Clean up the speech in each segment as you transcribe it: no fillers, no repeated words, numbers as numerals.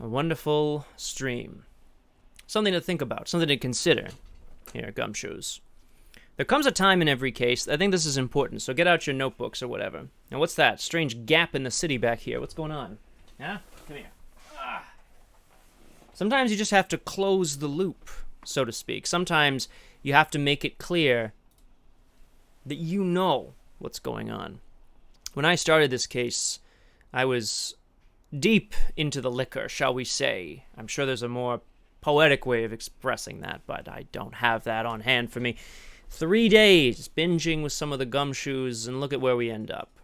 A wonderful stream. Something to think about, something to consider. Here, Gumshoes. There comes a time in every case, I think this is important, so get out your notebooks or whatever. Now what's that? Strange gap in the city back here. What's going on? Huh? Come here. Sometimes you just have to close the loop, so to speak. Sometimes you have to make it clear that you know what's going on. When I started this case, I was deep into the liquor, shall we say. I'm sure there's a more poetic way of expressing that, but I don't have that on hand for me. 3 days binging with some of the gumshoes, and look at where we end up.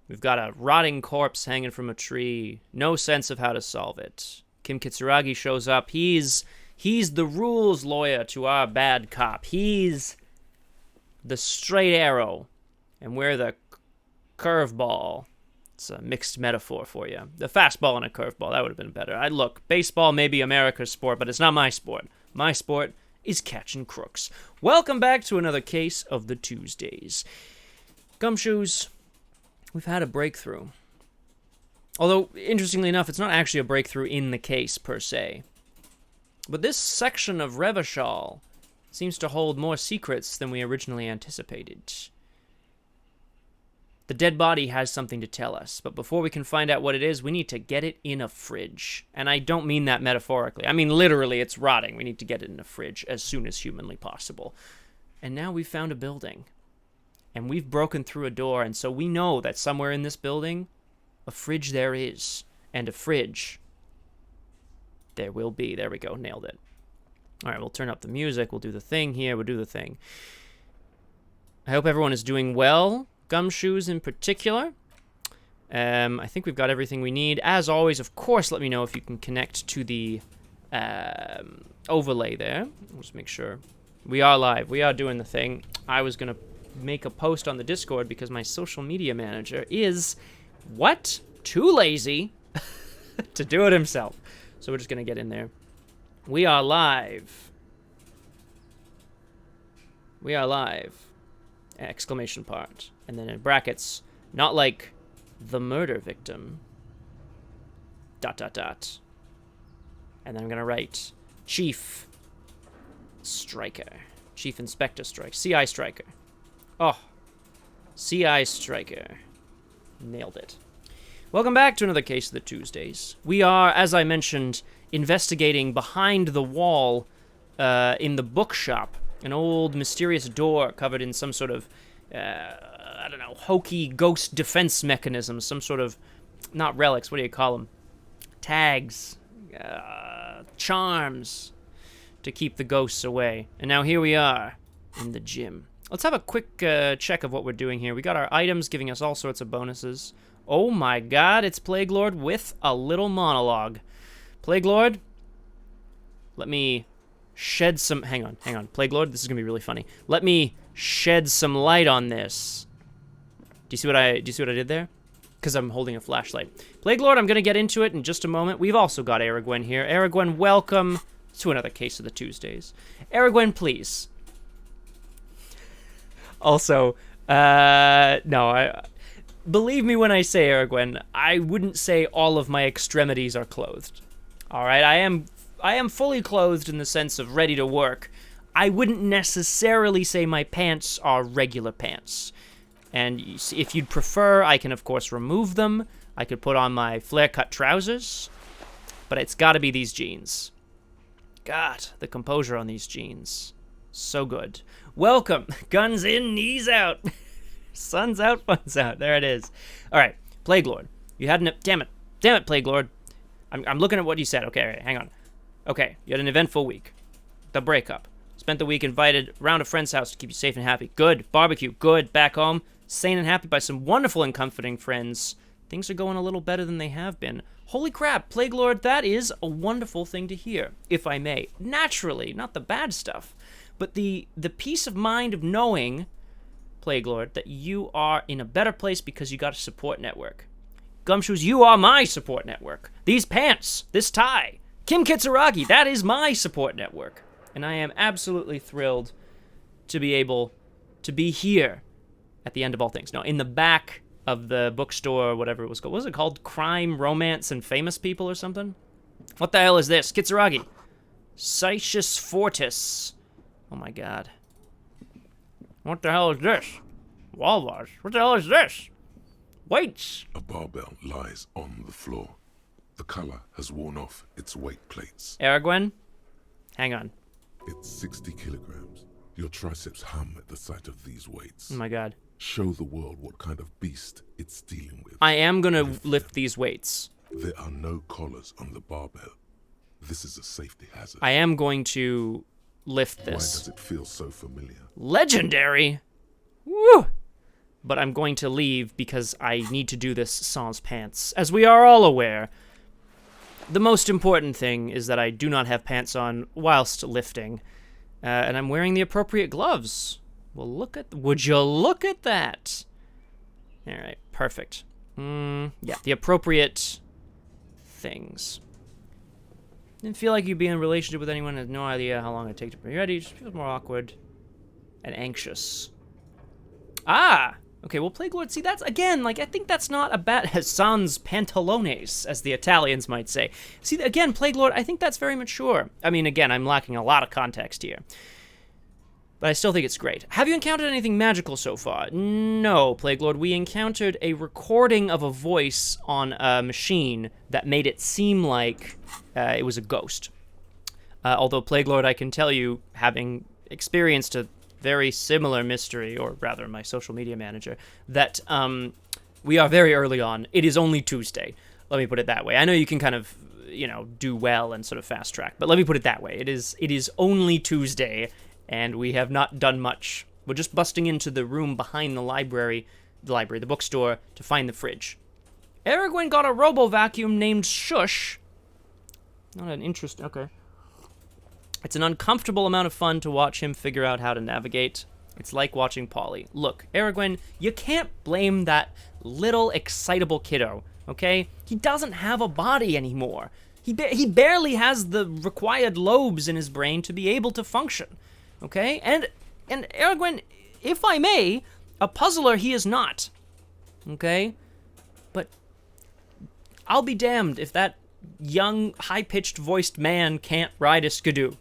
We've got a rotting corpse hanging from a tree, no sense of how to solve it. Kim Kitsuragi shows up. He's the rules lawyer to our bad cop. He's the straight arrow, and we're the curveball. It's a mixed metaphor for you. The fastball and a curveball, that would have been better. Look, baseball may be America's sport, but it's not my sport. My sport is catching crooks. Welcome back to another case of the Tuesdays. Gumshoes, we've had a breakthrough. Although, interestingly enough, it's not actually a breakthrough in the case, per se. But this section of Revachol seems to hold more secrets than we originally anticipated. The dead body has something to tell us, but before we can find out what it is, we need to get it in a fridge. And I don't mean that metaphorically. I mean literally, it's rotting. We need to get it in a fridge as soon as humanly possible. And now we've found a building. And we've broken through a door, and so we know that somewhere in this building, a fridge there is. And a fridge there will be. There we go. Nailed it. All right, we'll turn up the music. We'll do the thing here. We'll do the thing. I hope everyone is doing well. Gumshoes in particular. I think we've got everything we need. As always, of course, let me know if you can connect to the overlay there. Just make sure. We are live. We are doing the thing. I was going to make a post on the Discord because my social media manager is, what? Too lazy to do it himself. So we're just going to get in there. We are live. We are live. Exclamation part. And then in brackets, not like the murder victim. ... And then I'm going to write Chief Striker. Chief Inspector Striker. CI Striker. Oh. CI Striker. Nailed it. Welcome back to another case of the Tuesdays. We are, as I mentioned, investigating behind the wall in the bookshop. An old mysterious door covered in some sort of, I don't know, hokey ghost defense mechanism. Some sort of, not relics, what do you call them? Tags, charms to keep the ghosts away. And now here we are in the gym. Let's have a quick check of what we're doing here. We got our items giving us all sorts of bonuses. Oh my god, it's Plague Lord with a little monologue. Plague Lord, let me shed some... Hang on. Plague Lord, this is going to be really funny. Let me shed some light on this. Do you see what I did there? Because I'm holding a flashlight. Plague Lord, I'm going to get into it in just a moment. We've also got Aragwen here. Aragwen, welcome to another case of the Tuesdays. Aragwen, please. Also, no, believe me when I say, Aragwen, I wouldn't say all of my extremities are clothed. All right, I am fully clothed in the sense of ready to work. I wouldn't necessarily say my pants are regular pants. And if you'd prefer, I can, of course, remove them. I could put on my flare-cut trousers. But it's got to be these jeans. God, the composure on these jeans. So good. Welcome. Guns in, knees out. Sun's out, fun's out. There it is. All right, Plague Lord. You had an... Damn it, Plague Lord. I'm looking at what you said. Okay, all right, hang on. Okay, you had an eventful week. The breakup. Spent the week invited around a friend's house to keep you safe and happy. Good. Barbecue. Good. Back home. Sane and happy by some wonderful and comforting friends. Things are going a little better than they have been. Holy crap, Plague Lord, that is a wonderful thing to hear, if I may. Naturally, not the bad stuff, but the peace of mind of knowing, Plague Lord, that you are in a better place because you got a support network. Gumshoes, you are my support network. These pants, this tie, Kim Kitsuragi, that is my support network. And I am absolutely thrilled to be able to be here at the end of all things. Now, in the back of the bookstore, or whatever it was called. What was it called? Crime, Romance, and Famous People or something? What the hell is this? Kitsuragi. Sitius Fortis. Oh my god. What the hell is this? Walrus. What the hell is this? Weights. A barbell lies on the floor. The color has worn off its weight plates. Aragwen? Hang on. It's 60 kilograms. Your triceps hum at the sight of these weights. Oh my god. Show the world what kind of beast it's dealing with. I am gonna lift these weights. There are no collars on the barbell. This is a safety hazard. I am going to lift Why this. does it feel so familiar? Legendary! Woo! But I'm going to leave because I need to do this sans pants. As we are all aware, the most important thing is that I do not have pants on whilst lifting. And I'm wearing the appropriate gloves. Well, would you look at that? Alright, perfect. Yeah, the appropriate things. Didn't feel like you'd be in a relationship with anyone, had no idea how long it'd take to be ready, just feels more awkward and anxious. Ah! Okay, well, Plague Lord, see, that's, again, like, I think that's not a bad, sans pantalones, as the Italians might say. See, again, Plague Lord, I think that's very mature. I mean, again, I'm lacking a lot of context here. But I still think it's great. Have you encountered anything magical so far? No, Plague Lord. We encountered a recording of a voice on a machine that made it seem like it was a ghost. Although, Plague Lord, I can tell you, having experienced a very similar mystery, or rather my social media manager, that we are very early on. It is only Tuesday. Let me put it that way. I know you can kind of, you know, do well and sort of fast track, but let me put it that way. It is only Tuesday, and we have not done much. We're just busting into the room behind the bookstore, to find the fridge. Aragwen got a robo-vacuum named Shush. Not an interest, okay. It's an uncomfortable amount of fun to watch him figure out how to navigate. It's like watching Polly. Look, Aragwen, you can't blame that little excitable kiddo, okay? He doesn't have a body anymore. He barely has the required lobes in his brain to be able to function, okay? And Aragwen, if I may, a puzzler he is not, okay? But I'll be damned if that young, high-pitched voiced man can't ride a skidoo.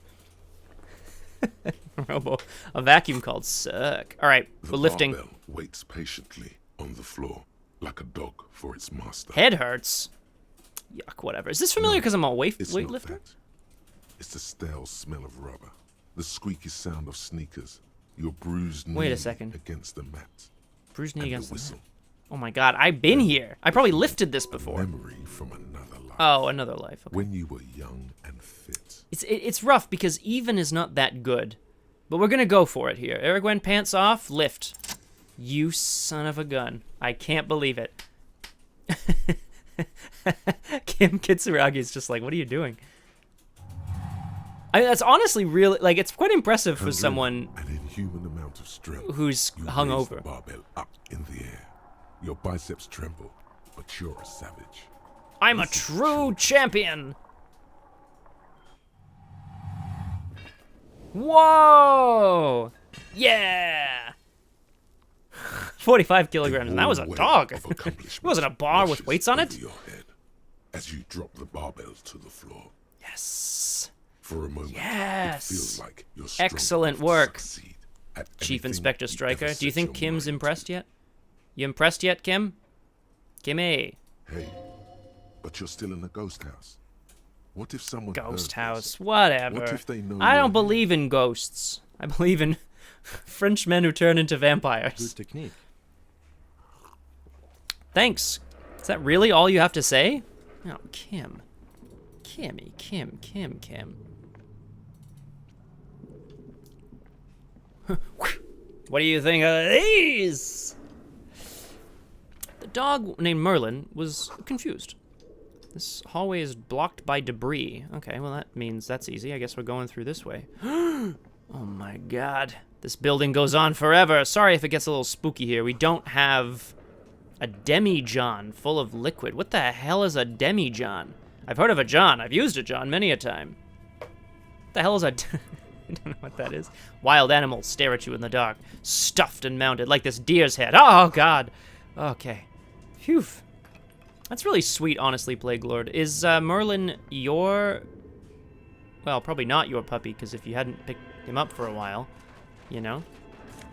A vacuum called suck. All right, we're lifting. The barbell waits patiently on the floor, like a dog for its master. Head hurts. Yuck, whatever. Is this familiar because I'm a weightlifter? Not that. It's the stale smell of rubber, the squeaky sound of sneakers, your bruised knee against the mat. Bruised knee against the whistle. Oh my god, I've been here. I probably lifted this before. Memory from another life. Oh, another life. Okay. When you were young and fit. It's rough because even is not that good. But we're gonna go for it here. Aragwen, pants off, lift. You son of a gun. I can't believe it. Kim Kitsuragi is just like, what are you doing? I mean, that's honestly really, like, it's quite impressive for someone an inhuman amount of strength. Who's hungover. The barbell up in the air. Your biceps tremble, but you're a savage. I'm a true champion. Whoa! Yeah! 45 kilograms, and that was a dog. It wasn't a bar with weights on it. Your head as you drop the barbells to the floor. Yes. For a moment, yes. it feels like you're excellent work, at Chief Inspector Stryker. Do you think Kim's impressed yet? You impressed yet, Kim? Kimmy. Hey, but you're still in the ghost house. What if someone Ghost heard house, this? whatever. What if they know I don't believe in ghosts. I believe in French men who turn into vampires. Good technique. Thanks. Is that really all you have to say? Oh, Kim. Kimmy, Kim. What do you think of these? The dog named Merlin was confused. This hallway is blocked by debris. Okay, well that means that's easy. I guess we're going through this way. Oh my god. This building goes on forever. Sorry if it gets a little spooky here. We don't have a demi-john full of liquid. What the hell is a demi-john? I've heard of a john. I've used a john many a time. What the hell is a... I don't know what that is. Wild animals stare at you in the dark. Stuffed and mounted like this deer's head. Oh god. Okay. Phew. That's really sweet, honestly, Plague Lord. Is Merlin your... Well, probably not your puppy, because if you hadn't picked him up for a while, you know?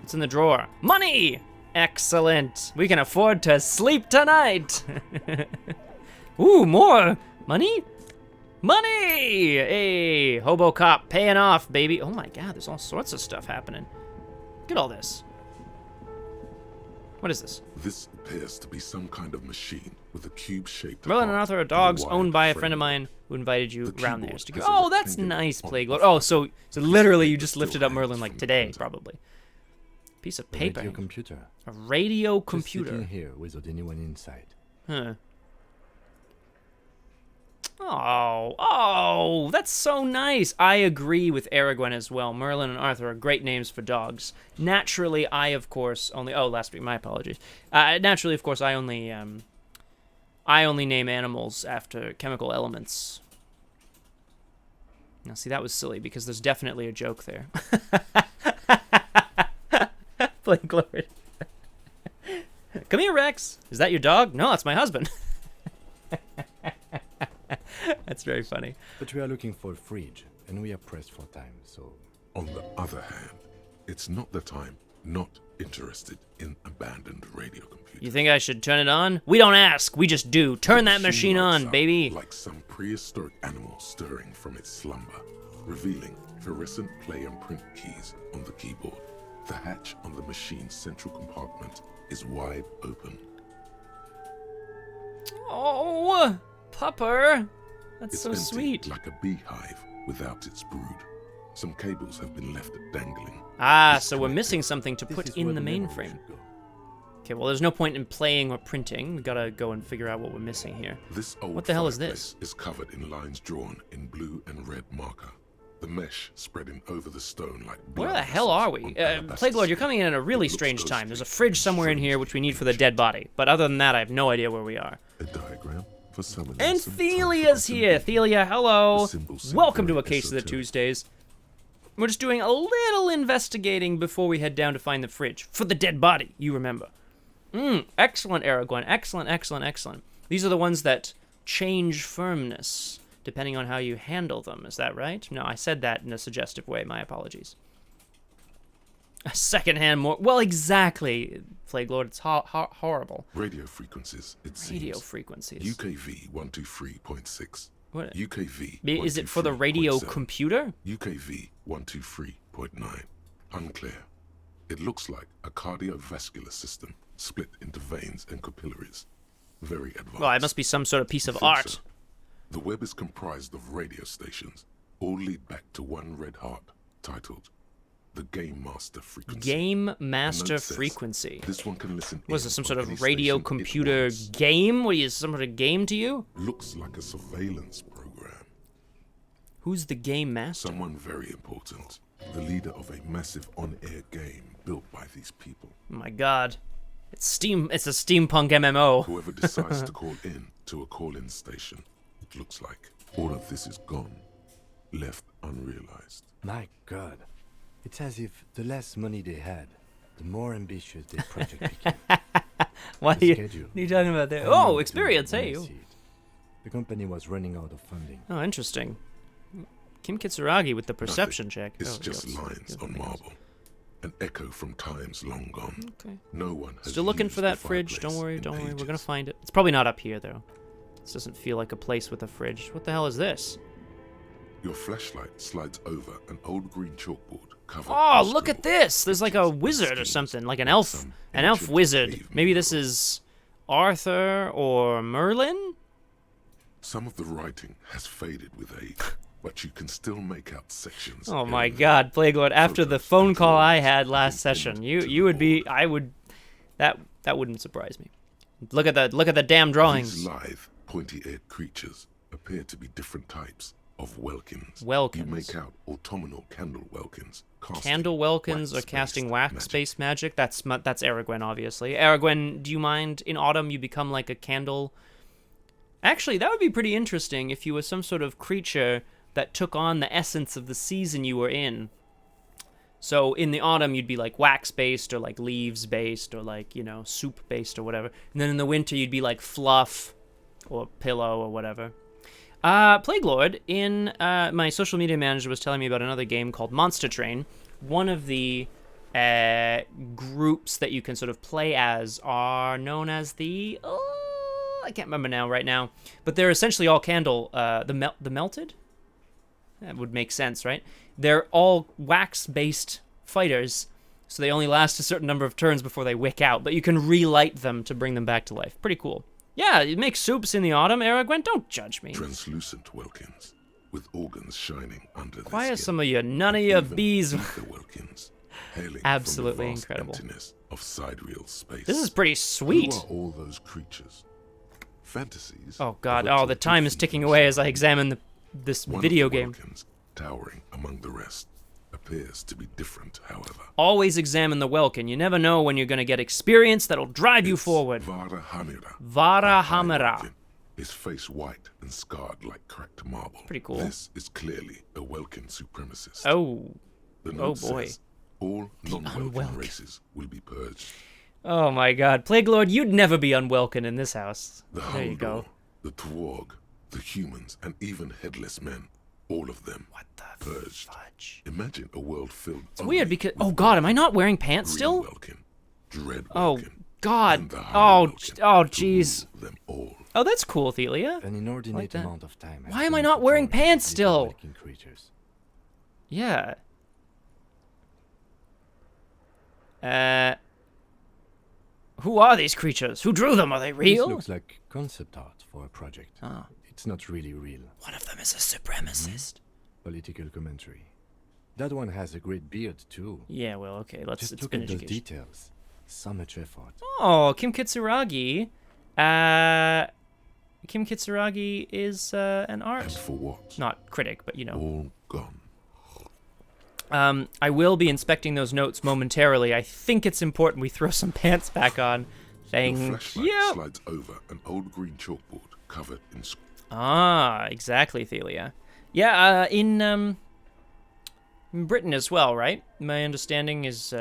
It's in the drawer. Money! Excellent. We can afford to sleep tonight. Ooh, more money? Money! Hey, Hobo Cop paying off, baby. Oh my god, there's all sorts of stuff happening. Look at all this. What is this? This appears to be some kind of machine with a cube-shaped Merlin and heart Arthur are dogs and a owned by a wide friend of frame. mine who invited you The around there. keyboard To has go. a Oh, that's rectangular nice, on Plague the Lord. Oh, front. so literally you This just still lifted up hangs Merlin like from the today, printer. probably. Piece of A paper. radio computer. A radio Just computer. sitting here without anyone inside. Huh. Oh, that's so nice. I agree with Aragorn as well. Merlin and Arthur are great names for dogs. Naturally, I, of course, only... Oh, last week, my apologies. Naturally, of course, I only name animals after chemical elements. Now, see, that was silly, because there's definitely a joke there. Plague Lord. Come here, Rex. Is that your dog? No, that's my husband. That's very funny. But we are looking for a fridge, and we are pressed for time, so... On the other hand, it's not that I'm not interested in abandoned radio computers. You think I should turn it on? We don't ask, we just do. Turn that machine lights on, up baby. Like some prehistoric animal stirring from its slumber, revealing fluorescent play and print keys on the keyboard. The hatch on the machine's central compartment is wide open. Oh, pupper. That's It's so empty, sweet. like a beehive without its brood. Some cables have been left dangling. Ah, It's so we're connected. missing something to This put is in where the memory mainframe. should go. Okay, well, there's no point in playing or printing. We gotta go and figure out what we're missing here. This old What the hell is fireplace this? is covered in lines drawn in blue and red marker. The mesh spreading over the stone like blood Where the hell vessels are we? on alabaster Plague Lord, you're coming in at a really It looks strange time. ghostly There's a fridge and somewhere in here which we need for the dead body. But other than that, I have no idea where we are. A diagram for summoning And some Thelia's time here. forgotten Thelia, hello. The symbols seem Welcome to very A Case of the esoteric. Tuesdays. We're just doing a little investigating before we head down to find the fridge. For the dead body, you remember. Excellent, Aragorn. Excellent, excellent, excellent. These are the ones that change firmness, depending on how you handle them. Is that right? No, I said that in a suggestive way. My apologies. A secondhand more... Well, exactly, Plague Lord. It's horrible. Radio frequencies, it Radio seems. frequencies. UKV 123.6. What? UKV Is it for the radio 123.7. computer? UKV 123.9. Unclear. It looks like a cardiovascular system split into veins and capillaries. Very advanced. Well, it must be some sort of piece of Think art. so. The web is comprised of radio stations, all lead back to one red heart, titled the Game Master Frequency. Game A Master note says, Frequency. This one can listen. Was in it some on sort any of radio station it computer wants. game? What is some sort of game to you? Looks like a surveillance program. Who's the Game Master? Someone very important. The leader of a massive on-air game built by these people. Oh my god. It's a steampunk MMO. Whoever decides to call in to a call-in station, it looks like all of this is gone, left unrealized. My God. It's as if the less money they had, the more ambitious their project became. What The are schedule. you talking about there? I Oh, knew experience, to hey. see it. The company was running out of funding. Oh, interesting. Kim Kitsuragi with the perception Nothing. check. It's Oh, just yes. lines Yes, on yes. marble. An echo from times long gone. Okay. No one has Still looking used for the that fridge. Don't fireplace worry, in don't worry. We're gonna ages. find it. It's probably not up here, though. This doesn't feel like a place with a fridge. What the hell is this? Your flashlight slides over an old green chalkboard covered. Oh, in look at scribble. this! There's like a Pictures and wizard or schemes something, like an like elf some elf ancient wizard. cave Maybe this miracle. is Arthur or Merlin? Some of the writing has faded with age, but you can still make out sections. Oh here my and there. god, Plague Lord, after the Photos phone and call I drawings had have last been session, pinned you to you the would be wall. I would that wouldn't surprise me. Look at the damn drawings. These lithe, pointy-eared creatures appear to be different types of welkins. Welkins. You make out autumnal candle welkins. casting Candle Welkins or wax-based casting wax magic. space magic. That's Aragorn, obviously. Aragorn, do you mind in autumn you become like a candle? Actually, that would be pretty interesting if you were some sort of creature that took on the essence of the season you were in. So in the autumn, you'd be like wax-based or like leaves-based or like, soup-based or whatever. And then in the winter, you'd be like fluff or pillow or whatever. Plague Lord, in my social media manager was telling me about another game called Monster Train. One of the groups that you can sort of play as are known as the... I can't remember right now. But they're essentially all candle... the Melted? That would make sense, right? They're all wax-based fighters, so they only last a certain number of turns before they wick out, but you can relight them to bring them back to life. Pretty cool. Yeah, you make soups in the autumn, Aragwen. Don't judge me. Translucent Welkins, with organs shining under their Quiet skin. some of you. None of your Even bees. ether Welkins, hailing Absolutely from the vast incredible. emptiness of sidereal space. This is pretty sweet. Who are all those creatures? Fantasies. Oh god, of which the they time is defeat ticking away as I themselves. examine this One video of the game. Welkins, towering among the rest, appears to be different, however. Always examine the Welkin. You never know when you're going to get experience that'll drive you It's forward. Vara Hamira. Vara a high Hamira. Welkin, his face white and scarred like cracked marble. Pretty cool. This is clearly a Welkin supremacist. Oh. The oh note boy. says all non-Welkin unwelcome. races will be purged. Oh my god. Plague Lord, you'd never be unwelcome in this house. The There you go. Haldor, the Twarg, the humans, and even headless men, all of them What the purged. fudge? Imagine a world filled. It's weird because... Oh god, am I not wearing pants still? Welkin, Dread Oh Welkin, god. and the High Oh, Welkin oh to jeez. rule them all. Oh, that's cool, Thelia. An inordinate that. amount of time. has Why am I been not wearing devoted to pants little still? Welkin creatures. Yeah. Who are these creatures? Who drew them? Are they This real? looks like concept art for a project. Ah. It's not really real. One of them is a supremacist. Political commentary. That one has a great beard too. Yeah, well, okay, let's Just it's look been at those education. details. So much effort. Oh, Kim Kitsuragi. Kim Kitsuragi is an And art, for what? not critic, but All gone. I will be inspecting those notes momentarily. I think it's important we throw some pants back on. Your Thank flashlight you. slides over an old green chalkboard covered in Ah, exactly, Thelia. Yeah, in Britain as well, right? My understanding is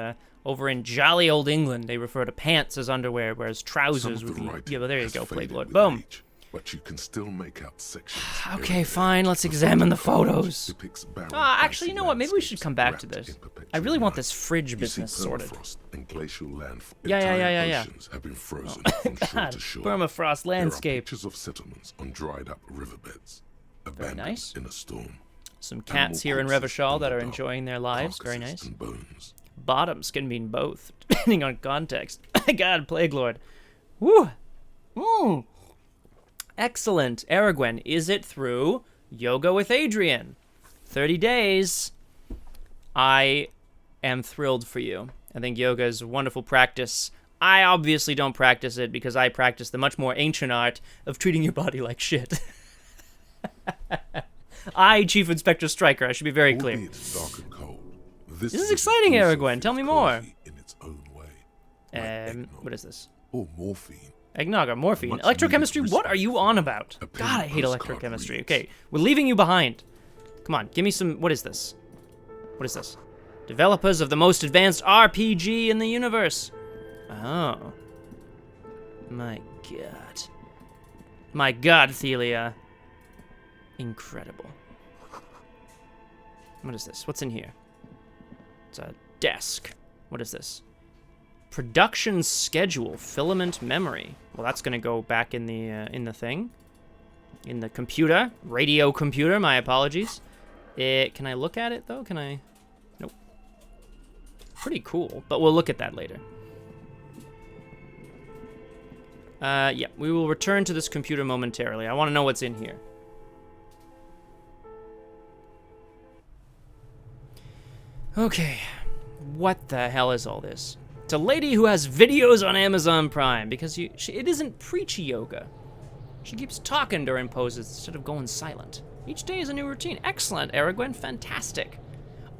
over in jolly old England, they refer to pants as underwear, whereas Some trousers of would the be... writing Yeah, well, there you has go, Plague faded Lord. with Boom. age, but you can still make out sections. Okay, fine, let's examine the photos. Depicts barren, Actually, you know what? Maybe we should landscapes come back to wrapped this. in perpetual I really want night. this fridge You see business sorted. permafrost and glacial land. Yeah. Entire oceans have been frozen from shore God, to shore. permafrost There are landscape. pictures of settlements on dried-up riverbeds, abandoned nice. in a storm. Some cats here in corpses Revachol in that the are dark, enjoying their lives. Very carcasses nice. and bones. Bottoms can mean both, depending on context. My God, Plague Lord. Woo! Excellent. Aragwen, is it through Yoga with Adrian? 30 days. I am thrilled for you. I think yoga is a wonderful practice. I obviously don't practice it because I practice the much more ancient art of treating your body like shit. I, Chief Inspector Stryker, I should be very clear. Albeit dark and cold, this is city exciting, also Aragwen. Tell feels me more. cozy in its own way. Like eggnog What is this? or morphine. Eggnog or morphine. Much Electrochemistry? needed What are you on about? A pen God, I hate postcard electrochemistry. reads. Okay, we're leaving you behind. Come on, give me some... What is this? What is this? Developers of the most advanced RPG in the universe. Oh. My God. My God, Thelia. Incredible. What is this? What's in here? It's a desk. What is this? Production schedule, filament memory. Well, that's gonna go back in the thing, in the computer, radio computer. My apologies. Can I look at it though? Can I? Nope. Pretty cool, but we'll look at that later. Yeah, we will return to this computer momentarily. I want to know what's in here. Okay, what the hell is all this? It's a lady who has videos on Amazon Prime because it isn't preachy yoga. She keeps talking during poses instead of going silent. Each day is a new routine. Excellent, Aragwen, fantastic.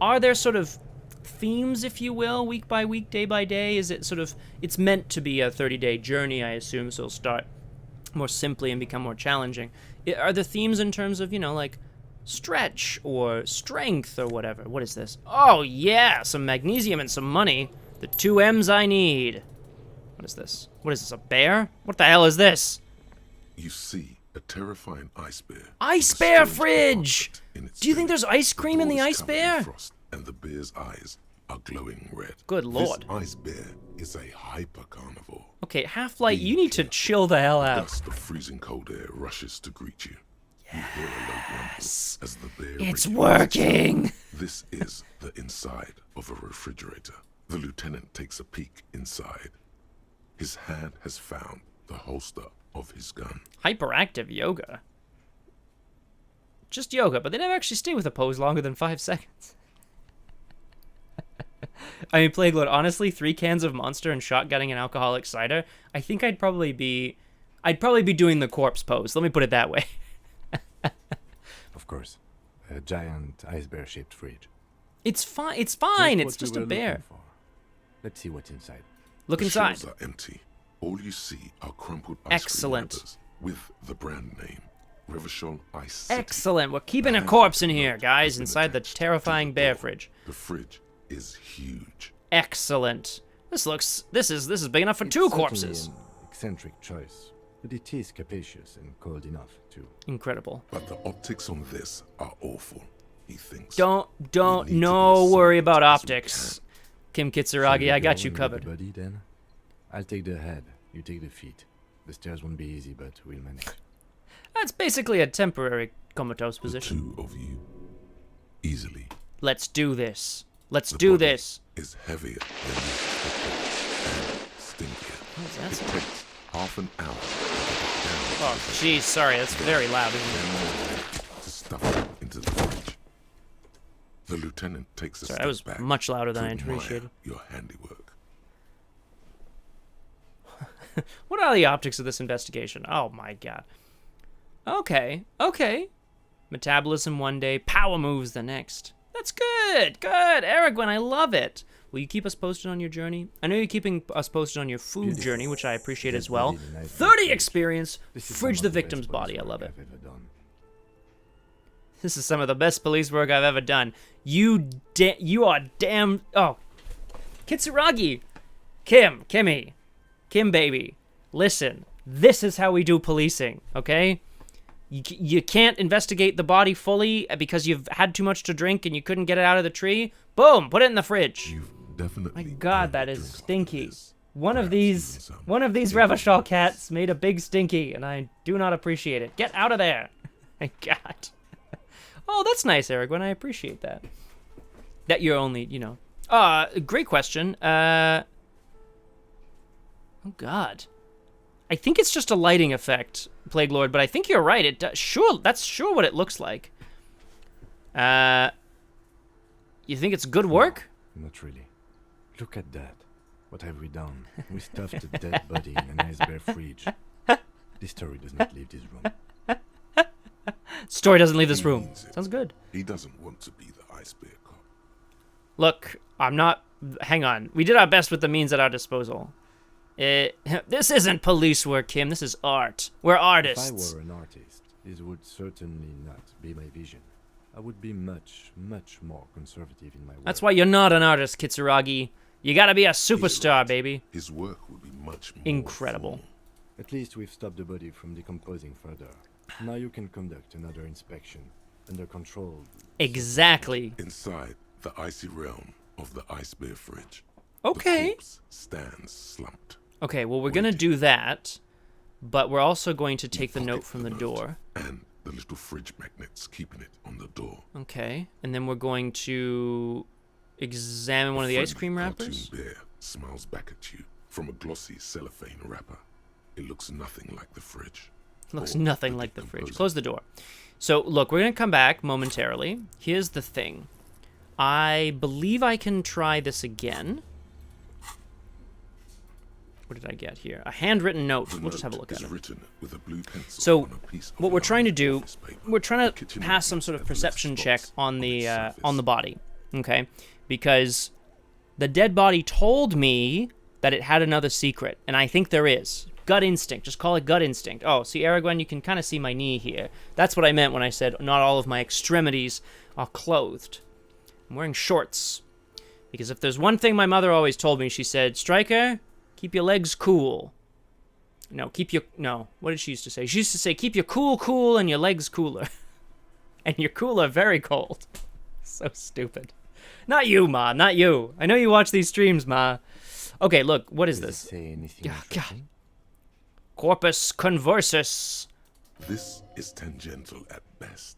Are there sort of themes, if you will, week by week, day by day? Is it sort of, it's meant to be a 30-day journey, I assume, so it'll start more simply and become more challenging. Are there themes in terms of, like stretch or strength or whatever. What is this? Oh, yeah, some magnesium and some money. The 2 M's I need. What is this? What is this, a bear? What the hell is this? You see a terrifying ice bear. Ice with a bear strange fridge! compartment in its Do you think belly. there's ice The cream in door the is ice covered in bear? frost, and the bear's eyes are glowing red. Good lord. This ice bear is a hyper carnivore. Okay, Half-Light, you need to chill the hell A out. gust of freezing cold air rushes to greet you. You hear a low rumble as the bear It's reaches working! its mouth. This is the inside of a refrigerator. The lieutenant takes a peek inside. His hand has found the holster of his gun. Hyperactive yoga. Just yoga, but they never actually stay with a pose longer than 5 seconds. I mean, Plague Lord, honestly, 3 cans of Monster and shotgunning an alcoholic cider, I think I'd probably be doing the corpse pose. Let me put it that way. Of course. A giant ice bear-shaped fridge. It's fine. It's fine. Just It's what just we a were bear. looking for. Let's see what's inside. Look The inside. shelves are empty. All you see are crumpled ice Excellent. cream wrappers with the brand name Revachol Ice City. Excellent. We're keeping a And corpse in the here, note guys, has been inside the attached to terrifying the bear door. fridge. The fridge is huge. Excellent. This is big enough for It's 2 certainly corpses. an eccentric choice, but it is capacious and cold enough, too. Incredible. But the optics on this are awful, he thinks. Don't We need to be no worry silent about as we optics. Kim Shall Kitsuragi, we I go got you in with covered. the body, then? I'll take the head, you take the feet. The stairs won't be easy, but we'll manage. That's basically a temporary comatose The position. 2 of you easily. Let's do this. Let's The do body this. is heavier than you expected and stinkier. What is that It sound? takes half an hour to get down Oh, jeez, sorry, that's very loud, isn't it? and more to stuff it into the fridge. The lieutenant takes a Sorry, step that was back much louder than to I admire appreciated. your handiwork. What are the optics of this investigation? Oh my god. Okay, okay. Metabolism one day, power moves the next. That's good, good. Aragorn, I love it. Will you keep us posted on your journey? I know you're keeping us posted on your food journey, which I appreciate as well. 30 experience, This is fridge some the of the victim's best body. I police love work it. I've ever done. This is some of the best police work I've ever done. You are damn. Oh, Kitsuragi, Kimmy, Kim baby. Listen, this is how we do policing, okay? You can't investigate the body fully because you've had too much to drink and you couldn't get it out of the tree. Boom, put it in the fridge. You've definitely. My God, earned that a is drink after stinky. this. One of Perhaps these even some Revachol cats made a big stinky, and I do not appreciate it. Get out of there! My God. Oh, that's nice, Aragorn. I appreciate that. That you're only, great question. Oh God. I think it's just a lighting effect, Plague Lord, but I think you're right. It that's sure what it looks like. You think it's good work? Not really. Look at that. What have we done? We stuffed a dead body in an ice bear fridge. This story does not leave this room. Story doesn't leave this He room. means it. Sounds good. He doesn't want to be the ice bear cop. Look, I'm not. Hang on. We did our best with the means at our disposal. This isn't police work, Kim. This is art. We're If artists. I were an artist, this would certainly not be my vision. I would be much, much more conservative in my work. That's why you're not an artist, Kitsuragi. You gotta be a superstar, right. baby. His work would be much more Incredible. formal. At least we've stopped the body from decomposing further. Now you can conduct another inspection under control. Exactly. Inside the icy realm of the ice bear fridge, Okay. the corpse stands slumped. Okay, well, we're gonna do that, but we're also going to take the note Pocket from the note door. And the little fridge magnets keeping it on the door. Okay, and then we're going to examine one of the ice cream friendly wrappers. cartoon bear smiles back at you from a glossy cellophane wrapper. It looks nothing like the fridge. Looks or nothing like the fridge. decomposing. Close the door. So, look, we're going to come back momentarily. Here's the thing. I believe I can try this again. What did I get here? A handwritten note. The We'll just have a note look at is it. written with a blue pencil So, on a piece of what we're trying to do, office paper. we're trying The to kitchen pass some magnet sort of that perception lists check spots on the its on the surface. body, okay? Because the dead body told me that it had another secret, and I think there is. gut instinct. Just call it gut instinct. Oh, see, Aragwen, you can kind of see my knee here. That's what I meant when I said not all of my extremities are clothed. I'm wearing shorts. Because if there's one thing my mother always told me, she said, Striker, keep your legs cool. No, what did she used to say? She used to say, keep your cool, and your legs cooler. And your cooler very cold. So stupid. Not you, Ma, not you. I know you watch these streams, Ma. Okay, look, what is Does this? it say anything God. interesting? Corpus conversus. This is tangential at best,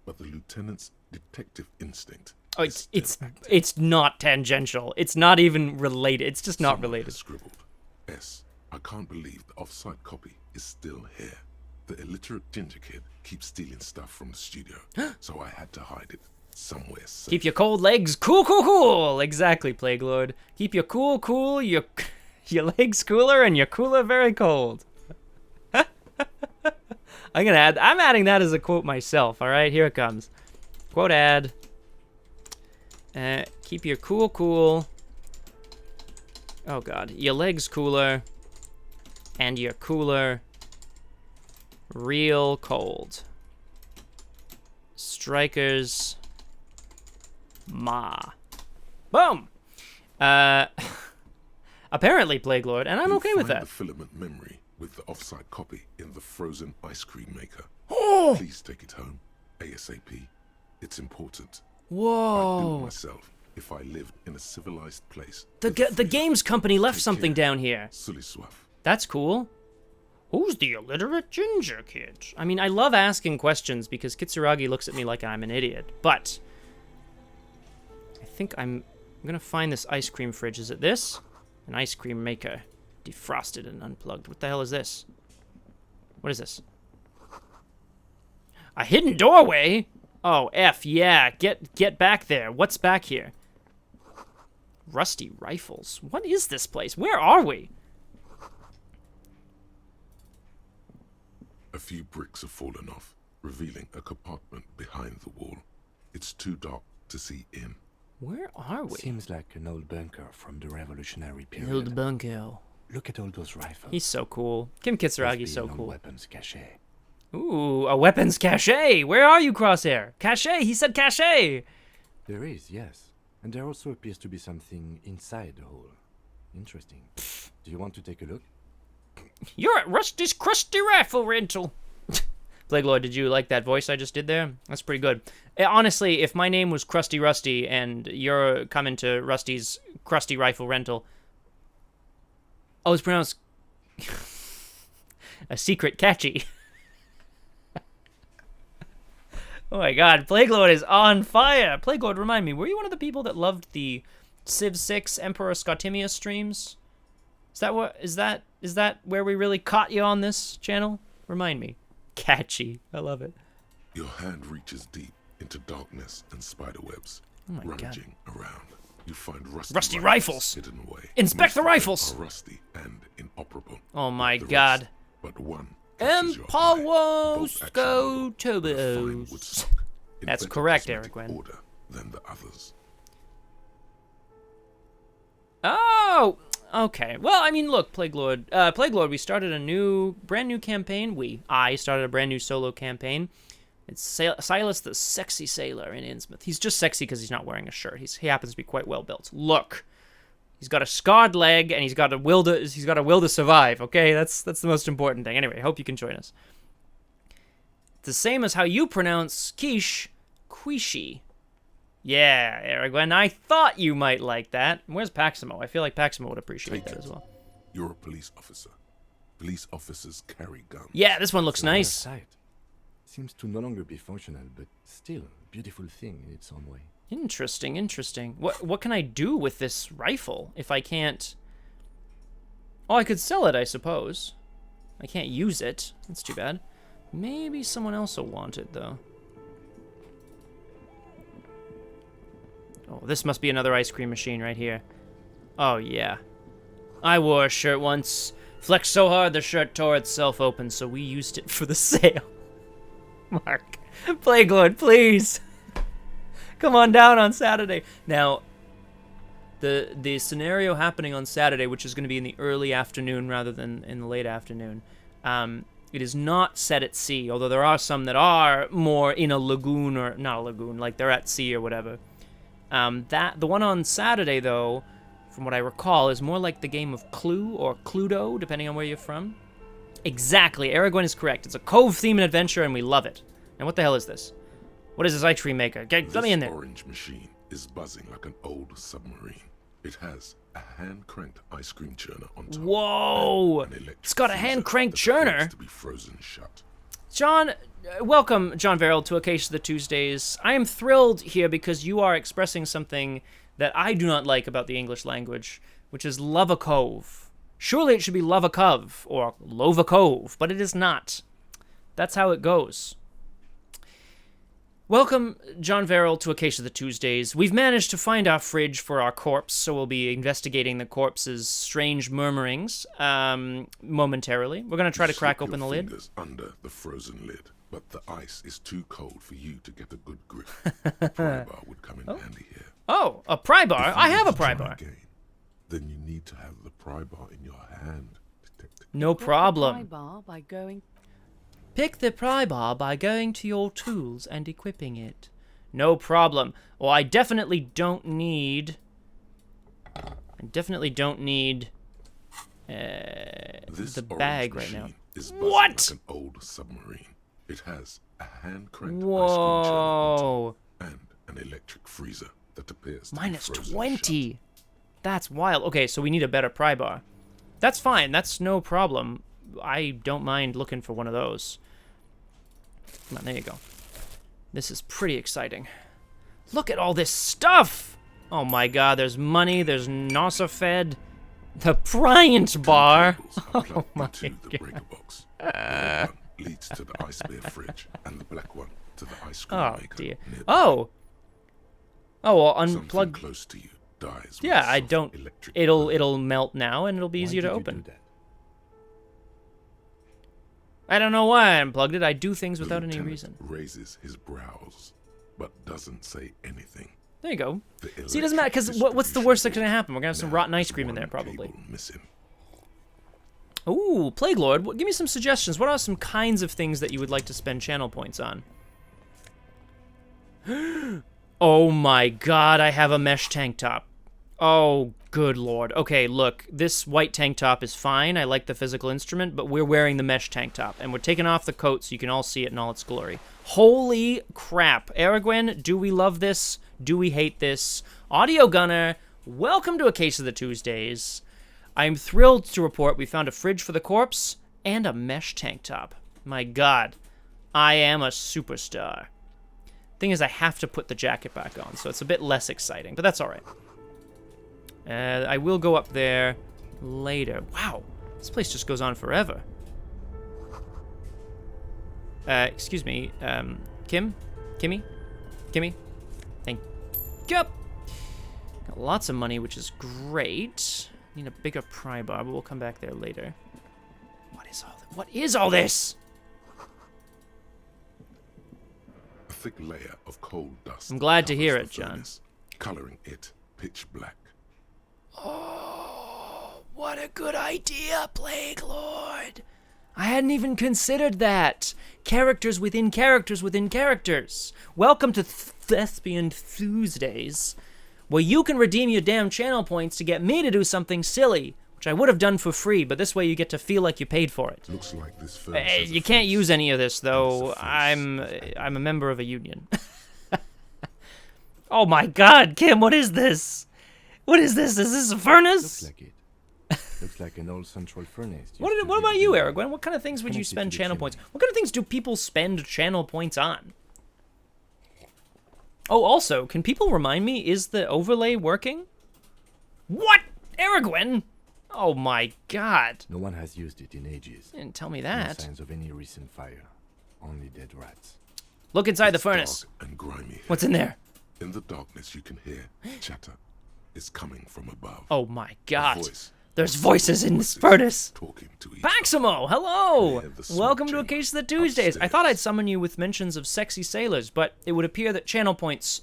but the lieutenant's detective instinct. Oh, is still active. it's not tangential. It's not even related. It's just not Someone related. has scribbled. S. I can't believe the off-site copy is still here. The illiterate ginger kid keeps stealing stuff from the studio, so I had to hide it somewhere safe. Keep your cold legs cool. Exactly, Plague Lord. Keep your cool, your legs cooler, and your cooler very cold. I'm adding that as a quote myself. All right, here it comes. Quote add. Keep your cool. Oh God, your legs cooler, and your cooler real cold. Strikers. Ma. Boom. Apparently, Plague Lord, and I'm You'll okay with find that. the filament memory with the off-site copy in the frozen ice cream maker. Oh! Please take it home, ASAP. It's important. I'd do Whoa. it myself if I lived in a civilized place. The games company left something down here. Sully Swaff. That's cool. Who's the illiterate ginger kid? I mean, I love asking questions because Kitsuragi looks at me like I'm an idiot, but I think I'm gonna find this ice cream fridge. Is it this? An ice cream maker. Defrosted and unplugged. What the hell is this? What is this? A hidden doorway? Oh, F, yeah. Get back there. What's back here? Rusty rifles. What is this place? Where are we? A few bricks have fallen off, revealing a compartment behind the wall. It's too dark to see in. Where are we? Seems like an old bunker from the Revolutionary period. Old bunker. Look at all those rifles. He's so cool. Kim Kitsuragi's so Must be cool. weapons cache. Ooh, a weapons cache. Where are you, Crosshair? Cache. He said cache. There is, yes. And there also appears to be something inside the hole. Interesting. Do you want to take a look? You're at Rusty's Crusty Rifle Rental. Plague Lord, did you like that voice I just did there? That's pretty good. Honestly, if my name was Krusty Rusty and you're coming to Rusty's Crusty Rifle Rental... Oh, it's pronounced... a secret catchy. Oh my God, Plague Lord is on fire. Plague Lord, remind me, were you one of the people that loved the Civ 6 Emperor Scottimius streams? Is that where we really caught you on this channel? Remind me. Catchy. I love it. Your hand reaches deep into darkness and spiderwebs. Oh my God. Rummaging around, you find Rusty rifles. hidden away. Inspect the Most of them rifles. are rusty and inoperable. Oh my The rest, God. but one catches your eye. Both action model with a fine wood Turbos. stock, in That's better correct, cosmetic Eric Wynn. order than the others. Oh, okay. Well, I mean, look, Plague Lord, we started a brand new campaign. I started a brand new solo campaign. It's Silas the Sexy Sailor in Innsmouth. He's just sexy because he's not wearing a shirt. He happens to be quite well built. Look, he's got a scarred leg and he's got a will to survive. Okay, that's the most important thing. Anyway, I hope you can join us. It's the same as how you pronounce quiche, quishi. Yeah, Aragwen, I thought you might like that. Where's Paximo? I feel like Paximo would appreciate Take that it. as well. You're a police officer. Police officers carry guns. Yeah, this one looks It's a rare nice. sight. Seems to no longer be functional, but still a beautiful thing in its own way. Interesting. What can I do with this rifle if I can't... Oh, I could sell it, I suppose. I can't use it. That's too bad. Maybe someone else will want it, though. Oh, this must be another ice cream machine right here. Oh, yeah. I wore a shirt once. Flexed so hard the shirt tore itself open, so we used it for the sale. Mark. Plague Lord, please. Come on down on Saturday. Now, The scenario happening on Saturday, which is going to be in the early afternoon rather than in the late afternoon, it is not set at sea, although there are some that are more in a lagoon, or not a lagoon, like they're at sea or whatever. The one on Saturday, though, from what I recall, is more like the game of Clue or Cluedo, depending on where you're from. Exactly, Aragorn is correct. It's a cove-themed adventure, and we love it. And what the hell is this? What is this ice cream maker? Let me in there. This orange machine is buzzing like an old submarine. It has a hand-cranked ice cream churner on top. Whoa! It's got a hand-cranked churner. To be frozen shut. John, welcome, John Verrill, to Acacia of the Tuesdays. I am thrilled here because you are expressing something that I do not like about the English language, which is love a cove. Surely it should be love a cove or love a cove, but it is not. That's how it goes. Welcome, John Verrill, to Acacia of the Tuesdays. We've managed to find our fridge for our corpse, so we'll be investigating the corpse's strange murmurings momentarily. We're going to try to crack open the lid. Under the frozen lid, but the ice is too cold for you to get a good grip. A pry bar would come in handy here. Oh, a pry bar? I have a pry bar. Again, then you need to have the pry bar in your hand. No problem. Pry bar by going... Pick the pry bar by going to your tools and equipping it. No problem. Well, I definitely don't need... the bag right now. Is what? Like an old submarine. It has a hand-cranked Whoa. ice cream churner and an electric freezer that appears to Minus be frozen 20. shut. That's wild. Okay, so we need a better pry bar. That's fine. That's no problem. I don't mind looking for one of those. Come on, there you go. This is pretty exciting. Look at all this stuff! Oh my god, there's money, there's Nosafed, the Bryant bar. Oh my into the breaker box. The red one leads to the ice bear fridge, and the black one to the ice cream Oh maker. dear. nearby. Oh! Oh, well, Something unplug... close to you dies. with Yeah, a I soft don't... electric It'll melt now, and it'll be Why easier to did you open. do that? I don't know why I unplugged it. I do things The without any lieutenant reason. raises his brows, but doesn't say anything. There you go. The See, it doesn't matter, because what's the electric worst that's going to happen? We're going to have some now rotten has ice cream in there, one probably. cable missing. Ooh, Plague Lord, give me some suggestions. What are some kinds of things that you would like to spend channel points on? Oh my god, I have a mesh tank top. Oh, good lord. Okay, look, this white tank top is fine. I like the physical instrument, but we're wearing the mesh tank top, and we're taking off the coat so you can all see it in all its glory. Holy crap. Aragorn, do we love this? Do we hate this? Audio Gunner, welcome to Acacia of the Tuesdays. I'm thrilled to report we found a fridge for the corpse and a mesh tank top. My god, I am a superstar. Thing is, I have to put the jacket back on, so it's a bit less exciting, but that's all right. I will go up there later. Wow, this place just goes on forever. Excuse me, Kimmy? Thank you. Got lots of money, which is great. Need a bigger pry bar, but we'll come back there later. What is all this? A thick layer of coal dust. I'm glad to covers hear the it, John. furnace, coloring it pitch black. Oh, what a good idea, Plague Lord. I hadn't even considered that. Characters within characters within characters. Welcome to Thespian Tuesdays, where you can redeem your damn channel points to get me to do something silly, which I would have done for free, but this way you get to feel like you paid for it. Looks like this furnace has a You can't face. use any of this, though. It's a face. I'm a member of a union. Oh my god, Kim, what is this? What is this? Is this a furnace? Looks like it. Looks like an old central furnace. What used to about be you, built Aragorn? What kind of things would you connected spend to the channel chimney. points? What kind of things do people spend channel points on? Oh, also, can people remind me, is the overlay working? What? Aragorn? Oh my god. No one has used it in ages. You didn't tell me No that. signs of any recent fire. Only dead rats. Look inside the It's furnace. dark and grimy. What's in there? In the darkness, you can hear chatter. It's coming from above. Oh my A god. voice. There's voices in this furnace. Talking to each Baximo, hello! Near the smoke Welcome to chamber Acacia of the Tuesdays. I thought upstairs. I'd summon you with mentions of sexy sailors, but it would appear that channel points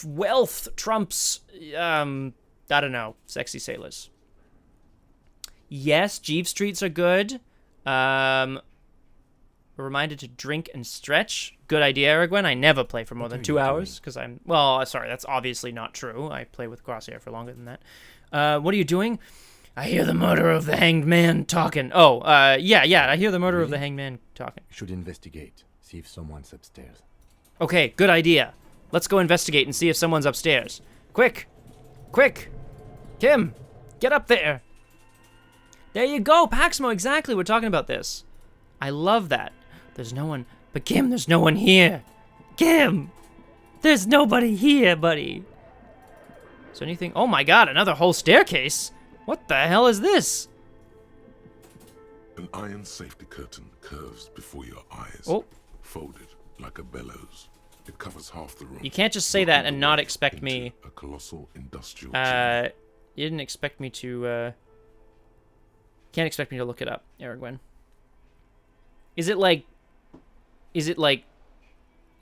wealth trumps, I don't know, sexy sailors. Yes, Jeeve Streets are good. We're reminded to drink and stretch. Good idea, Aragwen. I never play for more than 2 hours, because I'm... Well, sorry, that's obviously not true. I play with Crosshair for longer than that. What are you doing? I hear the murderer of the hanged man talking. Oh, yeah, I hear the murderer of the hanged man talking. We should investigate, see if someone's upstairs. Okay, good idea. Let's go investigate and see if someone's upstairs. Quick! Quick! Kim! Get up there! There you go, Paxmo, exactly, we're talking about this. I love that. There's no one... But Kim, there's no one here. Kim! There's nobody here, buddy. Is there anything... Oh my god, another whole staircase? What the hell is this? An iron safety curtain curves before your eyes. Oh. Folded like a bellows. It covers half the room. You can't just say that and not expect me... A colossal industrial You didn't expect me to, Can't expect me to look it up, Aragwen. Is it like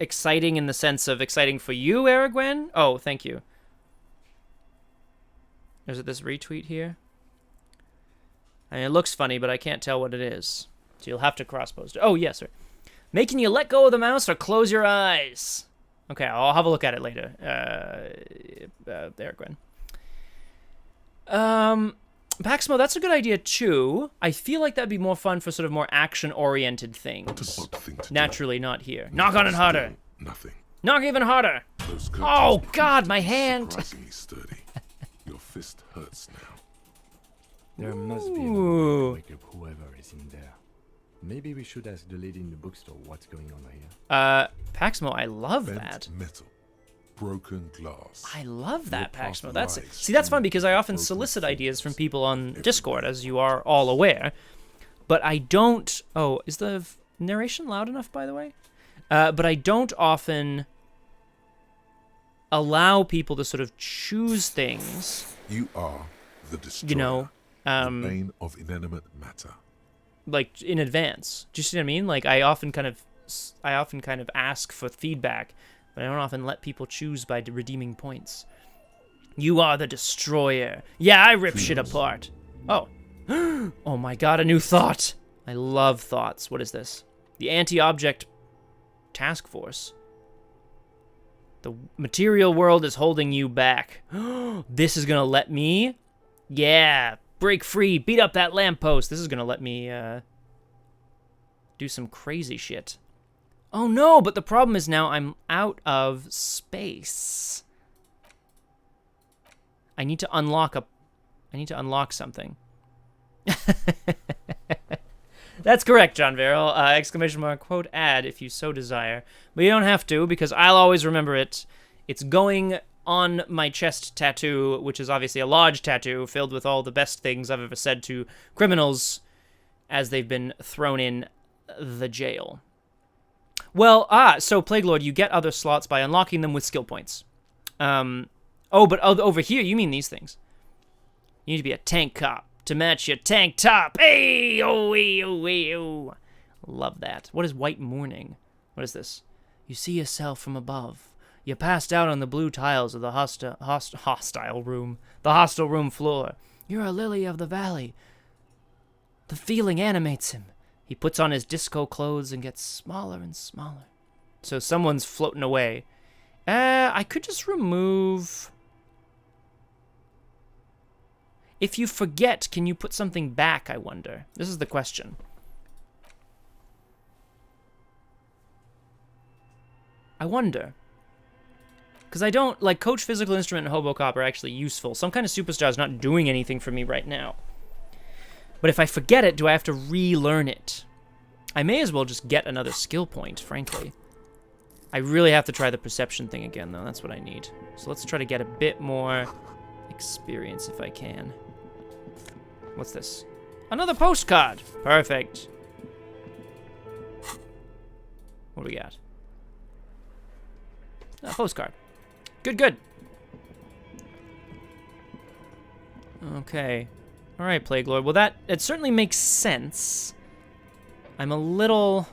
exciting in the sense of exciting for you, Aragwen? Oh, thank you. Is it this retweet here? I mean, it looks funny, but I can't tell what it is. So you'll have to cross-post it. Oh, yes, sir. Making you let go of the mouse or close your eyes. Okay, I'll have a look at it later. Aragwen. Paxmo, that's a good idea too. I feel like that'd be more fun for sort of more action-oriented things. What an odd thing to do. Naturally not here. Knock on it harder. Nothing. Knock even harder. Those Oh curtains God, my hand. surprisingly sturdy. Your fist hurts now. There must be another way Ooh. to wake up whoever is in there. Maybe we should ask the lady in the bookstore what's going on here. Paxmo, I love Bent that. metal. Broken glass. I love that, Your path Paxmo. That's lies see, that's fun through because I often broken solicit ideas from things people on everywhere. Discord, as you are all aware. But I don't. Oh, is the narration loud enough, by the way? But I don't often allow people to sort of choose things. You are the destroyer. You know, the bane of inanimate matter. like in advance. Do you see what I mean? Like I often kind of ask for feedback, but I don't often let people choose by redeeming points. You are the destroyer. Yeah, I rip shit apart. Oh. Oh my god, a new thought. I love thoughts. What is this? The anti-object task force. The material world is holding you back. This is gonna let me... Yeah, break free, beat up that lamppost. This is gonna let me, do some crazy shit. Oh no, but the problem is now I'm out of space. I need to unlock something. That's correct, John Verrill. Exclamation mark, quote, add if you so desire. But you don't have to, because I'll always remember it. It's going on my chest tattoo, which is obviously a large tattoo filled with all the best things I've ever said to criminals as they've been thrown in the jail. Well, so Plague Lord, you get other slots by unlocking them with skill points. But over here, you mean these things. You need to be a tank cop to match your tank top. Hey, oh, oh. Love that. What is White Morning? What is this? You see yourself from above. You passed out on the blue tiles of the hostile room. The hostel room floor. You're a lily of the valley. The feeling animates him. He puts on his disco clothes and gets smaller and smaller. So someone's floating away. I could just remove... If you forget, can you put something back, I wonder? This is the question. I wonder. Because I don't... Like, Coach, Physical Instrument, and Hobocop are actually useful. Some kind of superstar is not doing anything for me right now. But if I forget it, do I have to relearn it? I may as well just get another skill point, frankly. I really have to try the perception thing again, though. That's what I need. So let's try to get a bit more experience if I can. What's this? Another postcard! Perfect. What do we got? A postcard. Good. Okay. Alright, Plague Lord. Well, it certainly makes sense. I'm a little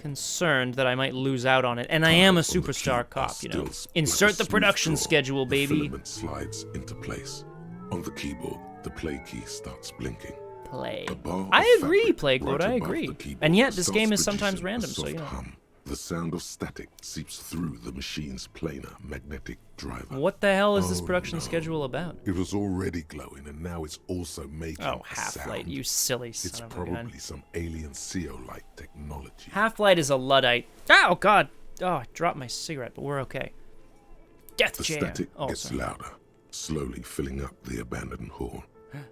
concerned that I might lose out on it. And I am a Tiles on the superstar key cop, are you know. still Insert like a the smooth production draw. schedule, The baby. filament slides into place. On the keyboard, the play key starts blinking. Play. A bar of I agree, fabric Plague Lord, right I above agree. the keyboard And yet, this starts game is sometimes producing random, a so soft you know. hum. The sound of static seeps through the machine's planar magnetic driver. What the hell is this Oh, production no. schedule about? It was already glowing, and now it's also making Oh, a Half-Light, sound. you silly It's son of a gun. probably some alien CO-like technology. Half-Light is a Luddite. Oh, God. Oh, I dropped my cigarette, but we're okay. Death The chair. static Oh, gets sorry. louder, slowly filling up the abandoned hall,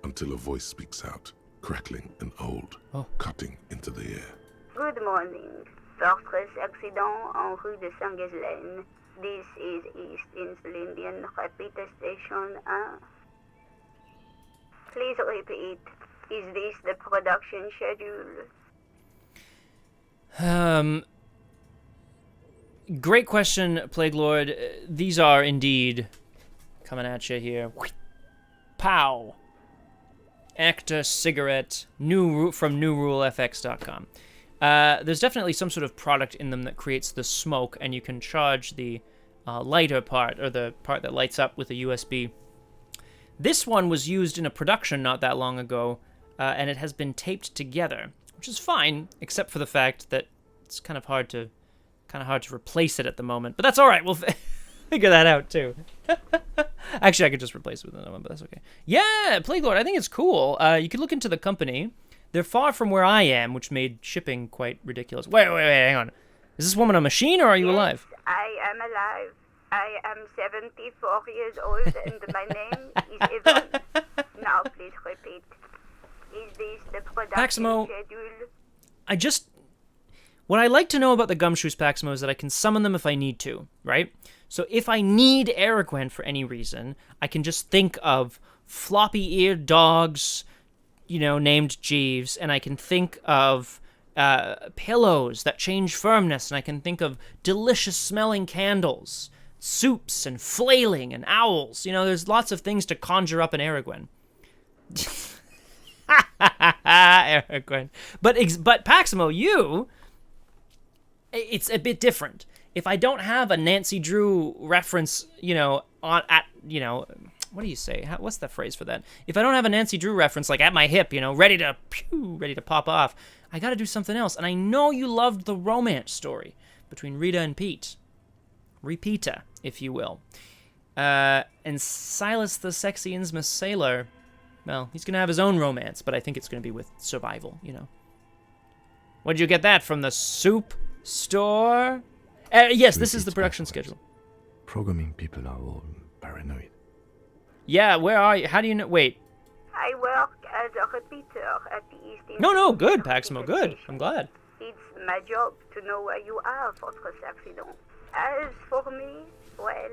until a voice speaks out, crackling and old, Oh. cutting into the air. Good morning. Fortress accident en rue de Saint-Ghislaine. This is East Insulindian Repeater Station 1. Please repeat. Is this the production schedule? Great question, Plague Lord. These are indeed coming at you here. Pow. Actor cigarette from newrulefx.com. There's definitely some sort of product in them that creates the smoke, and you can charge the lighter part, or the part that lights up with a USB. This one was used in a production not that long ago, and it has been taped together, which is fine, except for the fact that it's kind of hard to replace it at the moment. But that's all right. We'll figure that out too. Actually, I could just replace it with another one, but that's okay. Yeah, Plague Lord, I think it's cool. You could look into the company. They're far from where I am, which made shipping quite ridiculous. Wait, hang on. Is this woman a machine, or are you alive? I am alive. I am 74 years old and my name is Yvonne. Now please repeat. Is this the production Paximo. schedule? What I like to know about the Gumshoes, Paximo, is that I can summon them if I need to, right? So if I need Aragwen for any reason, I can just think of floppy-eared dogs, you know, named Jeeves, and I can think of pillows that change firmness, and I can think of delicious-smelling candles, soups, and flailing, and owls. You know, there's lots of things to conjure up in Aragwen. Aragwen. But Paximo, it's a bit different. If I don't have a Nancy Drew reference, what do you say? What's the phrase for that? If I don't have a Nancy Drew reference, like at my hip, ready to pop off, I gotta do something else. And I know you loved the romance story between Rita and Pete. Repeater, if you will. And Silas the Sexy Innsmouth Sailor, well, he's gonna have his own romance, but I think it's gonna be with survival, Where'd you get that? From the soup store? Yes, this is the production schedule. Programming people are all paranoid. Yeah, where are you? How do you know? Wait. I work as a repeater at the East No, good, Insulindian Paximo, Repeater good. Station. I'm glad. It's my job to know where you are, Fortress Accident. As for me, well,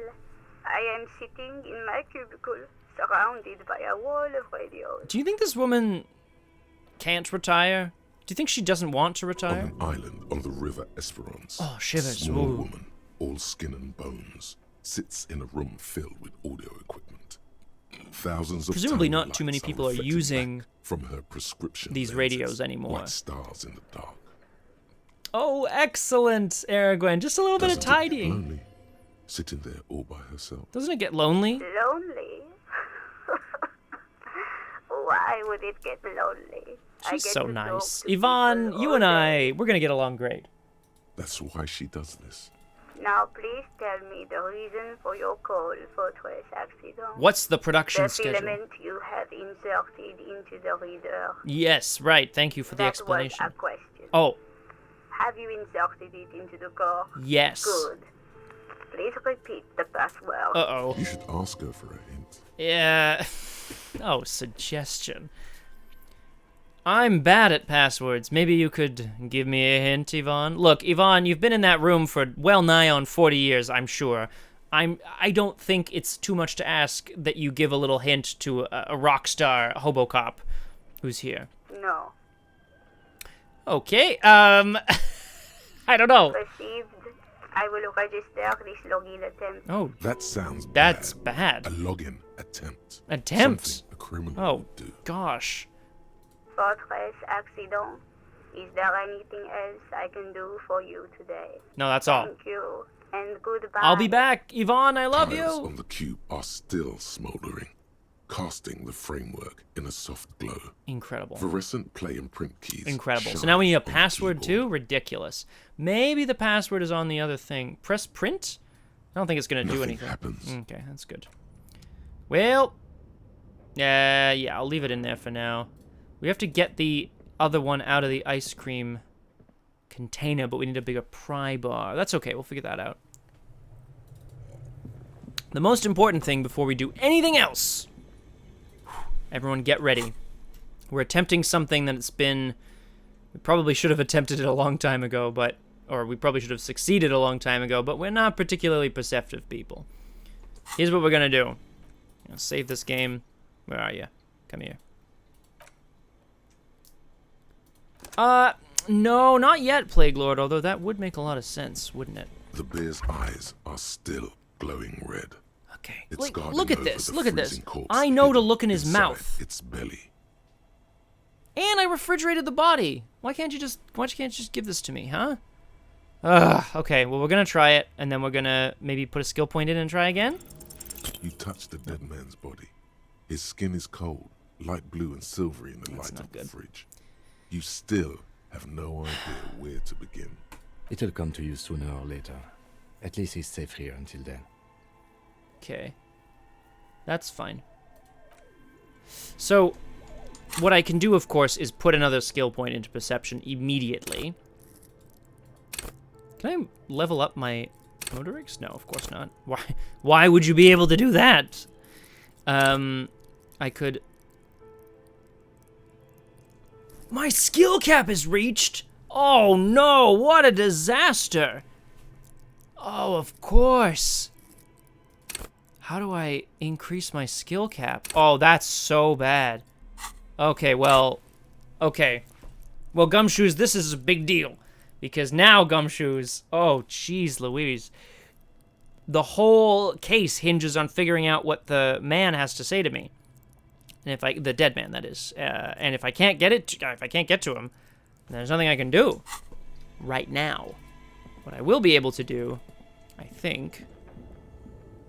I am sitting in my cubicle, surrounded by a wall of radios. Do you think this woman can't retire? Do you think she doesn't want to On retire? an island on the river Esperance, Oh, shivers. a small Ooh. woman, all skin and bones, sits in a room filled with audio equipment. Thousands of Presumably tiny not too many lights people are reflected using back from her prescription these lenses, radios anymore. like stars in the dark. Oh, excellent, Aragwen. Just a little bit of Doesn't it get tidying. lonely, sitting there all by herself? Doesn't it get lonely? Lonely? Why would it get lonely? I She's get so to talk nice. to Yvonne, people you all and day. I, we're gonna get along great. That's why she does this. Now please tell me the reason for your call, Fortress Accident. What's the production The schedule? filament you have inserted into the reader. Yes, right. Thank you for the That explanation. was a question. Oh, Have you inserted it into the core? yes. Good. Please repeat the password. Uh-oh. You should ask her for a hint. Yeah. Oh, suggestion. I'm bad at passwords. Maybe you could give me a hint, Yvonne? Look, Yvonne, you've been in that room for well nigh on 40 years, I'm sure. I don't think it's too much to ask that you give a little hint to a rock star hobo cop who's here. No. Okay, I don't know. Received. I will register this login attempt. Oh, That sounds that's bad. bad. A login attempt. Attempt? Something a criminal Oh, would do. gosh. Fortress Accident. Is there anything else I can do for you today? No, that's all. Thank you, and goodbye. I'll be back. Yvonne, I love Tiles you. on the cube are still smoldering, casting the framework in a soft glow. Incredible. Fluorescent play and print keys. Incredible. So shine now we need a on the password keyboard. too? Ridiculous. Maybe the password is on the other thing. Press print? I don't think it's going to do Nothing anything. happens. Okay, that's good. Well, yeah, I'll leave it in there for now. We have to get the other one out of the ice cream container, but we need a bigger pry bar. That's okay, we'll figure that out. The most important thing before we do anything else, everyone get ready. We're attempting something that's been, we probably should have attempted it a long time ago, or we probably should have succeeded a long time ago, but we're not particularly perceptive people. Here's what we're gonna do. I'll save this game. Where are you? Come here. No, not yet, Plague Lord, although that would make a lot of sense, wouldn't it? The bear's eyes are still glowing red. Okay. It's Like, guarding look at over this. the Look at this. freezing corpse I know to hidden look in his inside mouth. Its belly. And I refrigerated the body. Why can't you just give this to me, huh? Ugh, okay, well, we're gonna try it, and then we're gonna maybe put a skill point in and try again. You touch the dead man's body. His skin is cold, light blue and silvery in the That's light not of the good. fridge. You still have no idea where to begin. It'll come to you sooner or later. At least he's safe here until then. Okay. That's fine. So, what I can do, of course, is put another skill point into perception immediately. Can I level up my motorics? No, of course not. Why would you be able to do that? I could... My skill cap is reached! Oh no, what a disaster! Oh, of course. How do I increase my skill cap? Oh, that's so bad. Okay, well, okay. Well, Gumshoes, this is a big deal. Because now, Gumshoes, oh, jeez Louise. The whole case hinges on figuring out what the man has to say to me. And if the dead man, that is. And if I can't get to him, then there's nothing I can do right now. What I will be able to do, I think,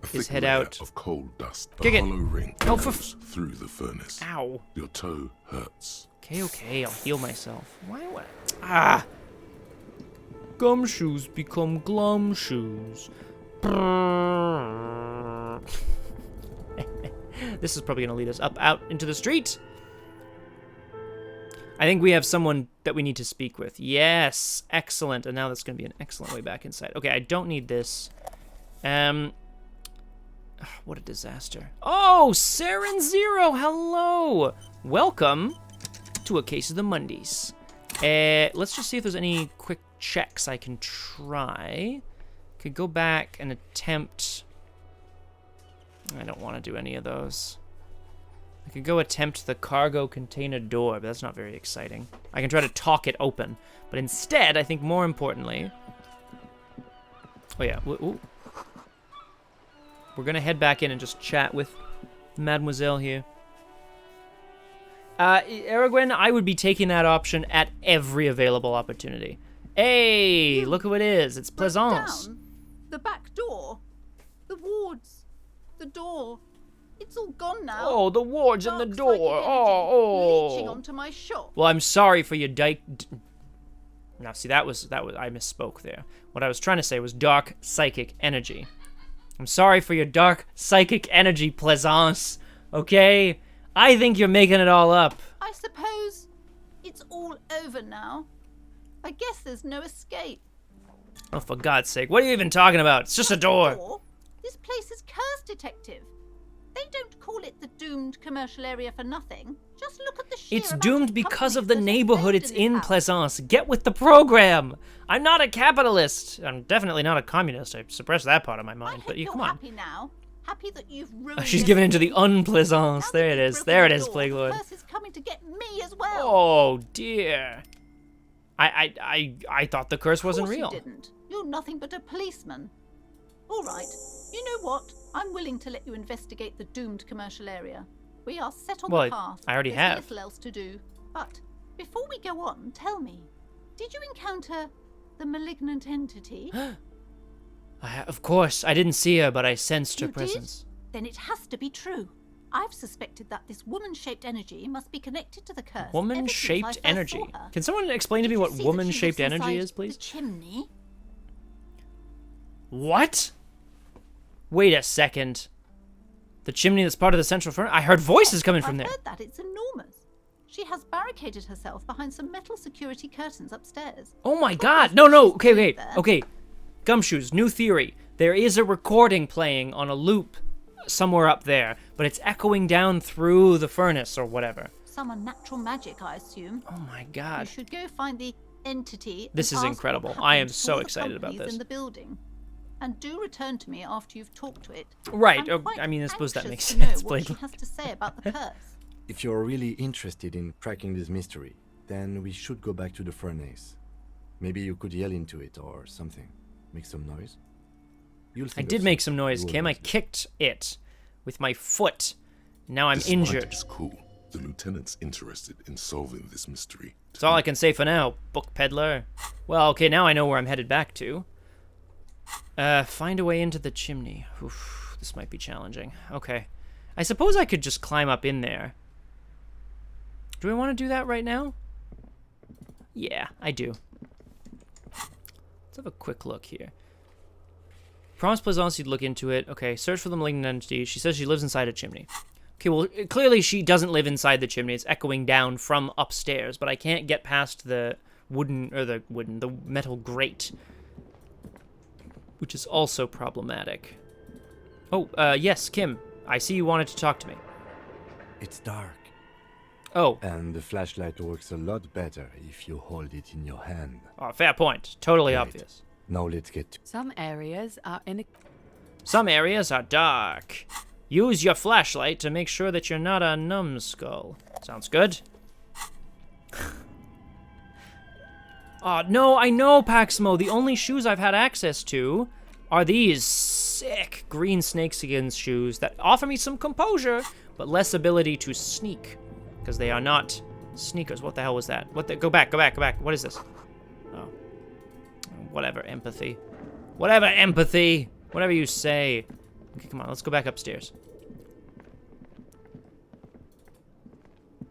A is thick head layer out. of cold dust. A Kick it. hollow ring No, goes through the furnace. Ow. Your toe hurts. Okay, I'll heal myself. Why? Ah! Gumshoes become glumshoes. This is probably gonna lead us out into the street. I think we have someone that we need to speak with. Yes, excellent. And now that's gonna be an excellent way back inside. Okay, I don't need this. What a disaster. Oh, Saren Zero, hello! Welcome to a case of the Mondays. Let's just see if there's any quick checks I can try. Could go back and attempt... I don't want to do any of those. I could go attempt the cargo container door, but that's not very exciting. I can try to talk it open. But instead, I think more importantly... Oh yeah, ooh. We're gonna head back in and just chat with Mademoiselle here. Aragwen, I would be taking that option at every available opportunity. Hey, look who it is. It's Plaisance. Down. The back door. The wards. The door. It's all gone now. Oh, the wards and the Dark door. psychic energy leeching Oh. onto my shop. Well, I'm sorry for your Now, see, that was I misspoke there. What I was trying to say was dark psychic energy. I'm sorry for your dark psychic energy, Plaisance. Okay? I think you're making it all up. I suppose it's all over now. I guess there's no escape. Oh, for God's sake. What are you even talking about? It's just a door. This place is cursed, Detective. They don't call it the doomed commercial area for nothing. Just look at the sheer It's amount doomed of because of companies the that neighborhood invest it's this in, house. Plaisance. Get with the program. I'm not a capitalist. I'm definitely not a communist. I suppressed that part of my I mind. hope But you you're come on. happy now. Happy that you've ruined She's giving into the everything. unplaisance. Now There that it you've is. broken There it the is, door, Plague Lord. The curse is coming to get me as well. Oh dear. I thought the curse wasn't Of course real. You didn't. You're nothing but a policeman. All right. You know what? I'm willing to let you investigate the doomed commercial area. We are set on Well, the path. I already There's have. little else to do. But before we go on, tell me, Did you encounter the malignant entity? Of course, I didn't see her, but I sensed her You did? presence. Then it has to be true. I've suspected that this woman-shaped energy must be connected to the curse. ever since I Woman-shaped first energy. saw her. Can someone explain to me Did you what see that she woman-shaped lives energy inside is, please? The chimney. What? Wait a second. The chimney that's part of the central furnace? I heard voices coming from I've there. heard that. It's enormous. She has barricaded herself behind some metal security curtains upstairs. Oh my Who god. knows No, what no. she's Okay, doing okay. there? Okay. Gumshoes, new theory. There is a recording playing on a loop somewhere up there, but it's echoing down through the furnace or whatever. Some unnatural magic, I assume. Oh my You god. should go find the entity. This and is ask incredible. what I am happened to so all the excited about companies this. in the building. And do return to me after you've talked to it. Right. I'm Oh, quite I mean, I suppose that anxious makes to know sense. what Blade. she has to say about the curse. If you're really interested in cracking this mystery, then we should go back to the furnace. Maybe you could yell into it or something. Make some noise. You'll I think of did make something. some noise, You Kim. I always do. kicked it with my foot. Now I'm Despite injured. its cool, the lieutenant's interested in solving this mystery. That's all I can say for now, book peddler. Well, okay, now I know where I'm headed back to. Find a way into the chimney. Oof, this might be challenging. Okay. I suppose I could just climb up in there. Do I want to do that right now? Yeah, I do. Let's have a quick look here. Promise Plaisance, look into it. Okay, search for the malignant entity. She says she lives inside a chimney. Okay, well, clearly she doesn't live inside the chimney. It's echoing down from upstairs, but I can't get past the the metal grate, which is also problematic. Oh, yes, Kim. I see you wanted to talk to me. It's dark. Oh, And the flashlight works a lot better if you hold it in your hand. fair point. Totally Right. obvious. Now let's get to Some areas are Some areas are dark. Use your flashlight to make sure that you're not a numbskull. Sounds good. No, I know, Paximo. The only shoes I've had access to are these sick green snakeskin shoes that offer me some composure, but less ability to sneak. Because they are not sneakers. What the hell was that? Go back. What is this? Oh. Whatever, empathy. Whatever, empathy. Whatever you say. Okay, come on, let's go back upstairs.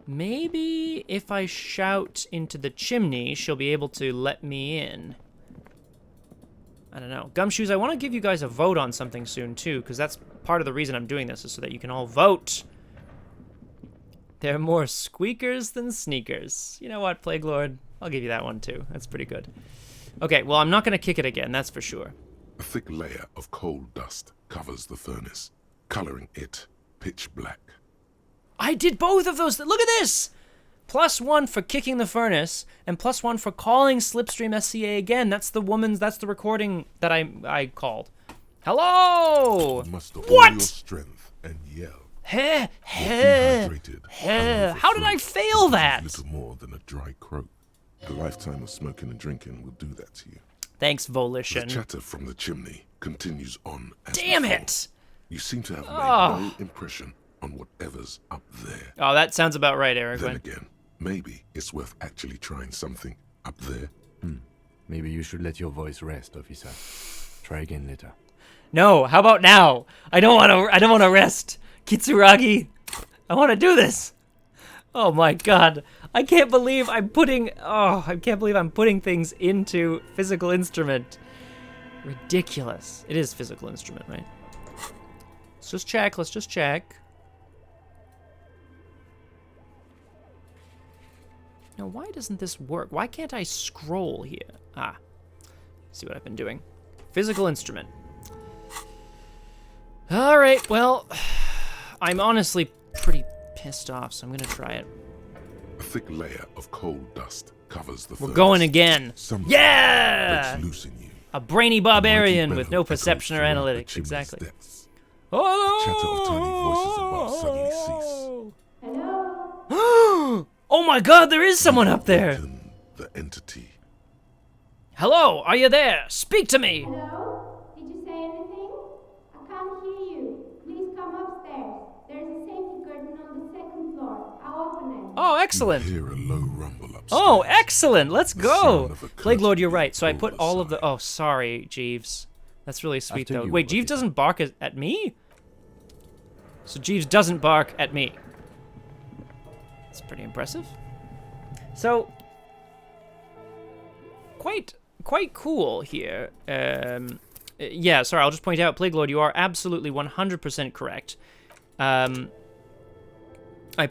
Maybe if I shout into the chimney, she'll be able to let me in. I don't know. Gumshoes, I want to give you guys a vote on something soon, too, because that's part of the reason I'm doing this, is so that you can all vote. There are more squeakers than sneakers. You know what, Plague Lord? I'll give you that one, too. That's pretty good. Okay, well, I'm not going to kick it again, that's for sure. A thick layer of coal dust covers the furnace, coloring it pitch black. I did both of those. Look at this! +1 for kicking the furnace, and +1 for calling Slipstream SCA again. That's the recording that I called. Hello! Muster all What? your strength and yell. Heh, You're heh, dehydrated. heh. How did I fail that? Little more than a dry croak. A lifetime of smoking and drinking will do that to you. Thanks, The Volition. chatter from the chimney continues on as Damn before. it! You seem to have made Oh. no impression on whatever's up there. Oh, that sounds about right, Then Aragorn. again, maybe it's worth actually trying something up there. Maybe you should let your voice rest, officer. Try again later. No, how about now? I don't want to rest. Kitsuragi, I want to do this. Oh my god. I can't believe I'm putting things into physical instrument. Ridiculous. It is physical instrument, right? Let's just check. Now, why doesn't this work? Why can't I scroll here? See what I've been doing. Physical instrument. All right, well, I'm honestly pretty pissed off, so I'm gonna try it. A thick layer of coal dust covers the We're furnace. going again. Something Yeah! breaks loose in you. A brainy A barbarian mighty with bellow no perception or echoes throughout the analytics. chimney's Exactly. depths. Oh! Chatter of tiny voices above suddenly cease. Oh my god, there is someone up there! Awaken the entity. Hello, are you there? Speak to me! Hello? Did you say anything? I can't hear you. Please come upstairs. There's a safety curtain on the second floor. I'll open it. Oh, You excellent. hear a low rumble upstairs. Oh, excellent! Let's The go! sound of a Plague Lord, you're curtain right. So I being put pulled all of the... aside. Oh, sorry, Jeeves. That's really sweet, After though. you, Wait, Jeeves Lottie. doesn't bark at me? So Jeeves doesn't bark at me. That's pretty impressive. So, quite cool here. Yeah, sorry, I'll just point out, Plague Lord, you are absolutely 100% correct. I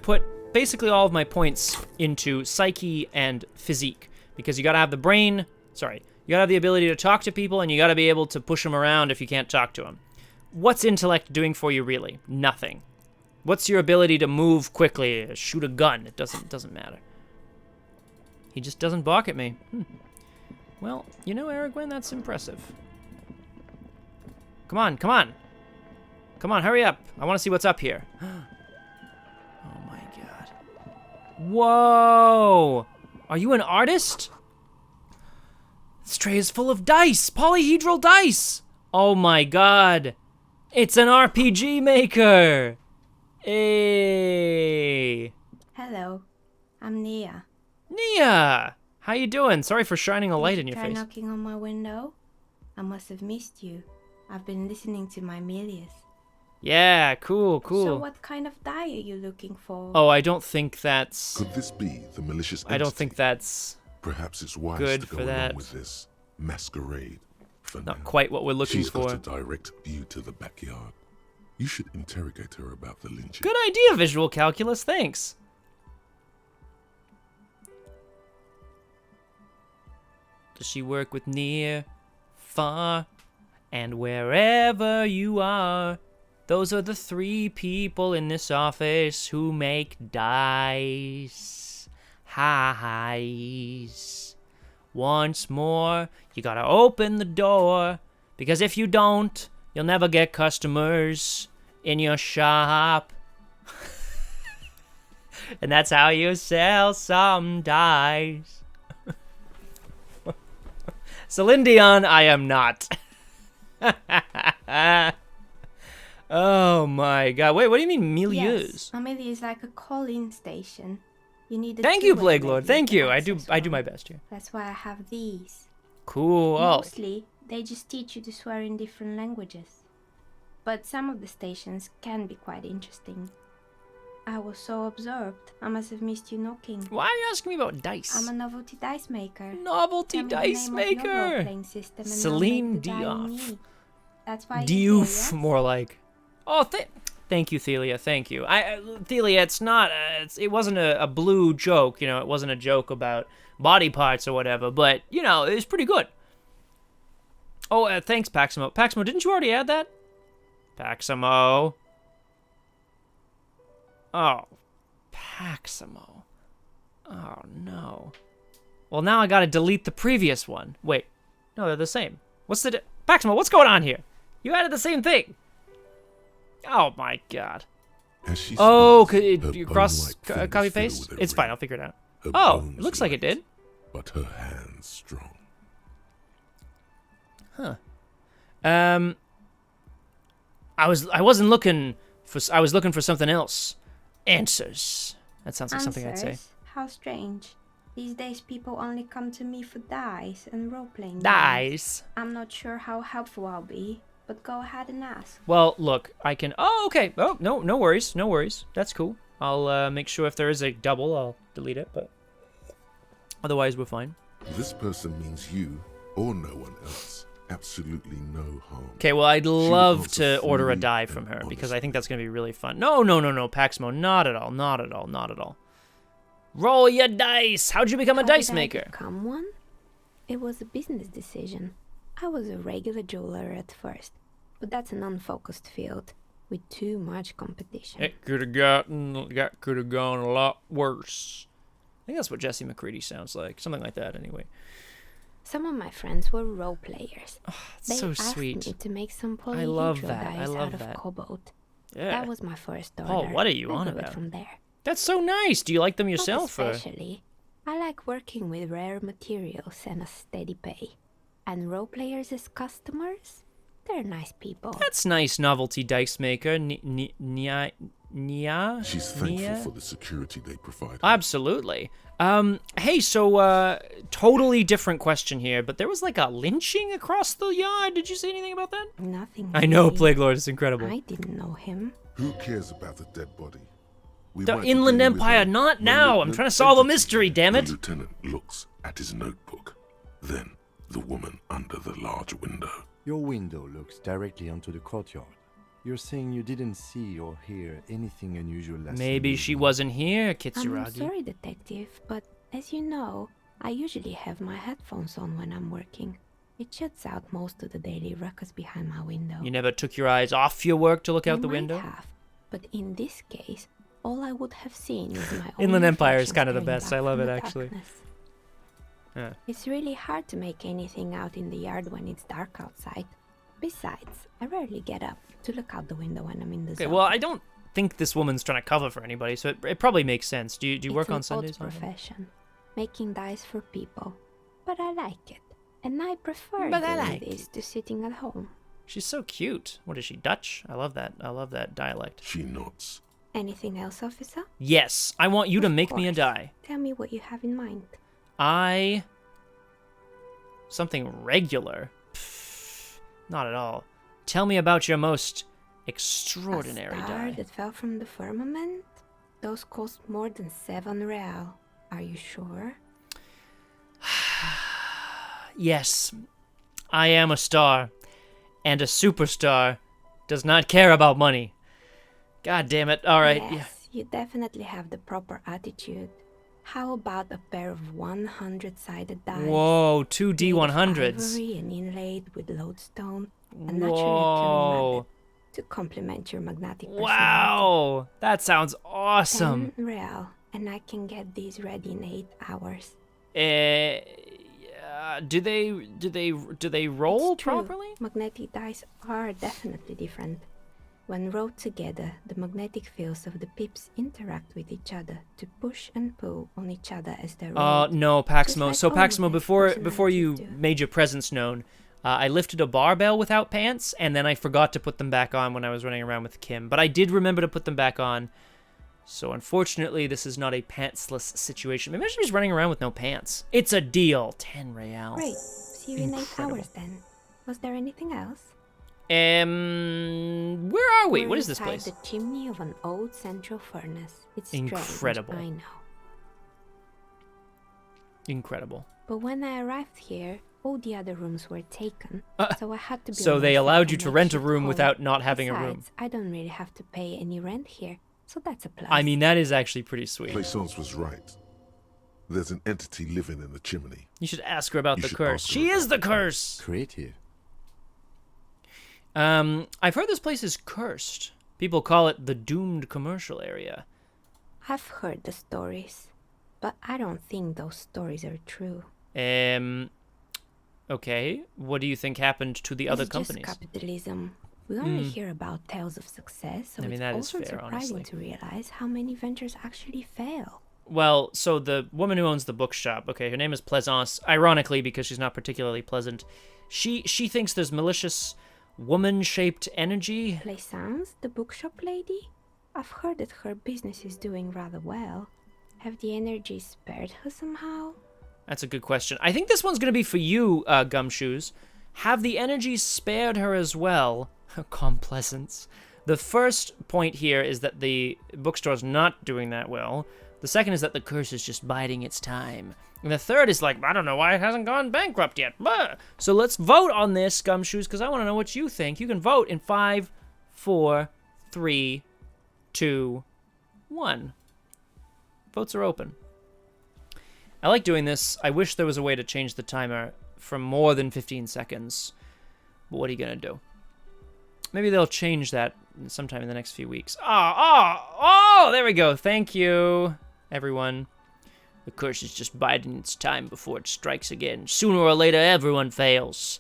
put basically all of my points into psyche and physique, because you gotta have the brain, sorry, you gotta have the ability to talk to people, and you gotta be able to push them around if you can't talk to them. What's intellect doing for you, really? Nothing. What's your ability to move quickly, shoot a gun? It doesn't matter. He just doesn't bark at me. Well, you know, Aragorn, that's impressive. Come on, come on. Come on, hurry up. I want to see what's up here. Oh my god. Whoa! Are you an artist? This tray is full of dice! Polyhedral dice! Oh my god. It's an RPG maker! Hey! Hello, I'm Nia. Nia! How you doing? Sorry for shining a light in your Try face. knocking on my window? I must have missed you. I've been listening to my Melius. Yeah, cool. So what kind of die are you looking for? Oh, I don't think that's... Could this be the malicious I don't entity? think that's Perhaps it's wise good to go for along that. with this masquerade for now. not quite what we're looking She's for. got a direct view to the backyard. You should interrogate her about the lynching. Good idea, visual calculus, thanks. Does she work with near, far, and wherever you are? Those are the 3 people in this office who make dice. Highs. Once more, you gotta open the door, because if you don't, you'll never get customers in your shop. And that's how you sell some dice. Celine Dion, I am not. Oh my god. Wait, what do you mean milieus? Yes, a Melius is like a call-in station. You need a Thank you, two-way Plague Lord. radio Thank to you. access I do one. my best here. That's why I have these. Cool. Oh. Mostly, they just teach you to swear in different languages. But some of the stations can be quite interesting. I was so absorbed, I must have missed you knocking. Why are you asking me about dice? I'm a novelty dice maker. Novelty Tell me the dice name of your maker. role-playing system and I'll Celine make the die in Diouf. me. That's why you're here, Diouf, yes? more like. Oh, thank you, Thelia. Thank you. Thelia, it's not. It wasn't a blue joke. You know, it wasn't a joke about body parts or whatever. But you know, it was pretty good. Oh, thanks, Paximo. Paximo, didn't you already add that? Paximo. Oh, Paximo. Oh no. Well, now I gotta delete the previous one. Wait, no, they're the same. What's the Paximo? What's going on here? You added the same thing. Oh my god. As she Oh, speaks, could her you cross bone-like fingers copy fill paste? with a It's fine. ring. I'll figure it out. Her Oh, bones it looks like it light, did. But her hands strong. Huh. I wasn't looking for. I was looking for something else. Answers. That sounds like something I'd say. Answers? How strange. These days people only come to me for dice and role-playing games. Dies. I'm not sure how helpful I'll be, but go ahead and ask. Well, look, I can. Oh, okay. Oh, no worries, no worries. That's cool. I'll make sure if there is a double, I'll delete it. But otherwise, we're fine. This person means you or no one else. Absolutely no harm. Okay, well, I'd love answers to order a freely die and from her because honestly. I think that's gonna be really fun. No, Paximo, not at all, not at all, not at all. Roll your dice. How'd you become a How dice did I maker? become one? It was a business decision. I was a regular jeweler at first, but that's an unfocused field with too much competition. It could have gone a lot worse. I think that's what Jesse McCready sounds like. Something like that, anyway. Some of my friends were role players. It's They so asked sweet. me to make some I love polyhedral that. I dice love out of that. cobalt. Yeah. That was my first order. Paul, what are you I on grew it about? from there. That's so nice. Do you like them yourself? Not Or? especially. I like working with rare materials and a steady pay. And role players as customers? They're nice people. That's nice, novelty dice maker. Nia? She's thankful Nia? for the security they provide. Absolutely. Hey, so, totally different question here, but there was like a lynching across the yard. Did you say anything about that? Nothing. I know, really. Plague Lord is incredible. I didn't know him. Who cares about the dead body? We The might be Inland dealing with Empire, a not now. I'm malignant trying to solve a entity. mystery, damn it. The lieutenant looks at his notebook. Then, the woman under the large window. Your window looks directly onto the courtyard. You're saying you didn't see or hear anything unusual last Maybe evening. she wasn't here, I'm Kitsuragi. sorry, Detective, but as you know, I usually have my headphones on when I'm working. It shuts out most of the daily ruckus behind my window. You never took your eyes off your work to look I out the might window? have, but in this case, all I would have seen is my own Inland Empire is reflection kind of the staring best. back I love from it, the actually. darkness. Yeah. It's really hard to make anything out in the yard when it's dark outside. Besides, I rarely get up to look out the window when I'm in the Okay, zone. well, I don't think this woman's trying to cover for anybody, so it probably makes sense. Do you work It's on an Sundays? odd profession, making dice for people, but I like it, and I prefer But I doing like this to sitting at home. She's so cute. What is she, Dutch? I love that. I love that dialect. She nods. Anything else, officer? Yes, I want you to Of make me a course. die. Tell me what you have in mind. Something regular? Pfft, not at all. Tell me about your most extraordinary A star die. that fell from the firmament? Those cost more than 7 real. Are you sure? Yes, I am a star, and a superstar does not care about money. God damn it. All right. Yes, you definitely have the proper attitude. How about a pair of 100-sided dice? Whoa, two made of D100s. ivory and inlaid with lodestone and naturally occurring Whoa. magnet to complement your magnetic personality. Wow, that sounds awesome. 10 real, and I can get these ready in 8 hours. Do they roll It's true. properly? Magnetic dice are definitely different. When rolled together, the magnetic fields of the pips interact with each other to push and pull on each other as they roll. No, Just Paxmo. like So all Paxmo, magnetic before you personalities do. made your presence known, I lifted a barbell without pants, and then I forgot to put them back on when I was running around with Kim. But I did remember to put them back on. So unfortunately, this is not a pantsless situation. Maybe she's running around with no pants. It's a deal. 10 real. Great. See you in 8 Incredible. hours then. Was there anything else? Where are we? We're What is this inside place? the chimney of an old central furnace. It's Incredible. strange, I know. Incredible. But when I arrived here, all the other rooms were taken, so I had to build So they myself allowed you to rent a makeshift room home. without not having a room. Besides, I don't really have to pay any rent here, so that's a plus. I mean, that is actually pretty sweet. Plaisance was right. There's an entity living in the chimney. You should ask her about You the should curse. ask her She about is the the curse. Creative. I've heard this place is cursed. People call it the doomed commercial area. I've heard the stories, but I don't think those stories are true. Okay. What do you think happened to the other It's companies? just capitalism. We only hear about tales of success, so I mean, it's that is also fair, surprising honestly. to realize how many ventures actually fail. Well, so the woman who owns the bookshop, okay, her name is Plaisance, ironically because she's not particularly pleasant. She thinks there's malicious woman-shaped energy. Plaisance, the bookshop lady? I've heard that her business is doing rather well. Have the energy spared her somehow? That's a good question. I think this one's going to be for you, Gumshoes. Have the energies spared her as well? Complaisance. The first point here is that the bookstore's not doing that well. The second is that the curse is just biding its time. And the third is like, I don't know why it hasn't gone bankrupt yet. Blah. So let's vote on this, Gumshoes, because I want to know what you think. You can vote in 5, 4, 3, 2, 1. Votes are open. I like doing this. I wish there was a way to change the timer from more than 15 seconds. But what are you going to do? Maybe they'll change that sometime in the next few weeks. Oh, there we go. Thank you, everyone. The curse is just biding its time before it strikes again. Sooner or later, everyone fails.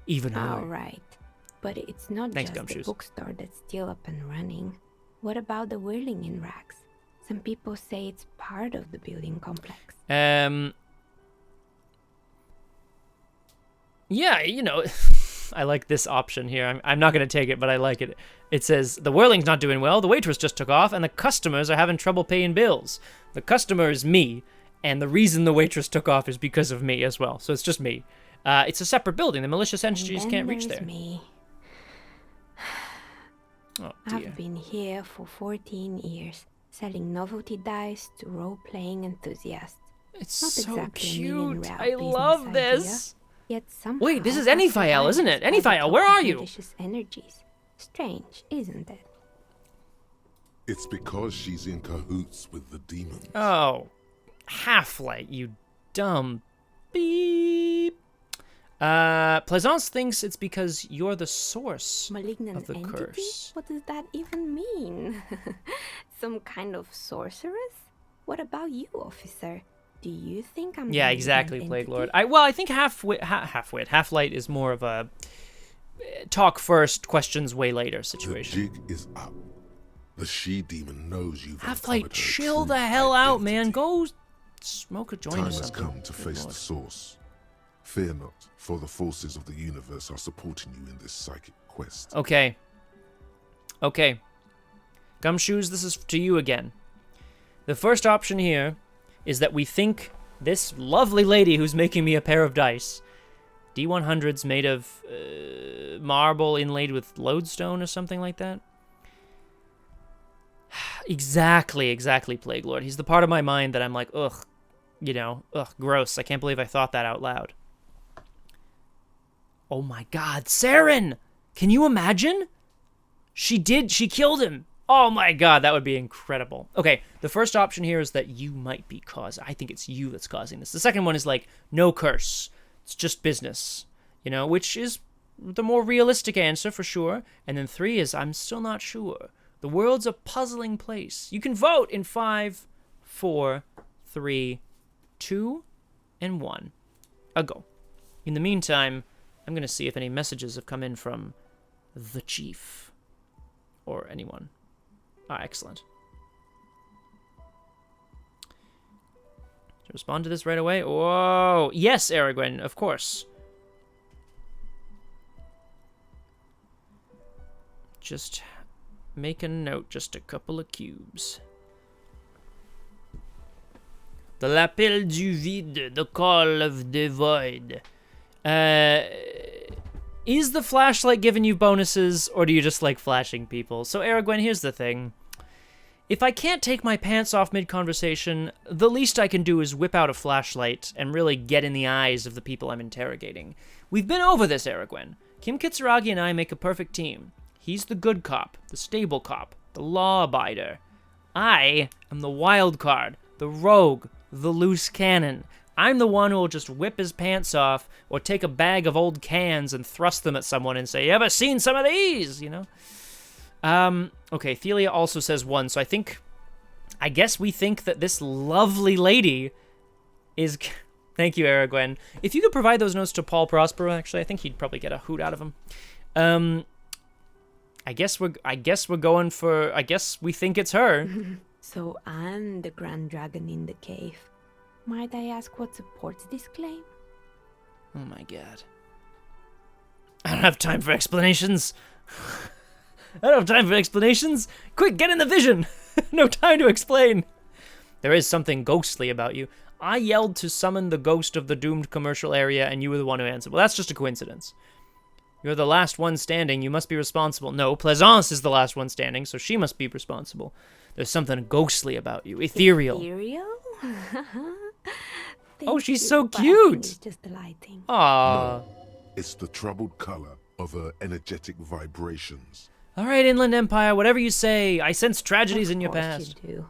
Even her. Alright. But it's not Thanks, just the Gumshoes. bookstore that's still up and running. What about the whirling in rags? Some people say it's part of the building complex. Yeah, you know, I like this option here. I'm not going to take it, but I like it. It says, the whirling's not doing well, the waitress just took off, and the customers are having trouble paying bills. The customer is me, and the reason the waitress took off is because of me as well. So it's just me. It's a separate building. The malicious entities can't reach there. Me. Oh, dear. I've been here for 14 years, selling novelty dice to role-playing enthusiasts. It's Not so exactly a million cute. round I business love idea, this. Yet somehow Wait, this is I've Eniphael, survived isn't it? despite the Eniphael, where are you? malicious energies. Strange, isn't it? It's because she's in cahoots with the demons. Oh, Half-Light, you dumb beep. Plaisance thinks it's because you're the source Malignant of the entity? curse. What does that even mean? Some kind of sorceress? What about you, officer? Do you think I'm Yeah, the exactly, malignant Plague Lord. entity? I think Half-Light is more of a talk first, questions way later The situation. jig is up. The she-demon knows you've Half-Light, uncovered her chill true the hell out, identity. man. Go smoke a joint Time or has something. come to Good face Lord. the source. Fear not, for the forces of the universe are supporting you in this psychic quest. Okay. Okay. Gumshoes, this is to you again. The first option here is that we think this lovely lady who's making me a pair of dice, D100's made of marble inlaid with lodestone or something like that. Exactly, Plague Lord. He's the part of my mind that I'm like, ugh, gross. I can't believe I thought that out loud. Oh my god, Saren! Can you imagine? She killed him. Oh my god, that would be incredible. Okay, the first option here is that you might be I think it's you that's causing this. The second one is like, no curse. It's just business. Which is the more realistic answer for sure. And then 3 is, I'm still not sure. The world's a puzzling place. You can vote in 5, 4, 3, 2, and 1. A go. In the meantime, I'm going to see if any messages have come in from the chief. Or anyone. Excellent. To respond to this right away? Whoa! Yes, Aragorn, of course. Just make a note, just a couple of cubes. The l'appel du vide, the call of the void. Is the flashlight giving you bonuses, or do you just like flashing people? So, Aragorn, here's the thing. If I can't take my pants off mid-conversation, the least I can do is whip out a flashlight and really get in the eyes of the people I'm interrogating. We've been over this, Aragorn. Kim Kitsuragi and I make a perfect team. He's the good cop, the stable cop, the law-abider. I am the wild card, the rogue, the loose cannon. I'm the one who will just whip his pants off or take a bag of old cans and thrust them at someone and say, "You ever seen some of these?" Okay, Thelia also says 1, so I guess we think that this lovely lady is... Thank you, Aragorn. If you could provide those notes to Paul Prospero, actually, I think he'd probably get a hoot out of them. I guess we're going for... I guess we think it's her. So I'm the Grand Dragon in the cave. Might I ask what supports this claim? Oh my god. I don't have time for explanations. Quick, get in the vision. No time to explain. There is something ghostly about you. I yelled to summon the ghost of the doomed commercial area, and you were the one who answered. Well, that's just a coincidence. You're the last one standing. You must be responsible. No, Plaisance is the last one standing, so she must be responsible. There's something ghostly about you. Ethereal. Ethereal? Oh, she's you, so but I think cute. it's just the lighting. Aww. It's the troubled color of her energetic vibrations. All right, Inland Empire, whatever you say. I sense tragedies in your Of course past. you do.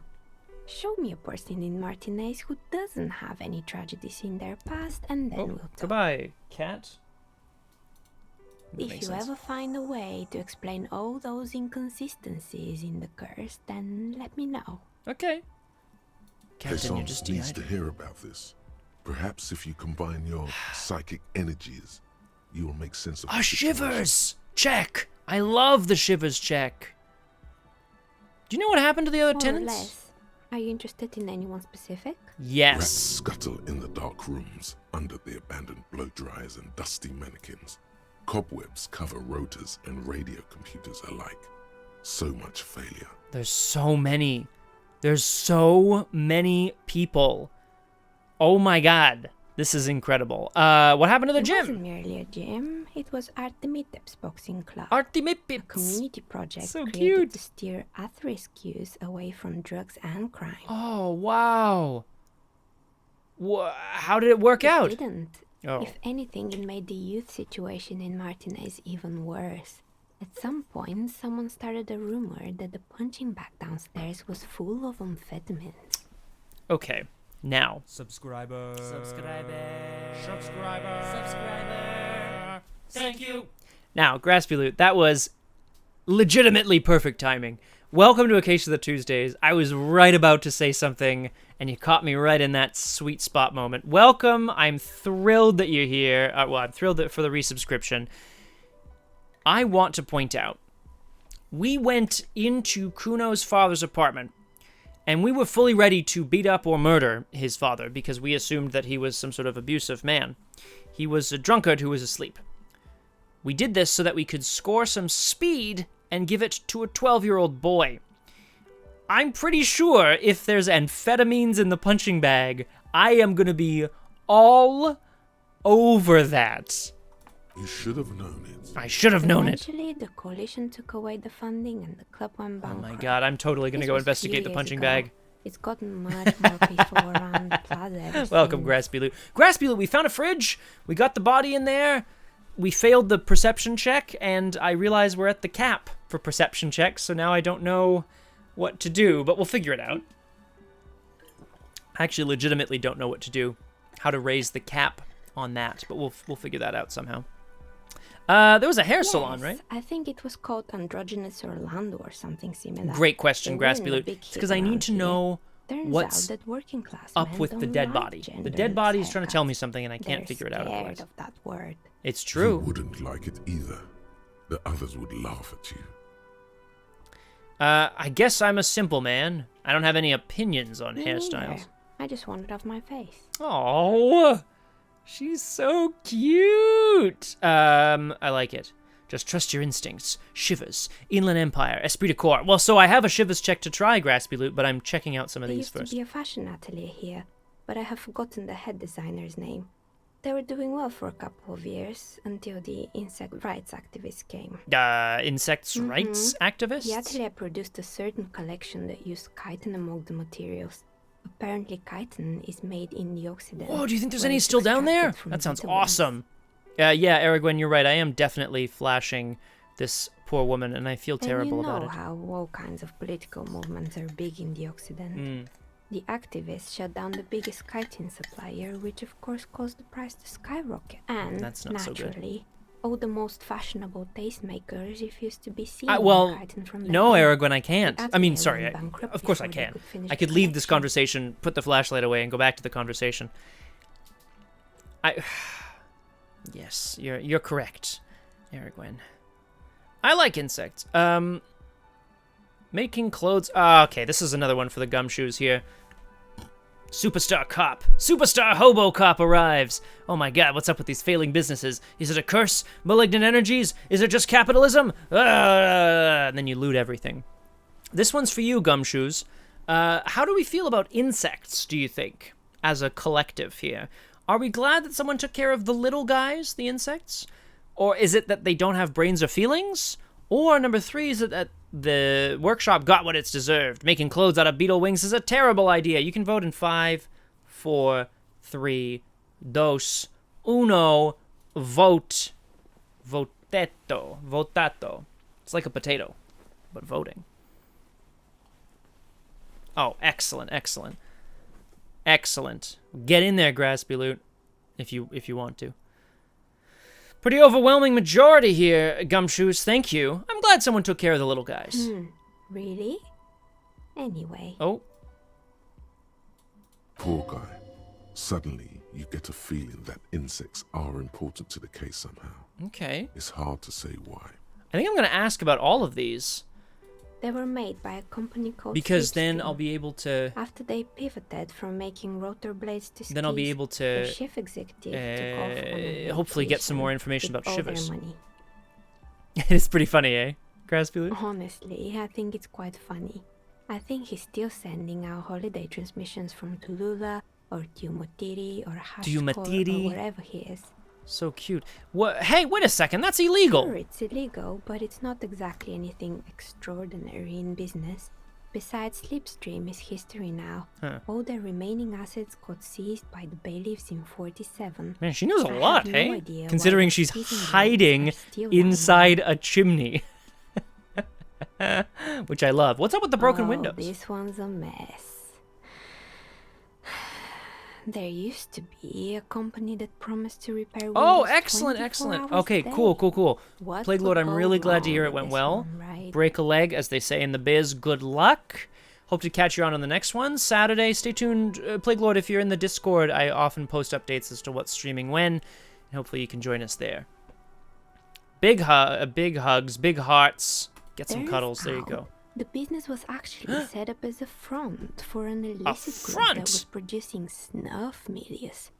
Show me a person in Martinez who doesn't have any tragedies in their past, and then we'll talk. Goodbye, cat. That If makes you sense. ever find a way to explain all those inconsistencies in the curse, then let me know. Okay. Captain, you're Plaisance just needs to dehydrated. hear about this. Perhaps if you combine your psychic energies, you will make sense of the situation. Shivers! Check! I love the shivers check. Do you know what happened to the other More or tenants? less. Are you interested in anyone specific? Rats Yes. scuttle in the dark rooms, under the abandoned blow dryers and dusty mannequins. Cobwebs cover rotors and radio computers alike. So much failure. There's so many. There's so many people. Oh my god. This is incredible. What happened to the It gym? wasn't merely a gym, it was Artemiteps Boxing Club. A Artimipips. community project So created cute. to steer at-risk youth away from drugs and crime. Oh, wow. How did it work out? It didn't. Oh. If anything, it made the youth situation in Martinez even worse. At some point, someone started a rumor that the punching bag downstairs was full of amphetamines. Okay, now. Subscriber. Thank you. Now, Graspy Loot, that was legitimately perfect timing. Welcome to A Case of the Tuesdays. I was right about to say something, and you caught me right in that sweet spot moment. Welcome. I'm thrilled that you're here. I'm thrilled for the resubscription. I want to point out, we went into Kuno's father's apartment, and we were fully ready to beat up or murder his father because we assumed that he was some sort of abusive man. He was a drunkard who was asleep. We did this so that we could score some speed and give it to a 12-year-old boy. I'm pretty sure if there's amphetamines in the punching bag, I am going to be all over that. You should have known it. I should have known it. Eventually, the coalition took away the funding and the club went Oh bankrupt. my god, I'm totally going to This go was investigate few the years punching ago. bag. It's gotten much more peaceful around the plaza ever Welcome, since. Graspy Loot. Graspy Loot, we found a fridge. We got the body in there. We failed the perception check, and I realize we're at the cap for perception checks, so now I don't know what to do, but we'll figure it out. I actually legitimately don't know what to do, how to raise the cap on that, but we'll figure that out somehow. There was a hair salon, right? I think it was called Androgynous Orlando or something similar. Great question, They weren't Graspy a Loot. big It's hit because I need around to here. know Turns what's out that working class up men with the don't dead like body. The genderless dead body is trying to tell me haircuts. something, and I can't They're figure it out scared otherwise. of that word. It's You true. wouldn't like it either. The others would laugh at you. I guess I'm a simple man. I don't have any opinions on Me hairstyles. neither. I just want it off my face. Oh, she's so cute. I like it. Just trust your instincts. Shivers, Inland Empire, Esprit de Corps. Well, so I have a Shivers check to try, Graspy Loot, but I'm checking out some of There these used first. to be a fashion atelier here, but I have forgotten the head designer's name. They were doing well for a couple of years until the insect rights activists came. Insects rights activists? The atelier produced a certain collection that used chitin among the materials. Apparently, chitin is made in the Occident. Oh, do you think there's where any it's still down there? extracted from That sounds beetle wings. awesome. Yeah, Aragwen, you're right. I am definitely flashing this poor woman, and I feel terrible and you know about it. how all kinds of political movements are big in the Occident. The activists shut down the biggest chitin supplier, which of course caused the price to skyrocket. And That's not so good. naturally, all the most fashionable tastemakers refused to be seen Well, chitin from then no, on. Aragwen, I can't. The I mean, atelier sorry, went bankrupt of course I before they can. could finish I the could leave this collection. conversation, put the flashlight away, and go back to the conversation. Yes, you're correct, Aragwen. I like insects. Making clothes. Okay, this is another one for the gumshoes here. Superstar cop. Superstar hobo cop arrives. Oh my god, what's up with these failing businesses? Is it a curse? Malignant energies? Is it just capitalism? And then you loot everything. This one's for you, gumshoes. How do we feel about insects, do you think, as a collective here? Are we glad that someone took care of the little guys, the insects? Or is it that they don't have brains or feelings? Or number 3, is it that the workshop got what it's deserved? Making clothes out of beetle wings is a terrible idea. You can vote in 5, 4, 3, 2, 1, vote. Voteto. Votato. It's like a potato, but voting. Oh, excellent, excellent. Excellent. Get in there, Graspy Loot, if you want to. Pretty overwhelming majority here, Gumshoes. Thank you. I'm glad someone took care of the little guys. Really? Anyway, Oh, Poor guy. Suddenly, you get a feeling that insects are important to the case somehow. okay. It's hard to say why. I think I'm going to ask about all of these. They were made by a company called Because then Slipstream. I'll be able to... After they pivoted from making rotor blades to skis, Then I'll be able their to chief executive took off on a hopefully get some vacation more information with about all shivers. their money. It's pretty funny, eh? Graspy? Honestly, I think it's quite funny. I think he's still sending out holiday transmissions from Tulula or Tiumotiri or Hashkol Tiumotiri. or wherever he is. So cute. What? Hey, wait a second. That's illegal. Sure, it's illegal, but it's not exactly anything extraordinary in business. Besides, Slipstream is history now. Huh. All their remaining assets got seized by the bailiffs in 47. Man, she knows a I have lot, no hey? idea why Considering the she's prison guards hiding are still lying inside a chimney. Which I love. What's up with the broken windows? This one's a mess. There used to be a company that promised to repair windows. Oh, excellent, 24 excellent. hours Okay, a day. cool. What Plague Lord, could I'm go really glad to hear it wrong went with well. this one, right? Break a leg, as they say in the biz. Good luck. Hope to catch you on the next one. Saturday, stay tuned. Plague Lord, if you're in the Discord, I often post updates as to what's streaming when. And hopefully you can join us there. Big hugs, big hearts. Get some There's cuddles. There you Al. go. The business was actually set up as a front for an illicit group front? that was producing snuff milias.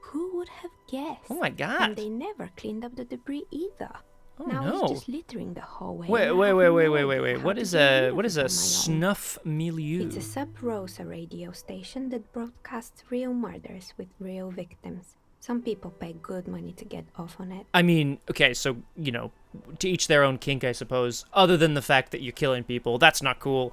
Who would have guessed? Oh my And god. they never cleaned up the debris either. Oh now no. it's just littering the hallway. Wait. and I have no idea how What to is get rid a of what it is on a my own. snuff milieu? It's a sub-rosa radio station that broadcasts real murders with real victims. Some people pay good money to get off on it. I mean, okay, so, you know, to each their own kink, I suppose. Other than the fact that you're killing people, that's not cool.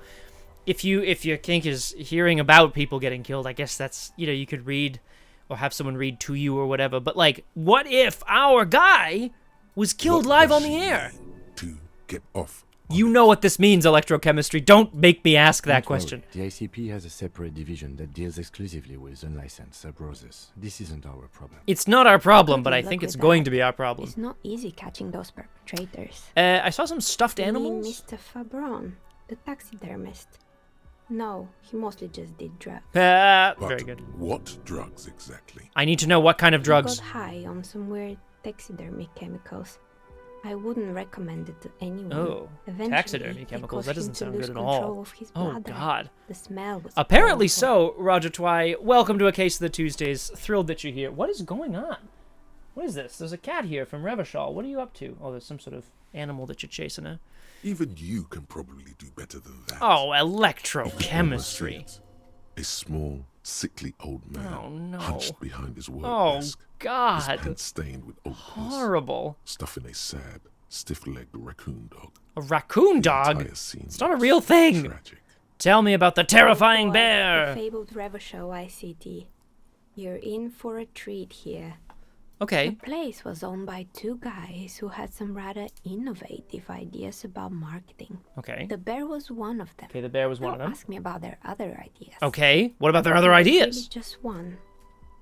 If your kink is hearing about people getting killed, I guess that's, you know, you could read or have someone read to you or whatever. But, like, what if our guy was killed What live does on the she air? need to get off. You know what this means, electrochemistry. Don't make me ask that Don't worry, question. The ICP has a separate division that deals exclusively with unlicensed sub-roses. This isn't our problem. It's not our problem, Good but I luck think with it's going that. to be our problem. It's not easy catching those perpetrators. I saw some stuffed You mean animals. Mr. Fabron, the taxidermist. No, he mostly just did drugs. But Very good. what drugs exactly? I need to know what kind of He drugs. got high on some weird taxidermy chemicals. I wouldn't recommend it to anyone. Oh, Eventually, taxidermy they chemicals. caused That him doesn't to sound lose good at control all. of his Oh, bladder. God. The smell was Apparently awful. so, Roger Twy. Welcome to A Case of the Tuesdays. Thrilled that you're here. What is going on? What is this? There's a cat here from Revachol. What are you up to? Oh, there's some sort of animal that you're chasing, huh? Even you can probably do better than that. Oh, Almost electrochemistry. it. A small, sickly old man Oh, no. hunched behind his work Oh, desk, his God. pants stained with old piss, Horrible. stuffing a sad, stiff-legged raccoon dog. A raccoon The dog? entire scene It's not a was real thing. Tragic. Tell me about the terrifying Oh boy, bear. The fabled Revachol ICT. You're in for a treat here. Okay. The place was owned by two guys who had some rather innovative ideas about marketing. Okay. The bear was one of them. Okay, the bear was one Don't of them. ask me about their other ideas. Okay. What about their other There was really ideas? just one.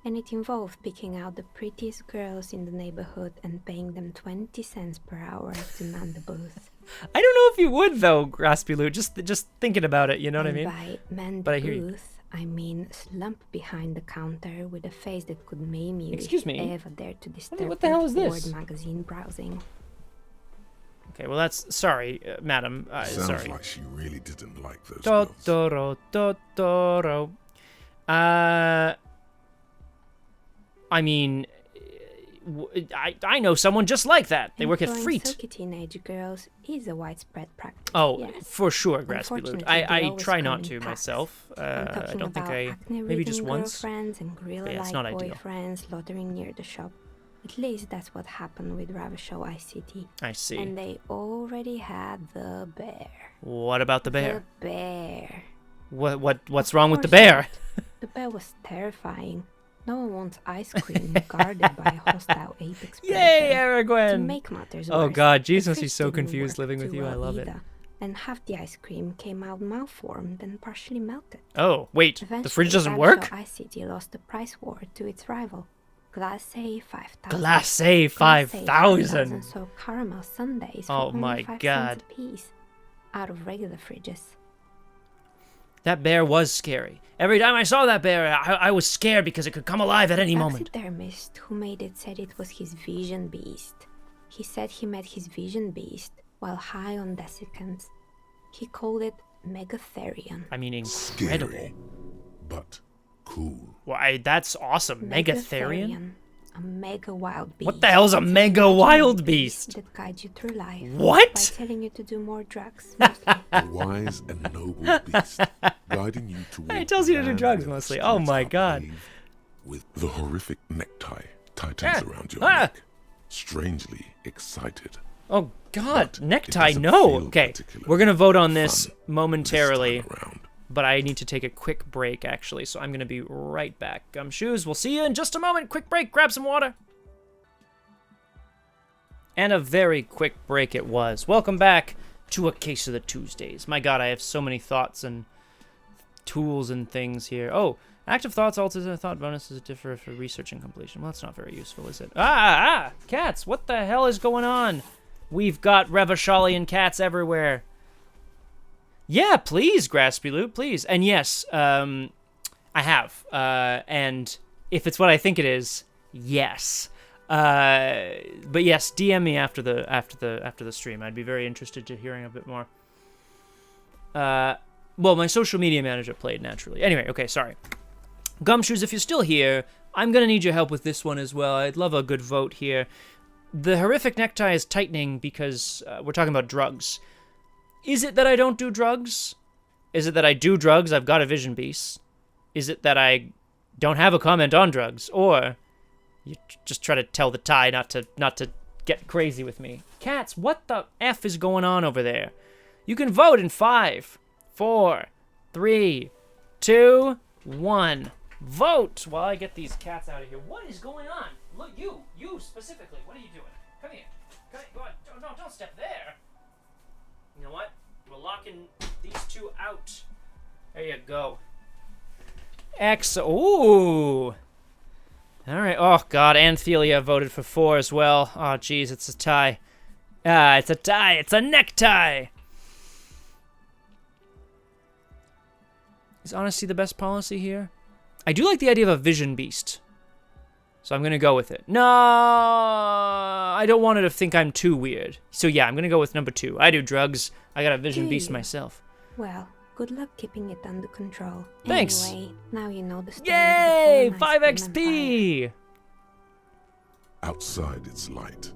And it involved picking out the prettiest girls in the neighborhood and paying them 20 cents per hour to man the booth. I don't know if you would though, Graspy Loot. Just thinking about it, you know what I And mean? by man But I the hear you. booth, I mean slump behind the counter with a face that could maim you Excuse if me? you ever dared to disturb what the hell is Word this? magazine browsing. Okay, well that's sorry, madam. Sounds Sorry. like she really didn't like those girls. Totoro, Totoro. I mean, I know someone just like that. They work at Employing Freet. silky teenage girls is a widespread practice. Oh, yes. for sure, Graspy Loot. Unfortunately, I they always try come not in to packs. myself. I'm I talking don't think about I. Maybe just acne-ridden once. girlfriends and But yeah, it's gorilla-like not ideal. boyfriends loitering near the shop. At least that's what happened with Revachol ICT. I see. And they already had the bear. What about the bear? The bear. What's Of wrong with the course bear? not. The bear was terrifying. No one wants ice cream guarded by a hostile apex predator. Yay, To Aragwen! make matters Oh worse, God, the jeez, must be fridge so didn't confused work living with too you. I well love it. either, and half the ice cream came out malformed and partially melted. Oh, wait, the Eventually, fridge doesn't Revachol work? ICT lost the price war to its rival, Glacé 5000. Glacé 5000. So caramel sundaes Oh for my only 5 God. cents a piece, out of regular fridges. That bear was scary. Every time I saw that bear, I was scared because it could come alive at any moment. The taxidermist who made it said it was his vision beast. He said he met his vision beast while high on desiccants. He called it Megatherion. I mean, incredible. Scary, but cool. Why, that's awesome. Megatherion? A mega wild beast. What the hell's a It's mega imaginary wild beast beast? that guides you through life. What? By telling you to do more drugs, mostly. A wise and noble beast, guiding you towards It tells you to do land drugs where mostly. the Oh streets my are God. paved with the horrific necktie tightens around your Ah. neck. Strangely excited. Oh God, But necktie, it doesn't no. feel Okay, particularly we're gonna vote on this fun momentarily, this time around. but I need to take a quick break actually, so I'm gonna be right back. Gumshoes, we'll see you in just a moment. Quick break, grab some water. And a very quick break it was. Welcome back to A Case of the Tuesdays. My God, I have so many thoughts and tools and things here. Oh, active thoughts alters the thought bonuses differ for research and completion. Well, that's not very useful, is it? Cats, what the hell is going on? We've got Revacholian cats everywhere. Yeah, please, Graspy Loot, please. And yes, I have. And if it's what I think it is, yes. But yes, DM me after the stream. I'd be very interested to hearing a bit more. Well, my social media manager played naturally. Anyway, okay, sorry. Gumshoes, if you're still here, I'm gonna need your help with this one as well. I'd love a good vote here. The horrific necktie is tightening because we're talking about drugs. Is it that I don't do drugs? Is it that I do drugs? I've got a vision beast. Is it that I don't have a comment on drugs? Or you just try to tell the tie not to get crazy with me? Cats, what the F is going on over there? You can vote in 5, 4, 3, 2, 1. Vote while I get these cats out of here. What is going on? Look, you specifically. What are you doing? Come here. Go on. Don't step there. You know what? We're locking these two out. There you go. Ooh. All right. Oh God, Anthelia voted for 4 as well. Oh geez, it's a tie. It's a tie. It's a necktie. Is honesty the best policy here? I do like the idea of a vision beast. So I'm going to go with it. No, I don't want it to think I'm too weird. So yeah, I'm going to go with number 2. I do drugs. I got a vision beast myself. Well, good luck keeping it under control. Thanks. Anyway, now you know the story. Yay! Of the 5 fallen ice cream empire. XP! Outside it's light.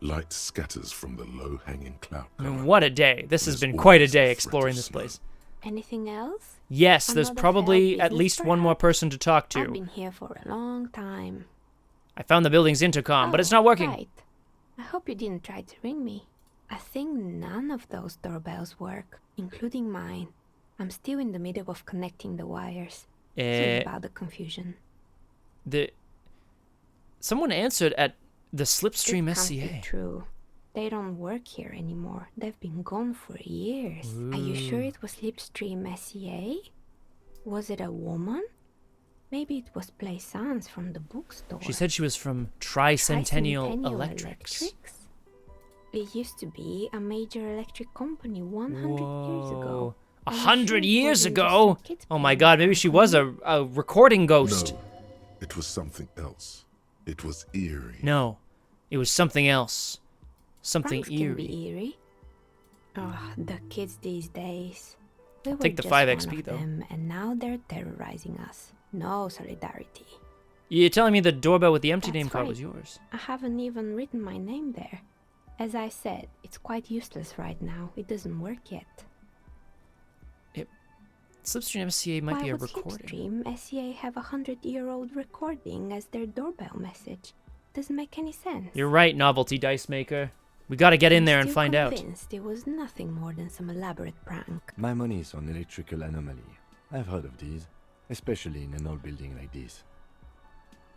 Light scatters from the low-hanging cloud cover. What a day. This has There's been quite a always day threat exploring of this snow. place. Anything else? Yes, there's Another probably failed at business, least one more perhaps? person to talk I've to. been here for a long time. I found the building's intercom, but it's not working. Right. I hope you didn't try to ring me. I think none of those doorbells work, including mine. I'm still in the middle of connecting the wires. Sorry about the confusion. Someone answered at the Slipstream It can't SCA. be true. They don't work here anymore. They've been gone for years. Are you sure it was Slipstream SCA? Was it a woman? Maybe it was Plaisance from the bookstore. She said she was from Tricentennial Electrics. It used to be a major electric company 100 years ago. 100 years wasn't just ago? some kids Oh my playing god, maybe around. she was a recording ghost. No, it was something else. It was eerie. No, it was something else. Something Pranks can be eerie. eerie. Oh, the kids these days. We were Take the just 5 one XP of though. them, and now they're terrorizing us. No solidarity. You're telling me the doorbell with the empty That's name card right. was yours? I haven't even written my name there. As I said, it's quite useless right now. It doesn't work yet. Slipstream SCA might Why be a would recording. Slipstream SCA have a 100-year-old recording as their doorbell message? Doesn't make any sense. You're right, novelty dice maker. We gotta get in I'm there and still find out. convinced it was nothing more than some elaborate prank. My money is on electrical anomaly. I've heard of these, especially in an old building like this.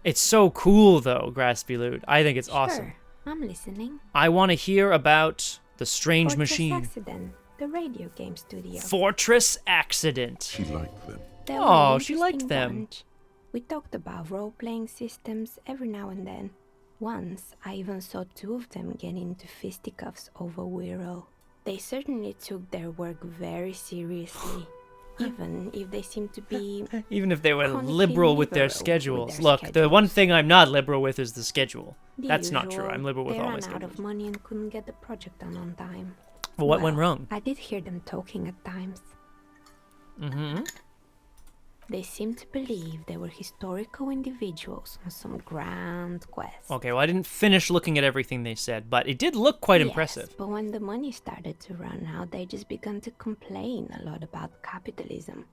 It's so cool though, Graspy Loot. I think it's awesome. Sure, I'm listening. I want to hear about the strange Fortress machine. Accident, the radio game studio. Fortress Accident. She liked them. They were Oh, an she liked interesting them. bunch. We talked about role-playing systems every now and then. Once, I even saw 2 of them get into fisticuffs over Wirral. They certainly took their work very seriously, even if they seemed to be Even if they were chronically liberal with their liberal schedules. with their Look, the one schedules. thing I'm not liberal with is the schedule. the That's not true. usual. I'm liberal with they all my ran out schedules. of money and couldn't get the project done on time. Well, what Well, went wrong? I did hear them talking at times. Mm-hmm. They seemed to believe they were historical individuals on some grand quest. Okay, well, I didn't finish looking at everything they said, but it did look quite Yes, impressive. but when the money started to run out, they just began to complain a lot about capitalism.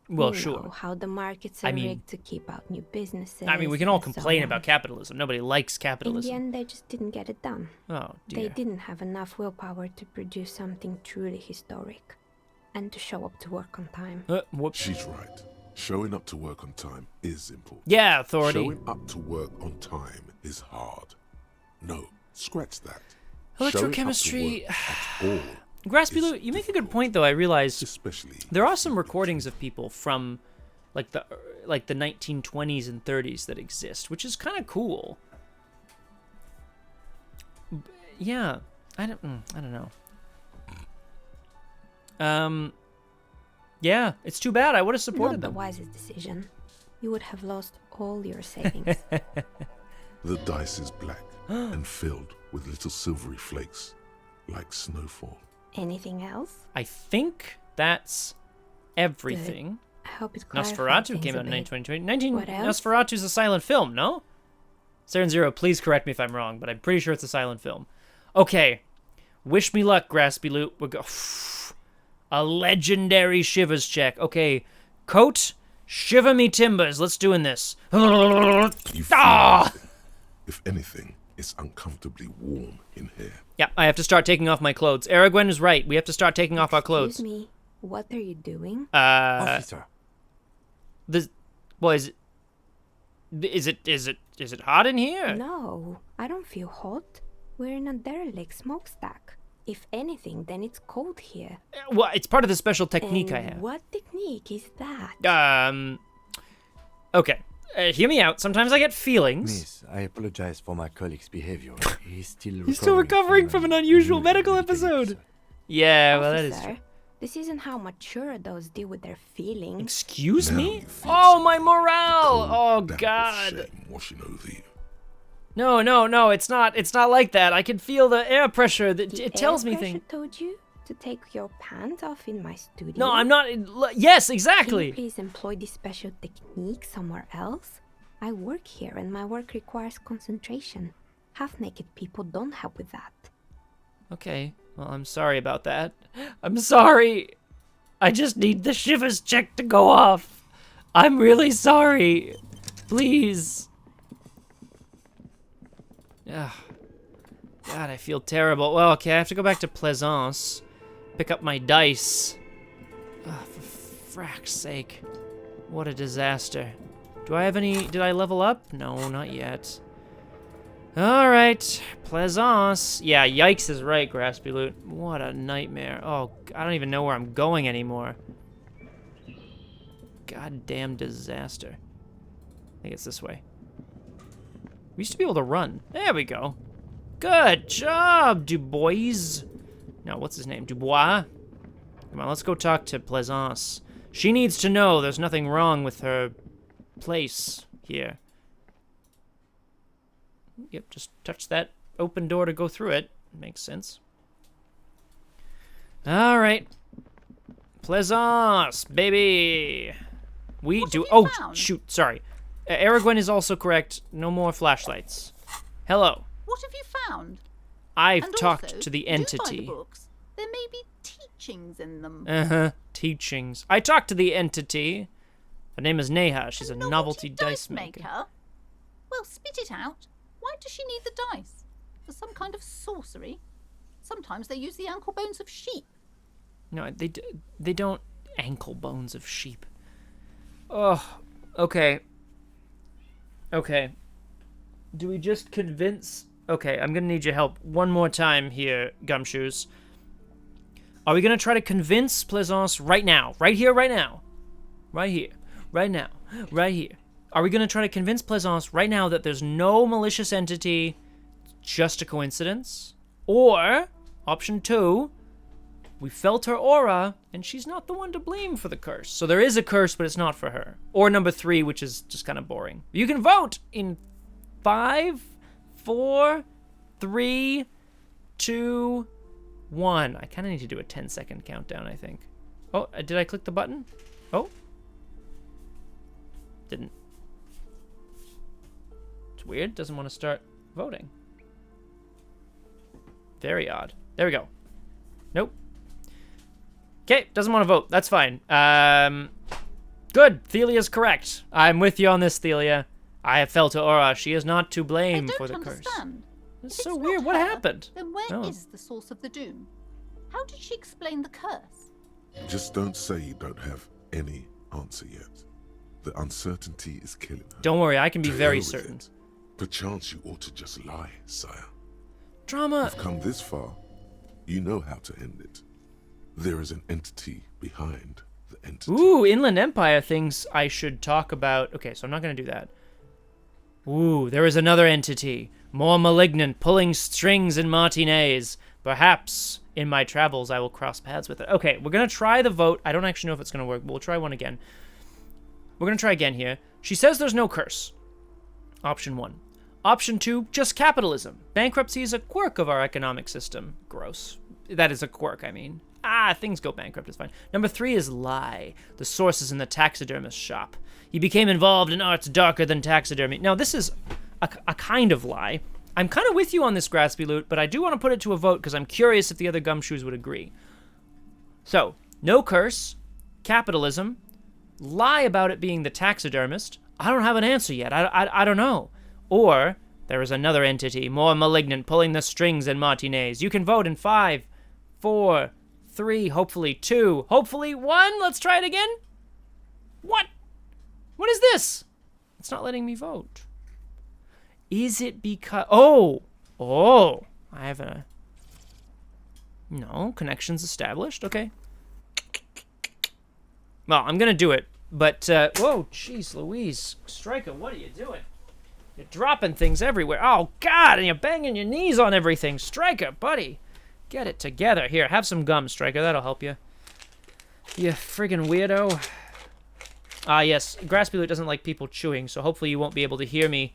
Well, You sure. know, how the markets are I mean- rigged to keep out new businesses. I mean, we can all and so complain on. about capitalism. Nobody likes In the capitalism. end, they just didn't get it done. Oh, They dear. didn't have enough willpower to produce something truly historic and to show up to work on time. Whoops. She's right. Showing up to work on time is important. Yeah, authority. Showing up to work on time is hard. No, scratch that. Electrochemistry- Showing up to work at all Graspy is Lou, you make a good difficult, point, though. I realized especially there are some recordings of people from like the 1920s and 30s that exist, which is kind of cool. Yeah, I don't know. Yeah, it's too bad. I would have supported Not the them. wisest decision. You would have lost all your savings. The dice is black and filled with little silvery flakes, like snowfall. Anything else? I think that's everything. I hope it clarified Nosferatu things came a out in bit. 2020. What else? Nosferatu's a silent film, no? Saren Zero, please correct me if I'm wrong, but I'm pretty sure it's a silent film. Okay. Wish me luck, Graspy Loot. We're go a legendary shivers check. Okay. Coat, shiver me timbers. Let's doing this. You feel Ah! nothing. If anything, it's uncomfortably warm in here. Yeah, I have to start taking off my clothes. Aragwen is right. We have to start taking off our clothes. Excuse me, what are you doing? Officer, Well, is it hot in here? No, I don't feel hot. We're in a derelict smokestack. If anything, then it's cold here. Well, it's part of the special technique I And have. what technique is that? Okay. Hear me out. Sometimes I get feelings. Miss, I apologize for my colleague's behavior. He's still He's still recovering from an unusual medical episode. Yeah, well, that is Officer, true. this isn't how mature adults deal with their feelings. Excuse Now me? you feel Oh, my morale! cold Oh, damp of God. shame washing over you. No, it's not like that. I can feel the air pressure. That The it tells air me pressure things. told you to take your pants off in my studio? No, I'm not. Yes, Can you exactly. please employ this special technique somewhere else? I work here and my work requires concentration. Half-naked people don't help with that. Okay. Well, I'm sorry about that. I'm sorry. I just need the shivers check to go off. I'm really sorry. Please. Ugh. God, I feel terrible. Well, okay, I have to go back to Plaisance. Pick up my dice. Oh, for frack's sake. What a disaster. Do I have any... Did I level up? No, not yet. Alright. Plaisance. Yeah, yikes is right, Graspy Loot. What a nightmare. Oh, I don't even know where I'm going anymore. Goddamn disaster. I think it's this way. We used to be able to run. There we go. Good job, Dubois. No, what's his name? Dubois? Come on, let's go talk to Plaisance. She needs to know there's nothing wrong with her place here. Yep, just touch that open door to go through it. Makes sense. Alright. Plaisance, baby. We What do. have you Oh, found? shoot, sorry. Aragwen is also correct. No more flashlights. Hello. What have you found? I've And talked also, to the do buy the entity. books. There may be teachings in them. Uh-huh. Teachings. I talked to the entity. Her name is Neha. She's a novelty dice maker. Well, spit it out. Why does she need the dice? For some kind of sorcery? Sometimes they use the ankle bones of sheep. No, they don't ankle bones of sheep. Oh, okay. Okay. Do we just convince... Okay, I'm gonna need your help one more time here, Gumshoes. Are we gonna try to convince Plaisance right now? Right here, right now. Right here. Right now. Right here. Are we gonna try to convince Plaisance right now that there's no malicious entity, just a coincidence? Or, option 2, we felt her aura, and she's not the one to blame for the curse. So there is a curse, but it's not for her. Or number 3, which is just kind of boring. You can vote in 5, 4, 3, 2, 1. I kind of need to do a 10-second countdown, I think. Oh, did I click the button? Oh. Didn't. It's weird. Doesn't want to start voting. Very odd. There we go. Nope. Okay, doesn't want to vote. That's fine. Good. Thelia's correct. I'm with you on this, Thelia. I have felt her aura. She is not to blame for the curse. Understand. It's If so it's weird. not What her, happened? Then where is Oh. the source of the doom? How did she explain the curse? Just don't say you don't have any answer yet. The uncertainty is killing her. Don't worry, I can be To very hell with certain. it. Perchance you ought to just lie, sire. Drama. You've come this far. You know how to end it. There is an entity behind the entity. Ooh, Inland Empire things I should talk about. Okay, so I'm not going to do that. Ooh, there is another entity. More malignant, pulling strings in martinis. Perhaps in my travels I will cross paths with it. Okay, we're going to try the vote. I don't actually know if it's going to work, but we'll try one again. We're going to try again here. She says there's no curse. Option 1. Option 2, just capitalism. Bankruptcy is a quirk of our economic system. Gross. That is a quirk, I mean. Things go bankrupt, it's fine. Number 3 is lie. The source is in the taxidermist shop. He became involved in arts darker than taxidermy. Now, this is a kind of lie. I'm kind of with you on this, Graspy Loot, but I do want to put it to a vote because I'm curious if the other gumshoes would agree. So, no curse, capitalism, lie about it being the taxidermist. I don't have an answer yet. I don't know. Or there is another entity, more malignant, pulling the strings in martinets. You can vote in 5, 4, 3, hopefully 2, hopefully 1. Let's try it again. What? What is this? It's not letting me vote. Is it because... Oh! I have a... No, connections established. Okay. Well, I'm gonna do it, but... Whoa, jeez Louise. Striker, what are you doing? You're dropping things everywhere. Oh, God, and you're banging your knees on everything. Striker, buddy. Get it together. Here, have some gum, Striker. That'll help you. You friggin' weirdo. Yes. Graspy Loot doesn't like people chewing, so hopefully you won't be able to hear me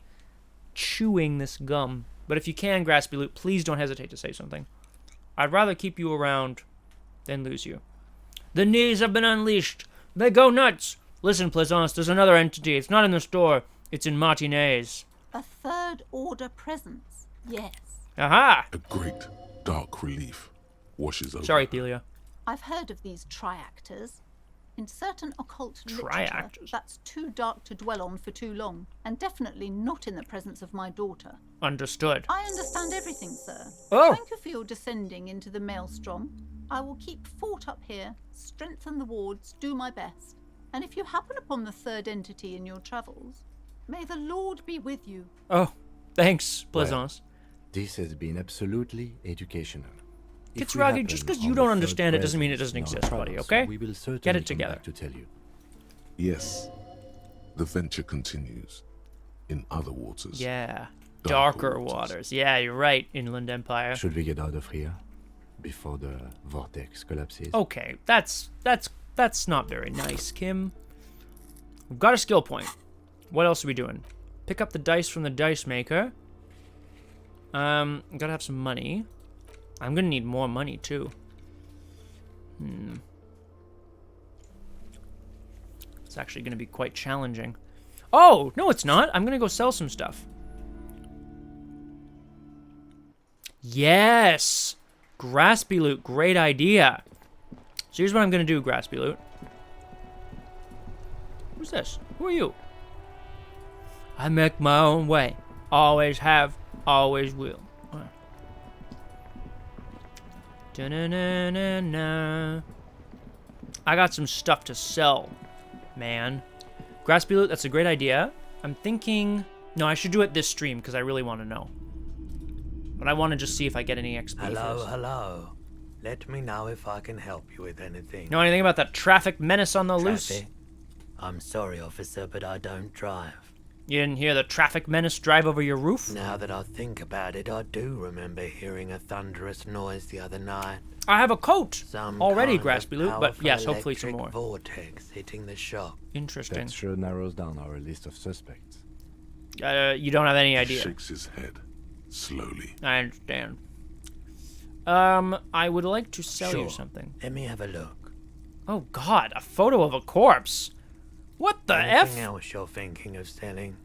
chewing this gum. But if you can, Graspy Loot, please don't hesitate to say something. I'd rather keep you around than lose you. The knees have been unleashed. They go nuts. Listen, Plaisance, there's another entity. It's not in the store. It's in martinets. A third order presence. Yes. Aha! A great dark relief washes over. Sorry, her. Thelia. I've heard of these triactors. In certain occult literature, Triactors? that's too dark to dwell on for too long, and definitely not in the presence of my daughter. Understood. I understand everything, sir. Oh. Thank you for your descending into the maelstrom. I will keep fort up here, strengthen the wards, do my best. And if you happen upon the third entity in your travels, may the Lord be with you. Oh, thanks, Plaisance. This has been absolutely educational. If we Fitzroggy, happen just because on you the don't third understand it doesn't mean it presence doesn't in our exist, buddy, travels, okay? We will certainly Get it come together. back to tell you. Yes. The venture continues. In other waters. Yeah. Darker Darker waters. waters. Yeah, you're right, Inland Empire. Should we get out of here before the vortex collapses? Okay, that's not very nice, Kim. We've got a skill point. What else are we doing? Pick up the dice from the dice maker. Gotta have some money. I'm gonna need more money too. It's actually gonna be quite challenging. Oh, no it's not. I'm gonna go sell some stuff. Yes! Graspy Loot, great idea. So here's what I'm gonna do, Graspy Loot. Who's this? Who are you? I make my own way. Always have, always will. Da-na-na-na-na. I got some stuff to sell, man. Graspy Loot, that's a great idea. I'm thinking... No, I should do it this stream, because I really want to know. But I want to just see if I get any XP first. Hello. Let me know if I can help you with anything. Know anything about that traffic menace on the loose? Traffic? I'm sorry, officer, but I don't drive. You didn't hear the traffic menace drive over your roof? Now that I think about it, I do remember hearing a thunderous noise the other night. I have a coat Some already, kind of Graspy Loot, but powerful yes, hopefully some electric more. vortex hitting the shop. Interesting. That sure narrows down our list of suspects. You don't have any He idea. shakes his head slowly. I understand. I would like to sell you Sure. something. Let me have a look. Oh God, a photo of a corpse. What the Anything F? else you're thinking of selling?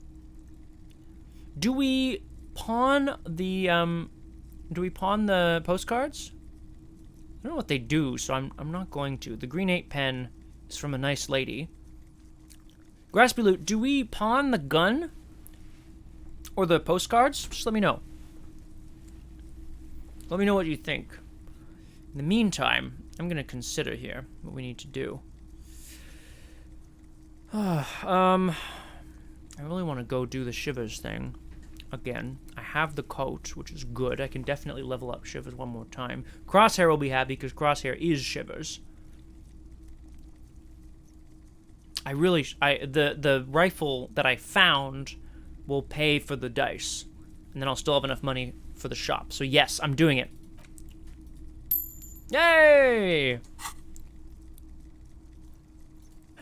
Do we pawn the postcards? I don't know what they do, so I'm not going to. The green 8 pen is from a nice lady. Graspy Loot, do we pawn the gun? Or the postcards? Just let me know. Let me know what you think. In the meantime, I'm gonna consider here what we need to do. I really want to go do the Shivers thing again. I have the coat, which is good. I can definitely level up Shivers one more time. Crosshair will be happy because Crosshair is Shivers. The rifle that I found will pay for the dice, and then I'll still have enough money for the shop. So yes, I'm doing it. Yay!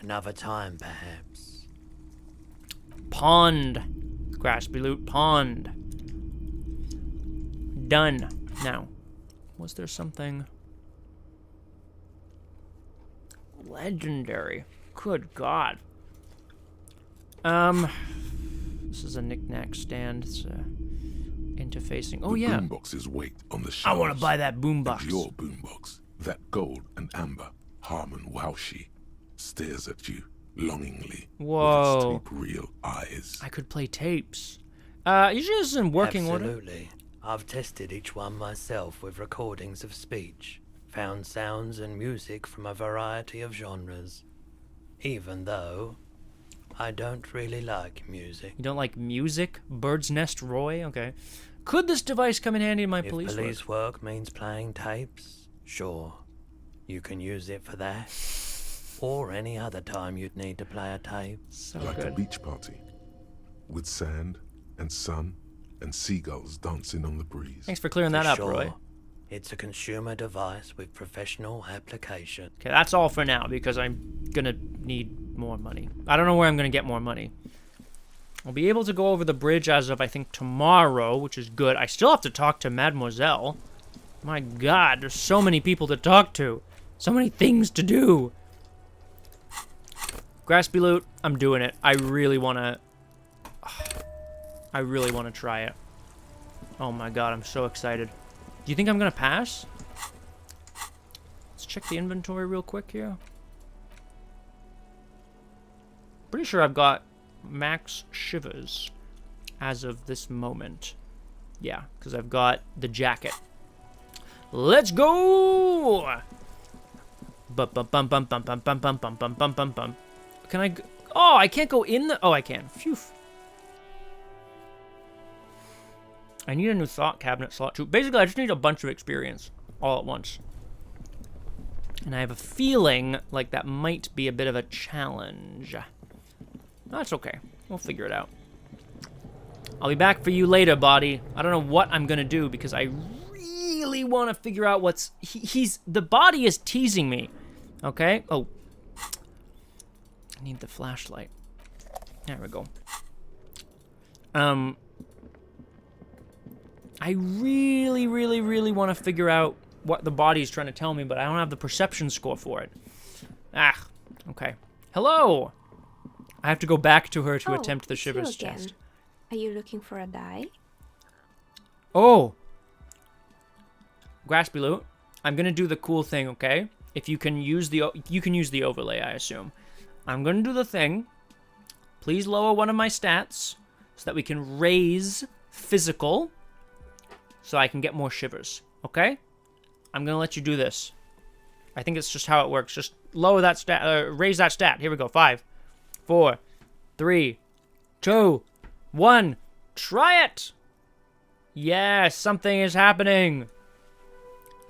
Another time, perhaps. Pond. Graspy Loot, pond. Done. Now, was there something legendary? Good God. This is a knick-knack stand. It's interfacing. Oh, The yeah. boomboxes wait on the I shelves. want to buy that And boombox. your boombox, that gold and amber Harmon Waushi, stares at you longingly Whoa. with its tape-reel eyes. I could play tapes. Usually this is in working order. Absolutely. I've tested each one myself with recordings of speech, found sounds and music from a variety of genres. Even though I don't really like music. You don't like music? Bird's Nest Roy? Okay. Could this device come in handy in my If police police work means playing tapes, sure. You can use it for that. Or any other time you'd need to play a tape. So Like a good. beach party, with sand and sun and seagulls dancing on the breeze. Thanks for clearing that up, Sure. Roy. It's a consumer device with professional application. Okay, that's all for now because I'm gonna need more money. I don't know where I'm gonna get more money. I'll be able to go over the bridge as of, I think, tomorrow, which is good. I still have to talk to Mademoiselle. My God, there's so many people to talk to. So many things to do. Graspy Loot, I'm doing it. I really wanna try it. Oh my God, I'm so excited. Do you think I'm gonna pass? Let's check the inventory real quick here. Pretty sure I've got max Shivers as of this moment. Yeah, because I've got the jacket. Let's go! Bum bum bum bum bum bum bum bum bum bum bum bum bum. Can I? Oh, I can't go in the. Oh, I can. Phew. I need a new thought cabinet slot too. Basically, I just need a bunch of experience all at once. And I have a feeling like that might be a bit of a challenge. That's okay. We'll figure it out. I'll be back for you later, body. I don't know what I'm gonna do because I really want to figure out what's... The body is teasing me. Okay? Oh. I need the flashlight. There we go. I really, really, really want to figure out what the body is trying to tell me, but I don't have the perception score for it. Ah, okay. Hello! I have to go back to her to attempt the it's you Shivers again. test. Are you looking for a die? Oh! Graspy Loot, I'm gonna do the cool thing, okay? If you can use the overlay, I assume. I'm gonna do the thing. Please lower one of my stats so that we can raise physical so I can get more Shivers, okay? I'm gonna let you do this. I think it's just how it works. Just lower that stat, raise that stat. Here we go. 5, 4, 3, 2, 1. Try it! Yes, something is happening.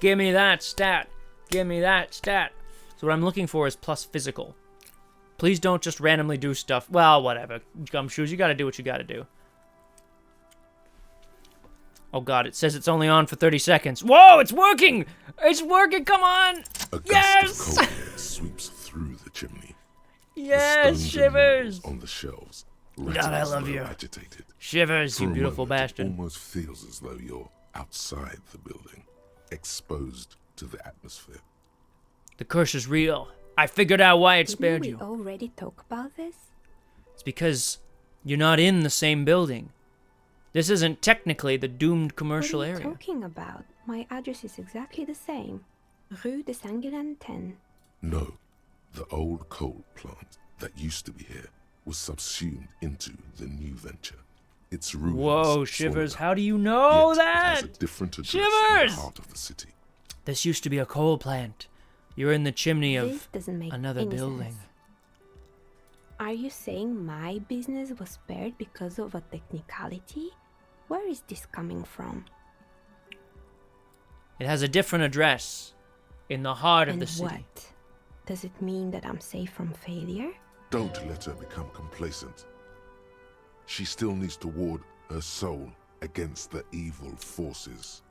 Give me that stat. Give me that stat. So what I'm looking for is plus physical. Please don't just randomly do stuff. Well, whatever. Gumshoes, you gotta do what you gotta do. Oh god, it says it's only on for 30 seconds. Whoa, it's working! It's working, come on! A gust Yes! of cold air sweeps through the chimney. Yes, The stones and Shivers! minerals on the shelves. God, I rattle as love though you. Agitated. Shivers, For you a beautiful moment, bastard. It almost feels as though you're outside the building. exposed to the atmosphere. The curse is real. I figured out why it Didn't spared we you. already talk about this? It's because you're not in the same building. This isn't technically the doomed commercial What are you area. talking about? My address is exactly the same. Rue de Saint-Guilain 10. No, the old coal plant that used to be here was subsumed into the new venture. Its ruins. Whoa, swallowed Shivers, up, how do you know yet that? It has a different address in Shivers! the heart of the city. This used to be a coal plant. You're in the chimney This of doesn't make another any building. sense. Are you saying my business was spared because of a technicality? Where is this coming from? It has a different address in the heart of And the city. what? Does it mean that I'm safe from failure? Don't let her become complacent. She still needs to ward her soul against the evil forces.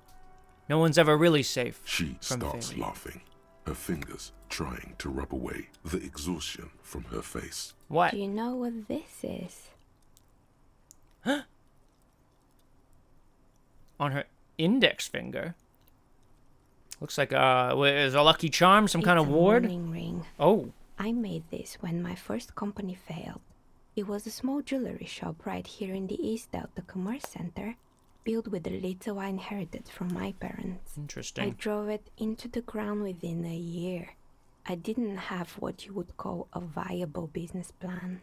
No one's ever really safe She from starts failure. laughing, her fingers trying to rub away the exhaustion from her face. What? Do you know what this is? On her index finger? Looks like is a lucky charm, some kind of It's a ward? mourning ring. Oh, I made this when my first company failed. It was a small jewelry shop right here in the East Delta Commerce Center, built with the little I inherited from my parents. I interesting. drove it into the ground within a year. I didn't have what you would call a viable business plan.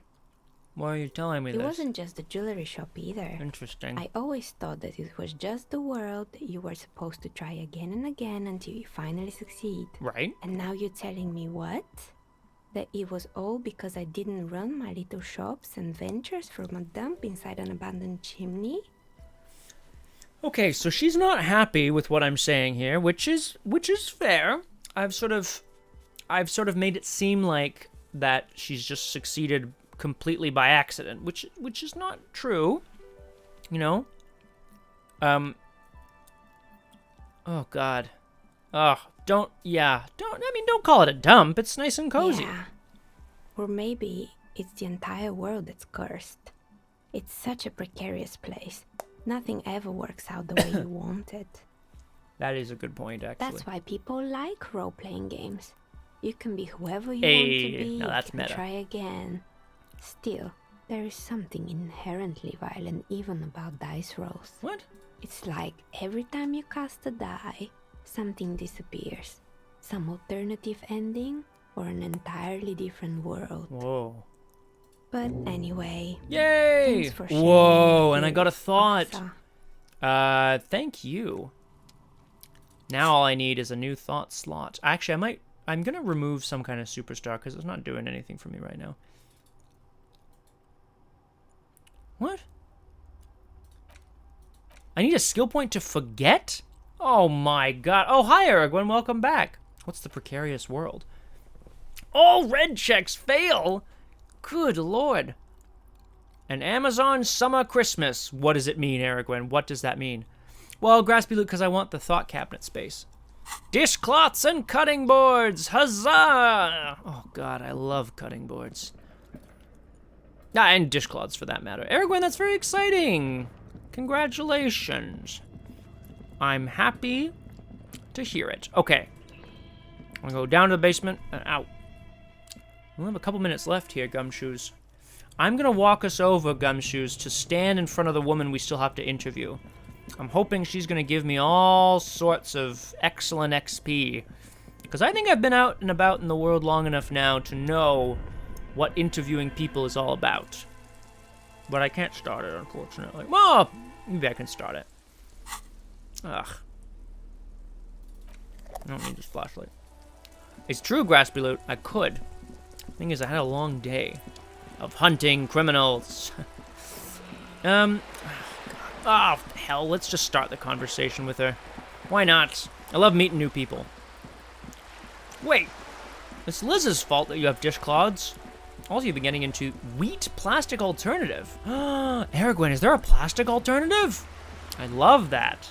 Why are you telling me It this? wasn't just a jewelry shop either. Interesting. I always thought that it was just the world that you were supposed to try again and again until you finally succeed. Right? And now you're telling me what? That it was all because I didn't run my little shops and ventures from a dump inside an abandoned chimney? Okay, so she's not happy with what I'm saying here, which is fair. I've sort of made it seem like that she's just succeeded completely by accident, which is not true. You know? Oh god. Don't call it a dump. It's nice and cozy. Yeah. Or maybe it's the entire world that's cursed. It's such a precarious place. Nothing ever works out the way you want it. That is a good point, actually. That's why people like role-playing games. You can be whoever you Hey, want to be. now that's you can meta. try again. Still, there is something inherently violent even about dice rolls. What? It's like every time you cast a die, something disappears. Some alternative ending or an entirely different world. Whoa. But anyway, Yay! thanks for sharing Whoa, your and I got a thought. offer. Thank you. Now all I need is a new thought slot. Actually, I'm gonna remove some kind of superstar because it's not doing anything for me right now. What? I need a skill point to forget? Oh my god. Oh, hi, Aragorn. Welcome back. What's the precarious world? All red checks fail? Good lord. An Amazon summer Christmas. What does it mean, Aragorn? What does that mean? Well, Graspy Loot, because I want the thought cabinet space. Dishcloths and cutting boards. Huzzah! Oh god, I love cutting boards. Ah, and dishcloths for that matter. Aragorn, that's very exciting. Congratulations. I'm happy to hear it. Okay. I'm gonna go down to the basement and out. We'll have a couple minutes left here, Gumshoes. I'm gonna walk us over, Gumshoes, to stand in front of the woman we still have to interview. I'm hoping she's gonna give me all sorts of excellent XP. Because I think I've been out and about in the world long enough now to know what interviewing people is all about. But I can't start it, unfortunately. Well, maybe I can start it. Ugh. I don't need this flashlight. It's true, Graspy Loot. I could. Thing is, I had a long day of hunting criminals. Oh, hell, let's just start the conversation with her. Why not? I love meeting new people. Wait, it's Liz's fault that you have dishcloths. Also, you've been getting into wheat plastic alternative. Aragorn, is there a plastic alternative? I love that.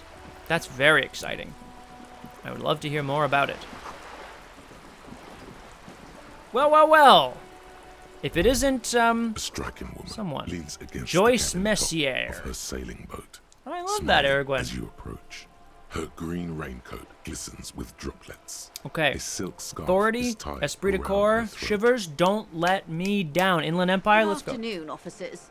That's very exciting. I would love to hear more about it. Well, well, well. If it isn't, A striking woman someone. leans against Joyce the cabin top Messier. of her sailing boat. I love that, smiling Aragorn. As you approach, Her green raincoat glistens with droplets. Okay. A silk scarf Authority, is tied esprit de around corps, her throat. shivers, don't let me down. Inland Empire, Good let's go. afternoon, officers.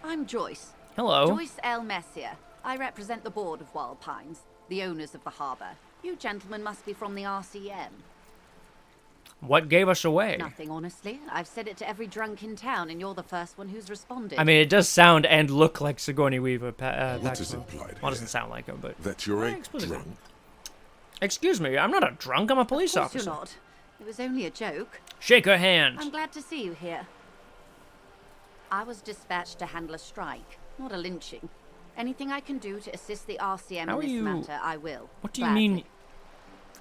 I'm Joyce. Hello. Joyce L. Messier. I represent the board of Wild Pines, the owners of the harbour. You gentlemen must be from the RCM. What gave us away? Nothing, honestly. I've said it to every drunk in town, and you're the first one who's responded. I mean, it does sound and look like Sigourney Weaver. What is implied Well, it doesn't here? sound like her, but... That you're a explicitly. drunk? Excuse me, I'm not a drunk, I'm a police of course officer. you're not. It was only a joke. Shake her hand. I'm glad to see you here. I was dispatched to handle a strike, not a lynching. Anything I can do to assist the RCM How in this are you- matter, I will. What do you Gladly. mean?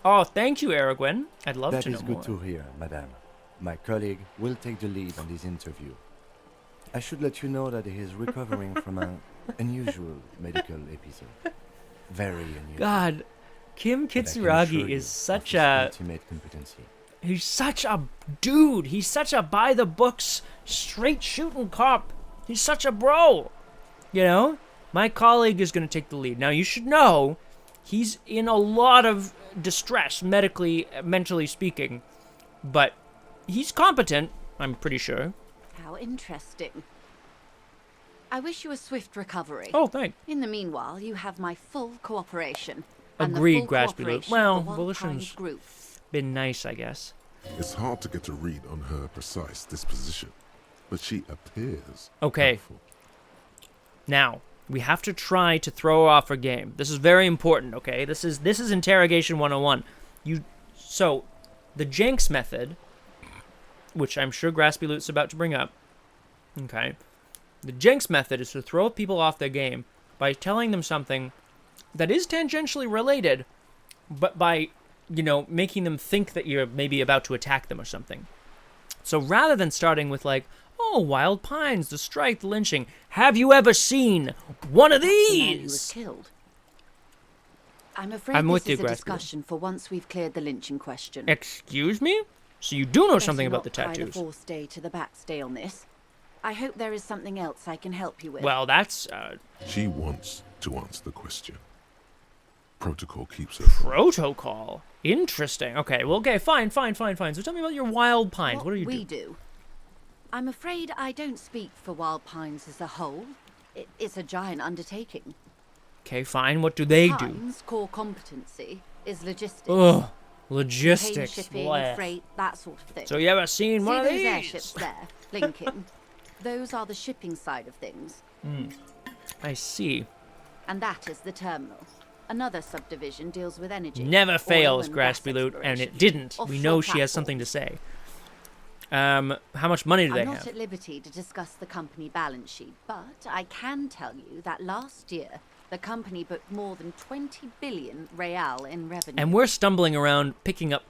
Oh, thank you, Aragwen. I'd love That to know is more. good to hear, madame. My colleague will take the lead on this interview. I should let you know that he is recovering from an unusual medical episode. Very unusual. God, Kim But I can Kitsuragi assure you is of such his a... ultimate competency. He's such a dude. He's such a by-the-books, straight-shooting cop. He's such a bro. You know? My colleague is going to take the lead. Now, you should know, he's in a lot of distress, mentally speaking. But he's competent, I'm pretty sure. How interesting. I wish you a swift recovery. Oh, thanks. In the meanwhile, you have my full cooperation. And the Agreed, full Graspy. cooperation Well, of the Wild Volition's Pines group. been nice, I guess. It's hard to get a read on her precise disposition, but she appears Okay. helpful. Now, we have to try to throw her off her game. This is very important, okay? This is interrogation 101. So, the Jenks method, which I'm sure Graspy Loot's about to bring up, okay? The Jenks method is to throw people off their game by telling them something that is tangentially related, but by, making them think that you're maybe about to attack them or something. So rather than starting with like, oh, Wild Pines, the strike, the lynching, have you ever seen one of The man who was these? killed. I'm afraid I'm with this you, is a Graspy. discussion for once we've cleared the lynching question. Excuse me? So you do know Better something about not the tie tattoos. the fourth day to the back stay on this. I hope there is something else I can help you with. Well, that's She wants to answer the question. Protocol keeps her. protocol. Interesting. Okay, well, okay, fine. So tell me about your Wild Pines. What do you we do? do? I'm afraid I don't speak for Wild Pines as a whole. It's a giant undertaking. Okay, fine. What do they do? Pines' core competency is logistics. Ugh, Container logistics. shipping, Bleh. freight, that sort of thing. So you ever seen one of those these? airships there, blinking? Those are the shipping side of things. I see. And that is the terminal. Another subdivision deals with energy. Never oil fails, and gas Graspy Loot, and it exploration. didn't. We Offshore know she has something to say. How much money do they I'm not have? at liberty to discuss the company balance sheet, but I can tell you that last year the company booked more than 20 billion real in revenue. And we're stumbling around picking up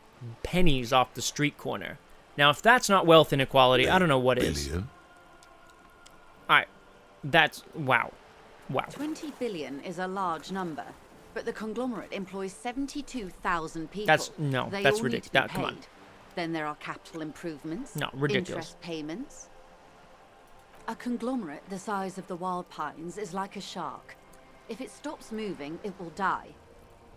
pennies off the street corner. Now, if that's not wealth inequality, I don't know what is. Billion? That's wow. 20 billion is a large number, but the conglomerate employs 72,000 people. That's They all need ridiculous. to be Come on. paid. Then there are capital improvements. No, ridiculous. Interest payments. A conglomerate the size of the Wild Pines is like a shark. If it stops moving, it will die.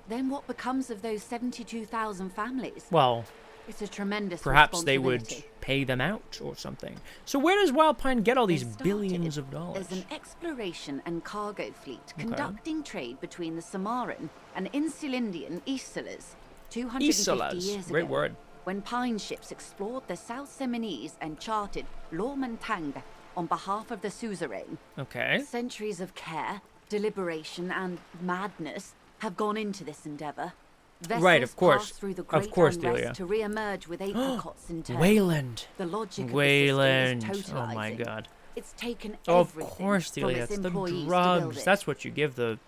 Then what becomes of those 72,000 families? Well, It's a tremendous perhaps they would responsibility. pay them out or something. So where does Wild Pine get all They these started billions of dollars? As an exploration and cargo fleet conducting trade between the Samaran and Insulindian Isolas 250 Isolas, years great ago, word. when pine ships explored the South Seminese and charted Lomantang on behalf of the suzerain. Okay. Centuries of care, deliberation, and madness have gone into this endeavor. Vessels Right, of course. pass through the Of great course, unrest Delia. to re-emerge with apricots in tow. Wayland. The logic of Wayland. the system is Oh my totalizing. god. It's taken Of everything course, from Delia. its It's the employees to build drugs. it. That's what you give the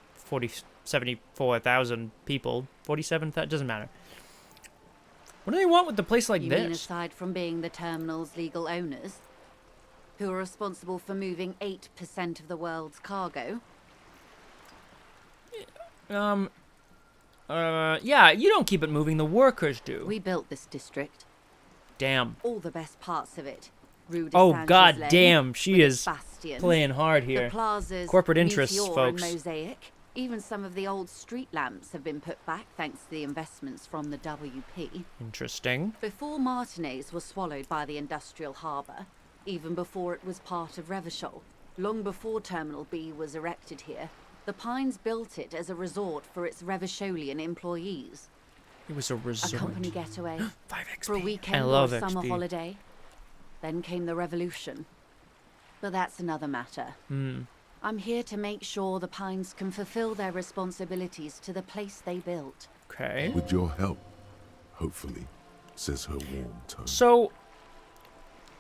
74,000 people. 47,000, doesn't matter. What do they want with a place like You mean this? aside from being the terminal's legal owners, who are responsible for moving 8% of the world's cargo? Yeah, you don't keep it moving, the workers do. We built this district, Damn. all the best parts of it. Rue de Oh, Saint god Gislain, damn, she with its is bastions, playing hard the here. plazas Corporate interests, Meteor folks. and Mosaic, Even some of the old street lamps have been put back thanks to the investments from the WP. Interesting. Before Martinez was swallowed by the industrial harbour, even before it was part of Revachol, long before Terminal B was erected here, the Pines built it as a resort for its Revacholian employees. It was a resort. A company getaway 5 XP. for a I weekend or love summer XP. holiday. Then came the revolution. But that's another matter. I'm here to make sure the Pines can fulfill their responsibilities to the place they built. Okay. With your help, hopefully, says her warm tone. So,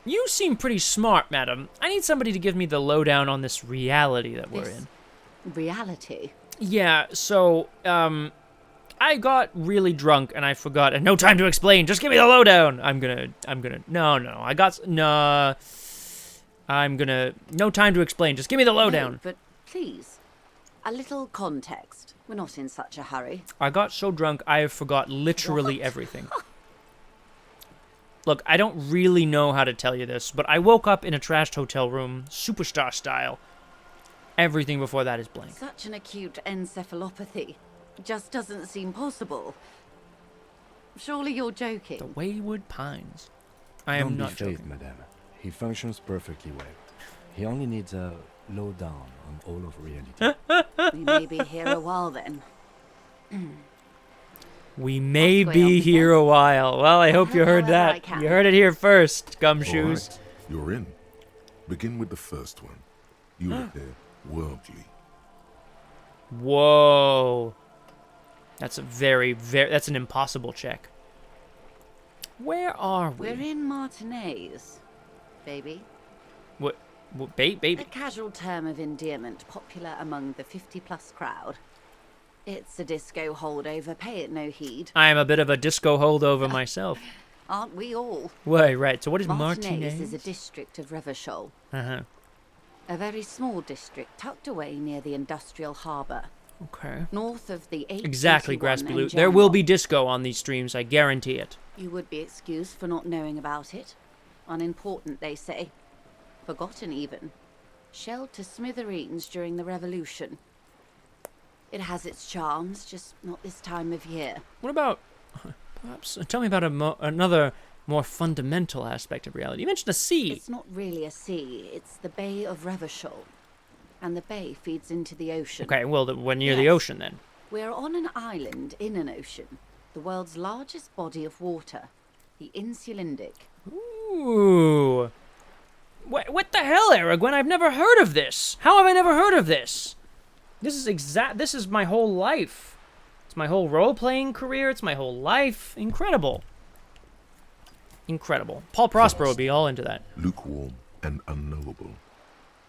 you seem pretty smart, madam. I need somebody to give me the lowdown on this reality that we're in. Reality? Yeah, so, I got really drunk and I forgot, and no time to explain, just give me the lowdown! No time to explain, just give me the lowdown. No, but please, a little context. We're not in such a hurry. I got so drunk, I forgot literally everything. Look, I don't really know how to tell you this, but I woke up in a trashed hotel room, superstar style. Everything before that is blank. Such an acute encephalopathy just doesn't seem possible. Surely you're joking. The Wayward Pines. I am not Don't be joking. phased, madame. He functions perfectly well. He only needs a lowdown on all of reality. We may be here a while then. We may Halfway be up the here hill. a while. Well, I hope you heard However I that. can. You heard it here first, All gumshoes. right, you're in. Begin with the first one. You appear worldly. Whoa. That's a that's an impossible check. Where are we? We're in Martinez, baby. What baby? A casual term of endearment popular among the 50-plus crowd. It's a disco holdover, pay it no heed. I am a bit of a disco holdover myself. Aren't we all? Right. So what is Martinez Martinez? is a district of Revachol. Uh-huh. A very small district tucked away near the industrial harbour. Okay. North of the 8 Exactly, Graspy Loot. There will be disco on these streams, I guarantee it. You would be excused for not knowing about it. Unimportant, they say. Forgotten, even. Shelled to smithereens during the revolution. It has its charms, just not this time of year. What about... Perhaps... Tell me about another more fundamental aspect of reality. You mentioned a sea. It's not really a sea, it's the Bay of Revachol. And the bay feeds into the ocean. Okay, well, we're near the Yes. ocean then. We're on an island in an ocean. The world's largest body of water. The Insulindic. Ooh. What the hell, Aragorn? I've never heard of this. How have I never heard of this? This is my whole life. It's my whole role-playing career. It's my whole life. Incredible. Incredible. Paul Prospero would be all into that. Lukewarm and unknowable.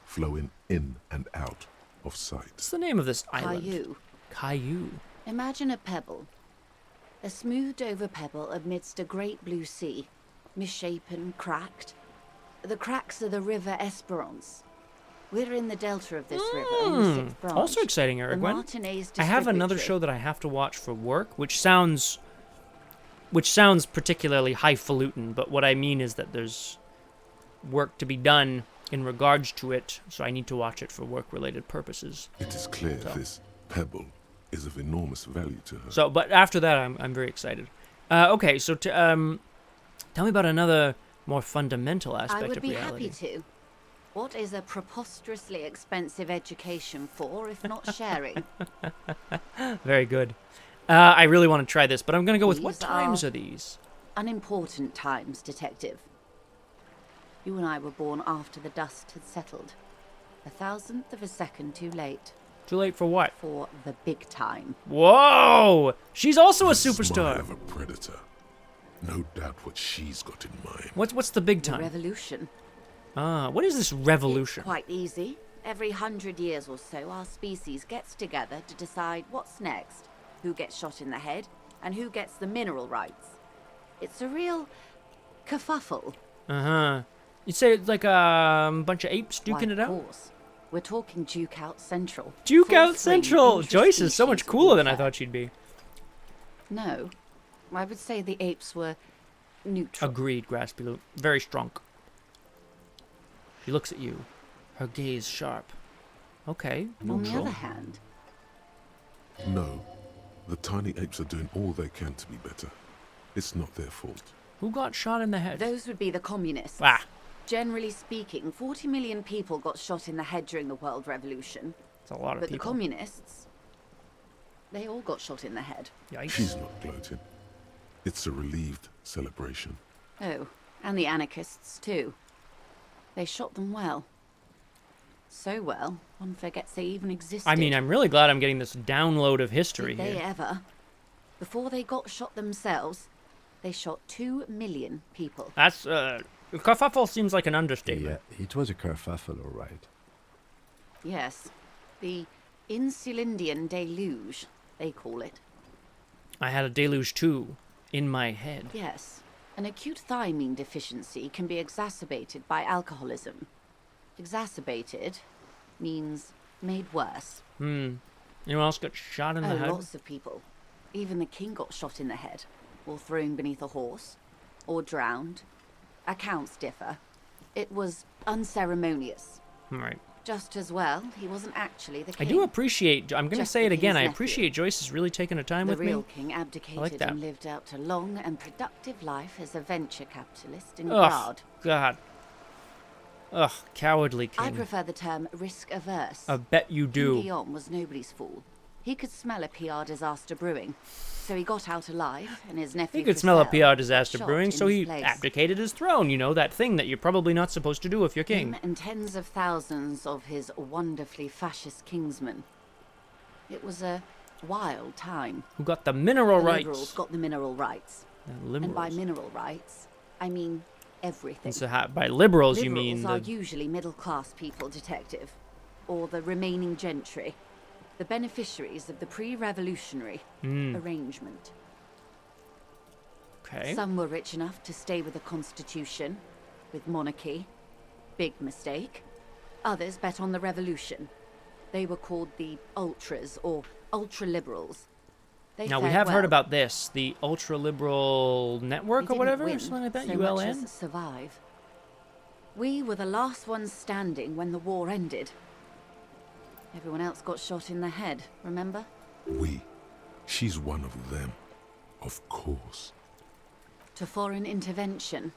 Flowing in and out of sight. What's the name of this island? Caillou. Caillou. Imagine a pebble. A smoothed-over pebble amidst a great blue sea. Misshapen, cracked. The cracks are the river Esperance. We're in the delta of this river, on the 6th branch. Also exciting, The Aragorn. Martinez I have another distributary. show that I have to watch for work, which sounds particularly highfalutin, but what I mean is that there's work to be done in regards to it, so I need to watch it for work-related purposes. It is clear this pebble is of enormous value to her. So, but after that, I'm very excited. Okay, so tell me about another more fundamental aspect I would of be reality. happy to. What is a preposterously expensive education for, if not sharing? Very good. I really want to try this, but I'm going to go with what These times are- are these? Unimportant times, detective. You and I were born after the dust had settled. 1,000th of a second too late Too late for what? for the big time. Whoa! She's also a Smile superstar. of a predator. No doubt what she's got in mind. What's the big The time? revolution. What is this revolution? It's quite easy. Every 100 years or so, our species gets together to decide what's next, who gets shot in the head, and who gets the mineral rights. It's a real kerfuffle. Uh-huh. You'd say it's like a bunch of apes duking Why, it of out? course. We're talking Duke Out Central. Duke Full Out swing Central! Joyce is so much interspecies cooler than I warfare. thought she'd be. No. I would say the apes were neutral. Agreed, Graspy Loot. Very strong. She looks at you. Her gaze sharp. Okay. On the Neutral. other hand, No, the tiny apes are doing all they can to be better. It's not their fault. Who got shot in the head? Those would be the communists. Ah, Generally speaking, 40 million people got shot in the head during the World Revolution. it's a lot of But the people. communists, they all got shot in the head. Yikes. She's not gloating. It's a relieved celebration. Oh, and the anarchists too. They shot them well. So well, one forgets they even existed. I mean, I'm really glad I'm getting this download of history Did they here. ever? Before they got shot themselves, they shot 2 million people. That's, kerfuffle seems like an understatement. Yeah, it was a kerfuffle, all right. Yes, the Insulindian deluge, they call it. I had a deluge too, in my head. Yes, an acute thiamine deficiency can be exacerbated by alcoholism. Exacerbated means made worse. Anyone else got shot in the head? Lots of people. Even the king got shot in the head, or thrown beneath a horse, or drowned. Accounts differ. It was unceremonious. Right. Just as well, he wasn't actually the I king. do appreciate, I'm going to Just say it the again, king's I nephew. appreciate Joyce is really taking her time The with real me. king abdicated like that. and lived out a long and productive life as a venture capitalist in Ugh, Grad. God. Ugh, cowardly I king. prefer the term risk-averse. I bet you King do. Guillaume was nobody's fool. He could smell a PR disaster brewing, so he got out alive, and his nephew He could smell a Frisell PR got disaster shot brewing, in so his he place. abdicated his throne. You know, that thing that you're probably not supposed to do if you're king. Him and tens of thousands of his wonderfully fascist kingsmen. It was a wild time. Who got the mineral The rights. Liberals got the mineral rights. The And by liberals. mineral rights, I mean everything. So by liberals, you Liberals mean are the... usually middle-class people, detective, or the remaining gentry, the beneficiaries of the pre-revolutionary arrangement. Okay. Some were rich enough to stay with the constitution, with monarchy. Big mistake. Others bet on the revolution. They were called the ultras, or ultra-liberals. They Now, we fared have heard well. about this, the ultra-liberal network We or whatever, didn't something like that, win so much ULN? as survive. We were the last ones standing when the war ended. Everyone else got shot in the head, remember? She's one of them. Of course. To foreign intervention.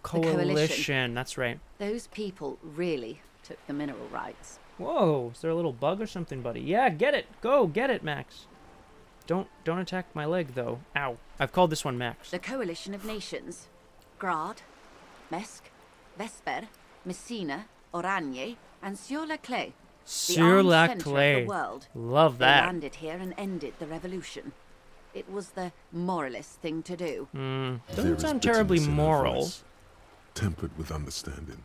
Coalition, that's right. Those people really took the mineral rights. Whoa, is there a little bug or something, buddy? Yeah, get it. Go, get it, Max. Don't attack my leg, though. Ow. I've called this one Max. The coalition of nations. Grad, Mesk, Vesper, Messina, Oranje, and Sur-la-Clay. Sur la Of the Clay. world. Love They that. landed here and ended the revolution. It was the moralist thing to do. There Doesn't is sound terribly bitterness in her moral. voice, tempered with understanding.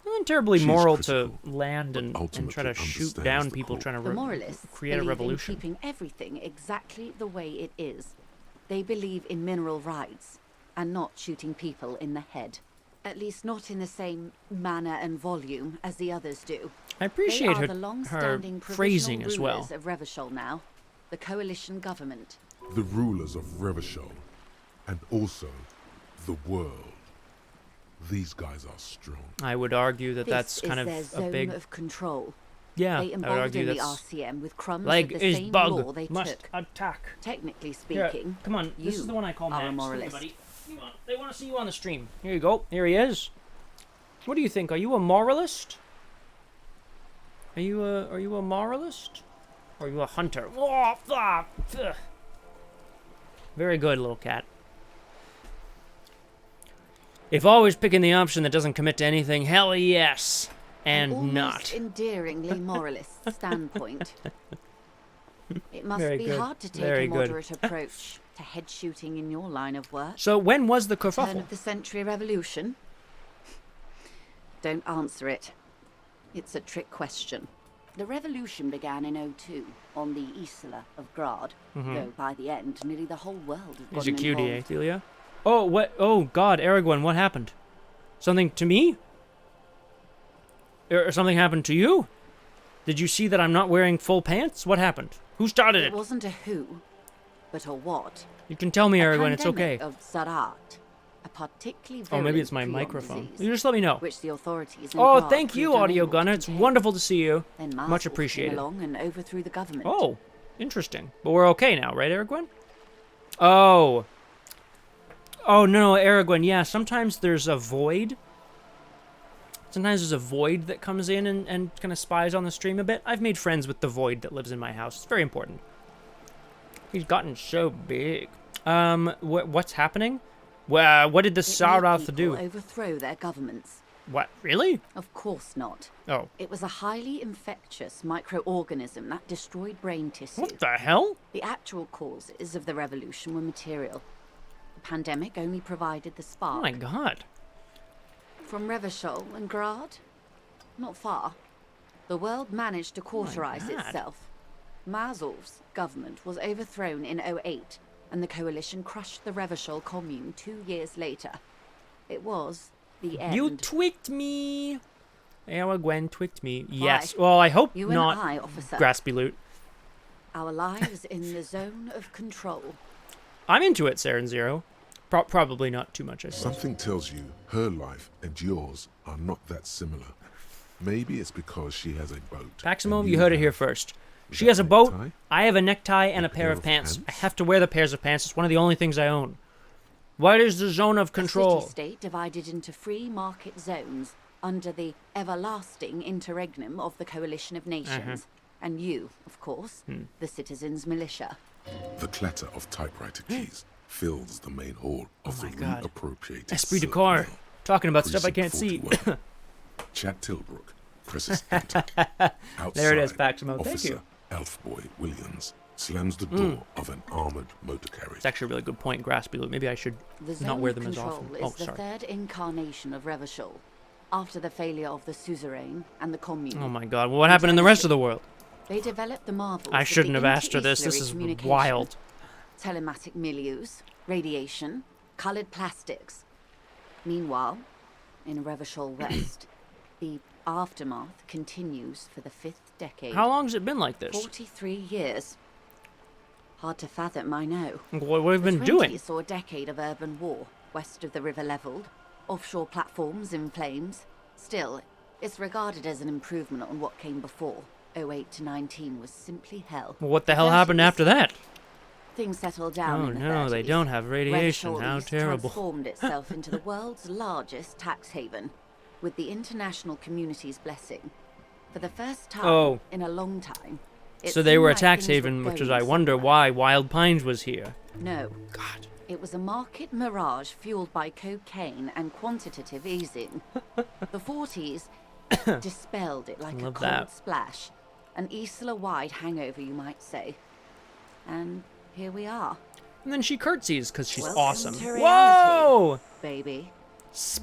Not terribly She's moral critical, to land but and try to ultimately shoot understands down the people call. trying The to moralists create a believe revolution. in keeping everything exactly the way it is. They believe in mineral rights and not shooting people in the head. At least not in the same manner and volume as the others do. I appreciate they are her, the her long-standing phrasing provisional as well. rulers of Revachol now, the coalition government. The rulers of Revachol, and also the world. These guys are strong. I would argue that This that's kind is of their a zone big... of control. Yeah, They I would argue embolden the that's... RCM with crumbs Leg of the is same bug. law they Must took. attack. Technically Here, speaking, come on. This you is the one I call are a Max. Come here, moralist. buddy. Come on. They want to see you on the stream. Here you go. Here he is. What do you think? Are you a moralist? Are you a moralist? Or are you a hunter? Oh, fuck. Ugh. Very good, little cat. If always picking the option that doesn't commit to anything, hell yes. And almost not. endearingly moralist standpoint. It must Very be good. hard to take Very a good. moderate approach to head shooting in your line of work. So when was the Turn kerfuffle? of the century revolution? Don't answer it. It's a trick question. The revolution began in '02 on the Isla of Grad, though by the end, nearly the whole world had Is you gotten cutie, eh, involved. Thelia? Oh, what? Oh, God, Aragorn, what happened? Something to me? Or something happened to you? Did you see that I'm not wearing full pants? What happened? Who started It it? wasn't a who, but a what. You can tell me, A Aragorn, it's okay. pandemic of Zarat, a particularly Oh, maybe it's my virulent prion microphone. disease, You just let me know. which the authorities in Oh, Prague thank you, proved Audio unable to Gunner. It's contain. wonderful to see you. Then Much Marshall appreciated. came along and overthrew the government. Oh, Interesting. But we're okay now, right, Aragorn? Oh. Oh, no, Aragorn, yeah, sometimes there's a void. Sometimes there's a void that comes in and kind of spies on the stream a bit. I've made friends with the void that lives in my house. It's very important. He's gotten so big. What's happening? Well, what did the Sardath do? Overthrow their governments. What, really? Of course not. Oh. It was a highly infectious microorganism that destroyed brain tissue. What the hell? The actual causes of the revolution were material. The pandemic only provided the spark. Oh my god. From Revachol and Grad? Not far. The world managed to cauterize itself. Mazov's government was overthrown in 08, and the coalition crushed the Revachol commune 2 years later. It was the end. You tweaked me. Gwen tweaked me. Yes. Well, I hope you not. And I, officer. Graspy loot. Our lives in the zone of control. I'm into it, Saren Zero. Probably not too much, I suppose. Something tells you her life and yours are not that similar. Maybe it's because she has a boat. Paximo, you heard it here first. She has a boat, I have a necktie and a pair of pants. I have to wear the pairs of pants. It's one of the only things I own. What is the zone of control? A city-state divided into free market zones under the everlasting interregnum of the Coalition of Nations. And you, of course, the citizens' militia. The clatter of typewriter keys fills the main hall of the reappropriated Esprit de corps. Talking about stuff I can't see. Chad Tilbrook presses enter. Outside, there it is, Paximo. Thank Officer you. Elfboy Williams slams the door of an armored motor carriage. It's actually a really good point, Graspy Loot. Maybe I should not wear them as often. The zone of control is the third incarnation of Revachol, after the failure of the suzerain and the commune. Oh my god, well, what happened in the rest of the world? They developed the marvels. I shouldn't have asked her this. This is wild. Telematic milieus, radiation, coloured plastics. Meanwhile, in Revachol West, the aftermath continues for the 5th decade. How long has it been like this? 43 years. Hard to fathom, I know. What have we been doing? The 20s saw a decade of urban war, west of the river levelled, offshore platforms in flames. Still, it's regarded as an improvement on what came before. 08 to 19 was simply hell. Well, what the hell happened after that? Things settled down Oh in the no, 30s. they don't have radiation. Revachol How East terrible. transformed itself into the world's largest tax haven, with the international community's blessing. For the first time in a long time. So they were a tax haven, which is I wonder why Wild Pines was here. No. God. It was a market mirage fueled by cocaine and quantitative easing. The 40s dispelled it like a cold splash. An Isla-wide hangover, you might say. And here we are. And then she curtsies because she's Welcome awesome. to reality, Whoa! baby.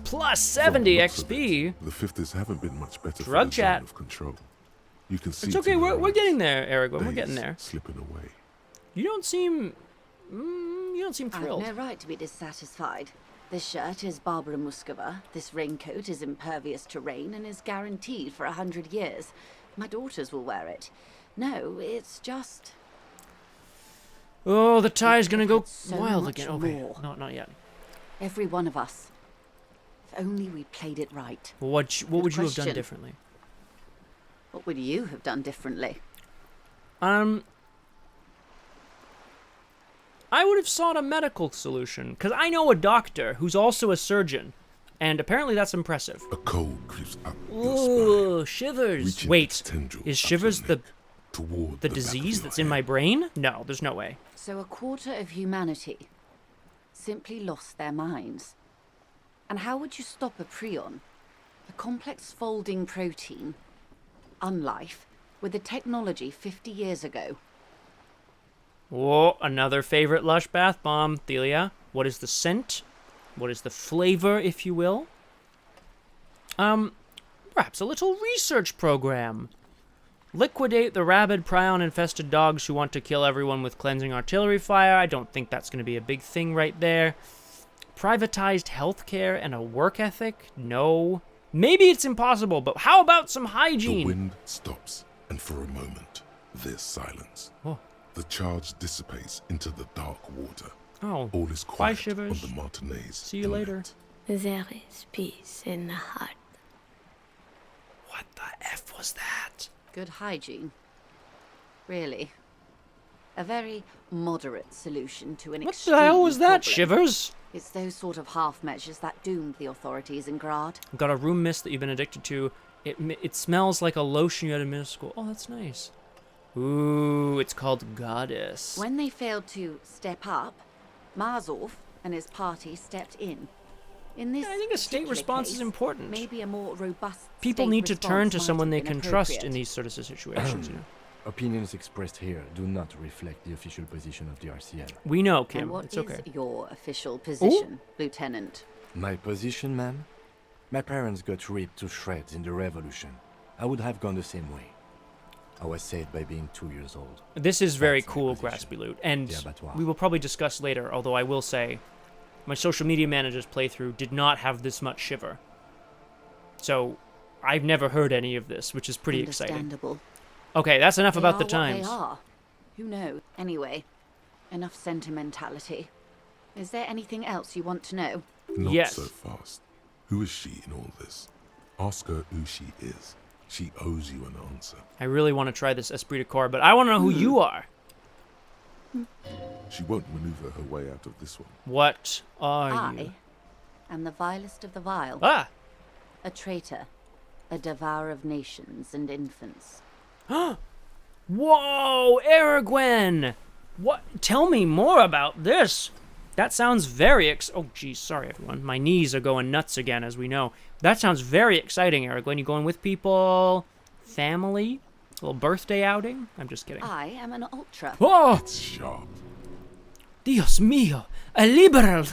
Plus 70 XP. The 50s haven't been much better Drug for the chat. zone of control. You can see It's okay, we're getting there, Aragorn. We're getting there. Slipping away. You don't seem thrilled. I've no right to be dissatisfied. This shirt is Barbara Muscova. This raincoat is impervious to rain and is guaranteed for 100 years. My daughters will wear it. No, it's just... Oh, the tie's gonna go so wild much again. Okay, more. not yet. Every one of us. If only we played it right. Well, what would you have done question. differently? What would you have done differently? I would have sought a medical solution, because I know a doctor who's also a surgeon, and apparently that's impressive. A cold creeps up Ooh, shivers. reaching Wait, its tendrils is up shivers your the neck toward the back of disease your that's in my head. brain? No, there's no way. So a quarter of humanity simply lost their minds. And how would you stop a prion, a complex folding protein, unlife, with the technology 50 years ago? Whoa, another favorite Lush bath bomb, Thelia. What is the scent? What is the flavor, if you will? Perhaps a little research program. Liquidate the rabid prion-infested dogs who want to kill everyone with cleansing artillery fire. I don't think that's going to be a big thing right there. Privatized healthcare and a work ethic? No. Maybe it's impossible, but how about some hygiene? The wind stops, and for a moment, there's silence. Oh. The charge dissipates into the dark water. Oh, All is bye, quiet Shivers. on the Martinez. See you later. There is peace in the heart. What the F was that? Good hygiene. Really. A very moderate solution to an What extreme the hell was that, problem. Shivers? It's those sort of half measures that doomed the authorities in Grad. Got a room mist that you've been addicted to. It smells like a lotion you had in middle school. Oh, that's nice. Ooh, it's called Goddess. When they failed to step up, Marzov and his party stepped in. In this I think a state particular response case, is important. Maybe a more robust People state need to turn to response someone might they have can been trust in appropriate. these sort of situations, you know. Opinions expressed here do not reflect the official position of the RCL. We know, And Kim. what It's is okay. your official position, Lieutenant? My position, ma'am? My parents got ripped to shreds in the revolution. I would have gone the same way. I was saved by being 2 years old. This is very That's my cool, position. Graspy Loot, and The abattoir. we will probably discuss later, although I will say my social media manager's playthrough did not have this much shiver. So I've never heard any of this, which is pretty exciting. Understandable. Okay, that's enough They about are the what times. They are. Who knows? Anyway, enough sentimentality. Is there anything else you want to know? Not Yes. so fast. Who is she in all this? Ask her who she is. She owes you an answer. I really want to try this esprit de corps, but I want to know who you are. She won't maneuver her way out of this one. What are I you? am the vilest of the vile. Ah! A traitor. A devourer of nations and infants. Whoa, Aragwen! What? Tell me more about this. That sounds very oh, geez, sorry everyone. My knees are going nuts again, as we know. That sounds very exciting, Aragwen. You going with people? Family? A little birthday outing? I'm just kidding. I am an ultra. Oh! It's sharp. Dios mío! A liberal!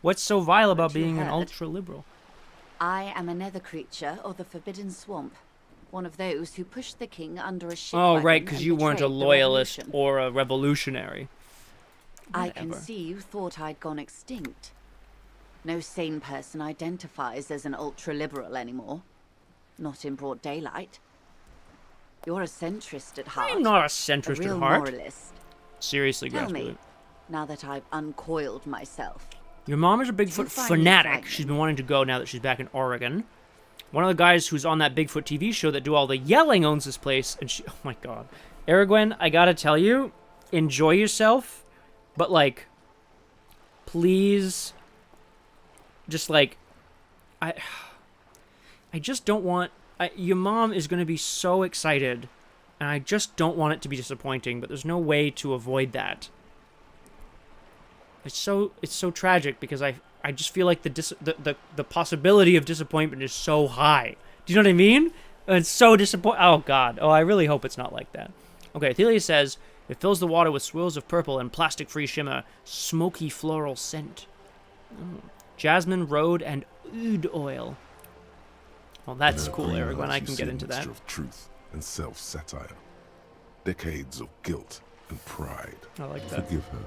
What's so vile about Haven't you being an heard? ultra-liberal? I am a nether creature of the Forbidden Swamp. One of those who pushed the king under a ship. Oh, wagon right, because and you weren't a betrayed the loyalist revolution. or a revolutionary. I can Whatever. see you thought I'd gone extinct. No sane person identifies as an ultra-liberal anymore. Not in broad daylight. You're a centrist at heart. I'm not a a centrist real at heart. moralist. Seriously, Tell Graspy me, Loot. now that I've uncoiled myself, Your mom is a you Bigfoot find me fanatic. frightening? She's been wanting to go now that she's back in Oregon. One of the guys who's on that Bigfoot TV show that do all the yelling owns this place, and she, oh my god. Aragwen, I gotta tell you, enjoy yourself, but like, please, just like, I just don't want, your mom is gonna be so excited, and I just don't want it to be disappointing, but there's no way to avoid that. It's so tragic because I just feel like the possibility of disappointment is so high. Do you know what I mean? It's so disappointing. Oh god. Oh, I really hope it's not like that. Okay, Thelia says it fills the water with swirls of purple and plastic-free shimmer, smoky floral scent. Jasmine, road, and oud oil. Well, that's In her cool, green Aragwen. eyes I you can see get a into that. mixture of truth and self-satire. Decades of guilt and pride. I like that. Forgive her,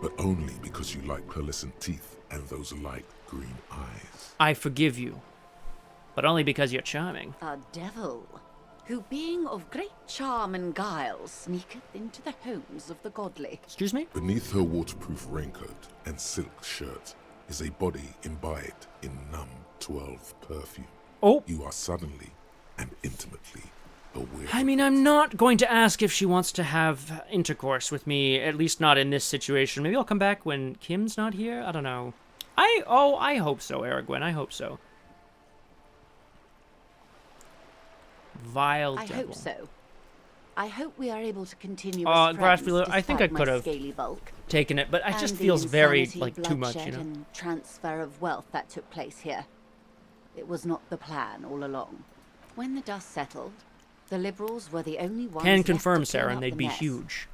but only because you like pearlescent teeth and those light green eyes. I forgive you, but only because you're charming. a devil, who being of great charm and guile, sneaketh into the homes of the godly. Excuse me? Beneath her waterproof raincoat and silk shirt is a body imbibed in numb 12 perfume. Oh. You are suddenly and intimately aware. I mean, I'm not going to ask if she wants to have intercourse with me, at least not in this situation. Maybe I'll come back when Kim's not here? I don't know. I hope so, Aragwen. I hope so. Vile I devil. hope so. I hope we are able to continue Oh, as friends Graspy, I think I despite my could have scaly bulk. taken it, but it and just the feels very, insanity, like, too much, you bloodshed, know? and transfer of wealth that took place here. It was not the plan all along. When the dust settled, the liberals were the only ones Can left confirm, to clean Sarah, up and they'd the be mess. huge.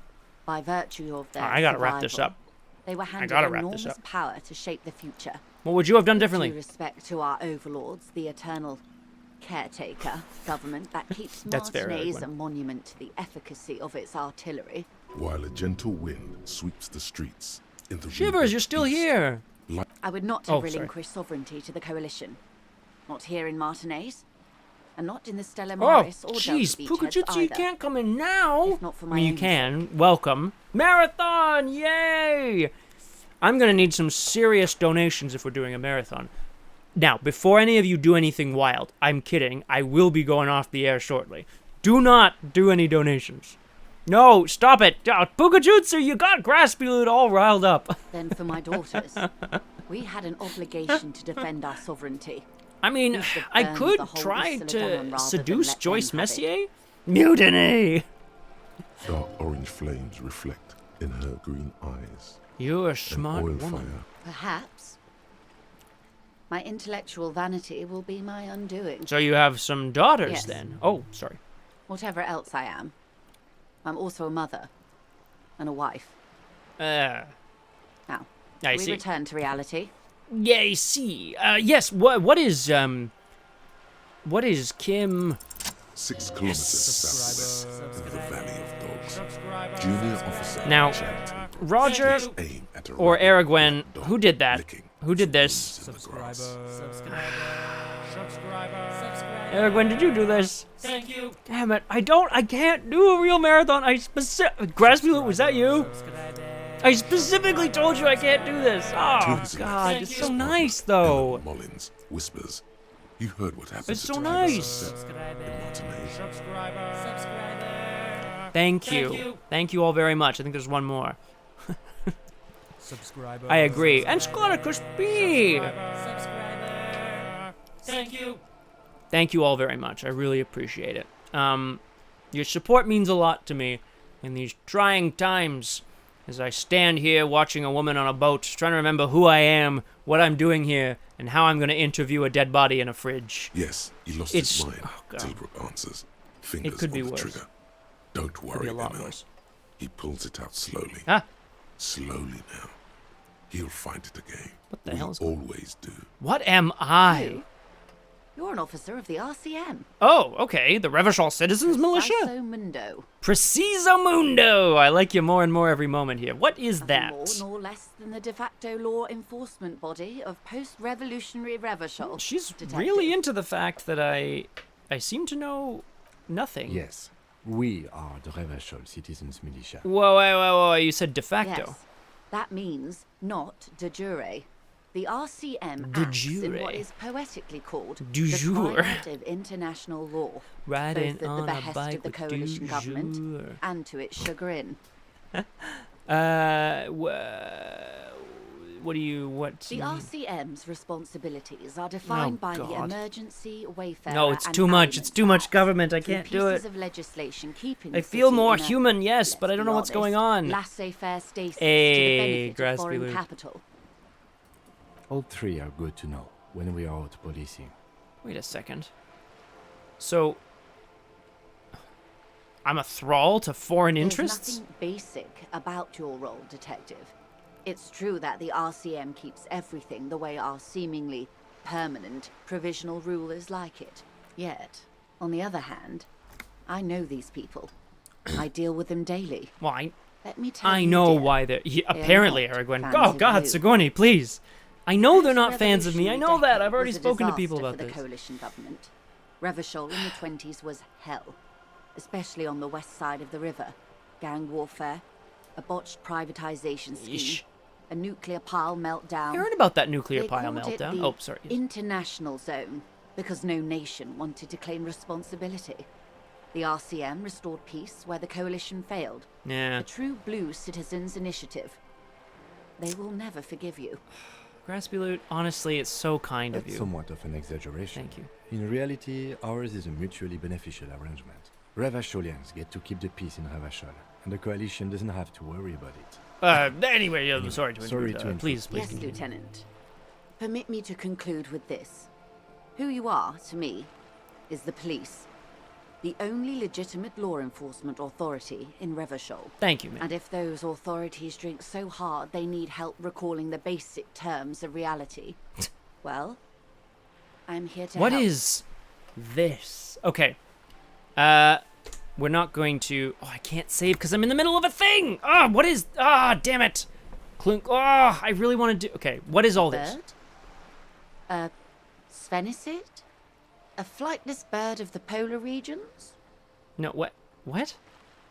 By virtue of their I gotta wrap this survival, up. They were handed gotta wrap this enormous up. power to shape the future. What would you have done Due differently? respect to our overlords, the eternal caretaker government that keeps That's fair, Martinez a Edwin. monument to the efficacy of its artillery. While a gentle wind sweeps the streets in the Shivers, regal you're still east, here! I would not Oh, have sorry. relinquished sovereignty to the coalition. Not here in Martinez, and not in the Stella Oh, Maris or jeez, Delta Beachheads Pukajutsu, you either. can't come in now! If not for I my mean, you own can. Welcome. Marathon! Yay! I'm gonna need some serious donations if we're doing a marathon. Now, before any of you do anything wild, I'm kidding. I will be going off the air shortly. Do not do any donations. No, stop it. Pukajutsu, you got Graspy Loot all riled up. Then for my daughters, we had an obligation to defend our sovereignty. I mean, We should I burn could the whole try of Celadon to rather than seduce let Joyce them have it. Messier. Mutiny! Dark orange flames reflect in her green eyes. You're a An smart oil woman. fire. Perhaps. My intellectual vanity will be my undoing. So you have some daughters Yes. then? Oh, sorry. Whatever else I am, I'm also a mother and a wife. Now, Now, I we see. return to reality. Yeah, I see. Yes. What is Kim? 6 kilometers southwest in the Valley of Dogs. Junior officer Now, Chad Roger takes aim at a or rabid Aragwen, dog who did that? licking Who did this? its wounds in the grass. Aragwen, did you do this? Thank you. Damn it! I can't do a real marathon. Graspy Loot, was that you? I specifically told you I can't do this. Oh Tourism God, it's so partner nice though. Ellen Mullins whispers, "You heard what happened It's to so Tyler's nice. set in Martinez." Thank you. Thank you all very much. I think there's one more. I agree. And Scoticus B. Thank you all very much. I really appreciate it. Your support means a lot to me in these trying times as I stand here watching a woman on a boat, trying to remember who I am, what I'm doing here, and how I'm going to interview a dead body in a fridge. Yes, he lost It's- his mind. oh, God. Tilbrook answers. Fingers could be on the worse. trigger. Don't Could worry, be a lot Emil. worse. He pulls it out slowly. Ah, Slowly now. He'll find it again. What the we hell is going on? always do. what am I? You're an officer of the RCM. Oh, okay. The Revachol Citizens Militia? Preciso Mundo. Preciso Mundo! I like you more and more every moment here. What is Nothing more that? nor less than the de facto law enforcement body of post-revolutionary Revachol. She's Detective. really into the fact that I seem to know nothing. Yes, we are the Revachol Citizens Militia. Whoa. You said de facto. Yes, that means not de jure. The RCM De acts in jure. what is poetically called Du the jour. climate of international law, Riding both at the on a behest bike of the with coalition du government jour. and to its chagrin. What do you, what? The RCM's responsibilities are defined by the God. Emergency Wayfarer No, it's and too much. Aliment It's too much Act, government. I two can't do pieces it. of legislation keeping I the feel city more in a, human, yes, but I let's don't be know what's going honest, on. laissez-faire stasis Hey, to the benefit Graspy of foreign Loot. capital. All three are good to know when we are out policing. Wait a second. So, I'm a thrall to foreign interests? There's nothing basic about your role, Detective. It's true that the RCM keeps everything the way our seemingly permanent provisional rulers like it. Yet, on the other hand, I know these people. I deal with them daily. Well, Let me tell I you, know dear, why they're... they are apparently, not Aragwen. fans Oh, of God, you. Sigourney, please. I know they're not This fans of me. I know revolutionary that. I've decade already was a spoken to people disaster about for this. the coalition government. Revachol in the 20s was hell, especially on the west side of the river. Gang warfare, a botched privatization scheme, Yeesh. a nuclear pile meltdown. I heard about that nuclear They pile called it meltdown. the Oh, sorry. International Zone because no nation wanted to claim responsibility. The RCM restored peace where the coalition failed. Yeah. A true blue citizens' initiative. They will never forgive you. Graspy Loot, honestly, it's so kind of That's you. somewhat of an exaggeration. Thank you. In reality, ours is a mutually beneficial arrangement. Revacholians get to keep the peace in Revachol, and the coalition doesn't have to worry about it. Anyway, I'm sorry to sorry interrupt. to interrupt. Please Yes, continue. Lieutenant. Permit me to conclude with this. Who you are, to me, is the police. The only legitimate law enforcement authority in Revachol. Thank you, man. And if those authorities drink so hard they need help recalling the basic terms of reality, well, I'm here to What help. is this? Okay. We're not going to... Oh, I can't save because I'm in the middle of a thing! Ah, what is... Ah, damn it! Clunk... Ah, I really want to do... Okay, what is all this? Bird? A Svenicid? A flightless bird of the polar regions? No, what? What?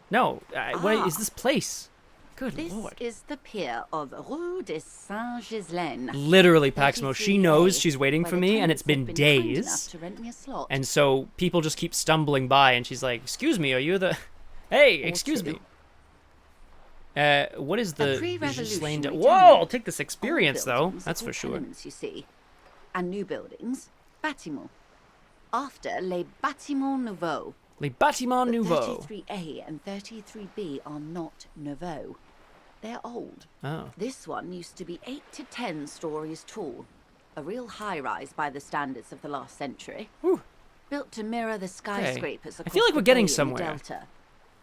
No, what Ah. is this place? Good This lord. is the pier of Rue de Saint-Ghislain. Literally, Paximo, she 33A, knows she's waiting where for the me, and it's tenants been have kind enough days. to rent me a slot. And so people just keep stumbling by, and she's like, "Excuse me, are you the? Hey, Or excuse two. me. What is the pre-revolutionary Ghislaine? Whoa, tenement. I'll take this experience Old though. buildings That's are for called sure. tenements, you see. And new buildings, bâtiments. After les bâtiments nouveaux. Les bâtiments But nouveaux. 33A and 33B are not nouveaux. They're old. Oh, This one used to be 8 to 10 stories tall. A real high-rise by the standards of the last century. Whew. Built to mirror the skyscrapers across feel like the we're getting bay and the somewhere. Delta.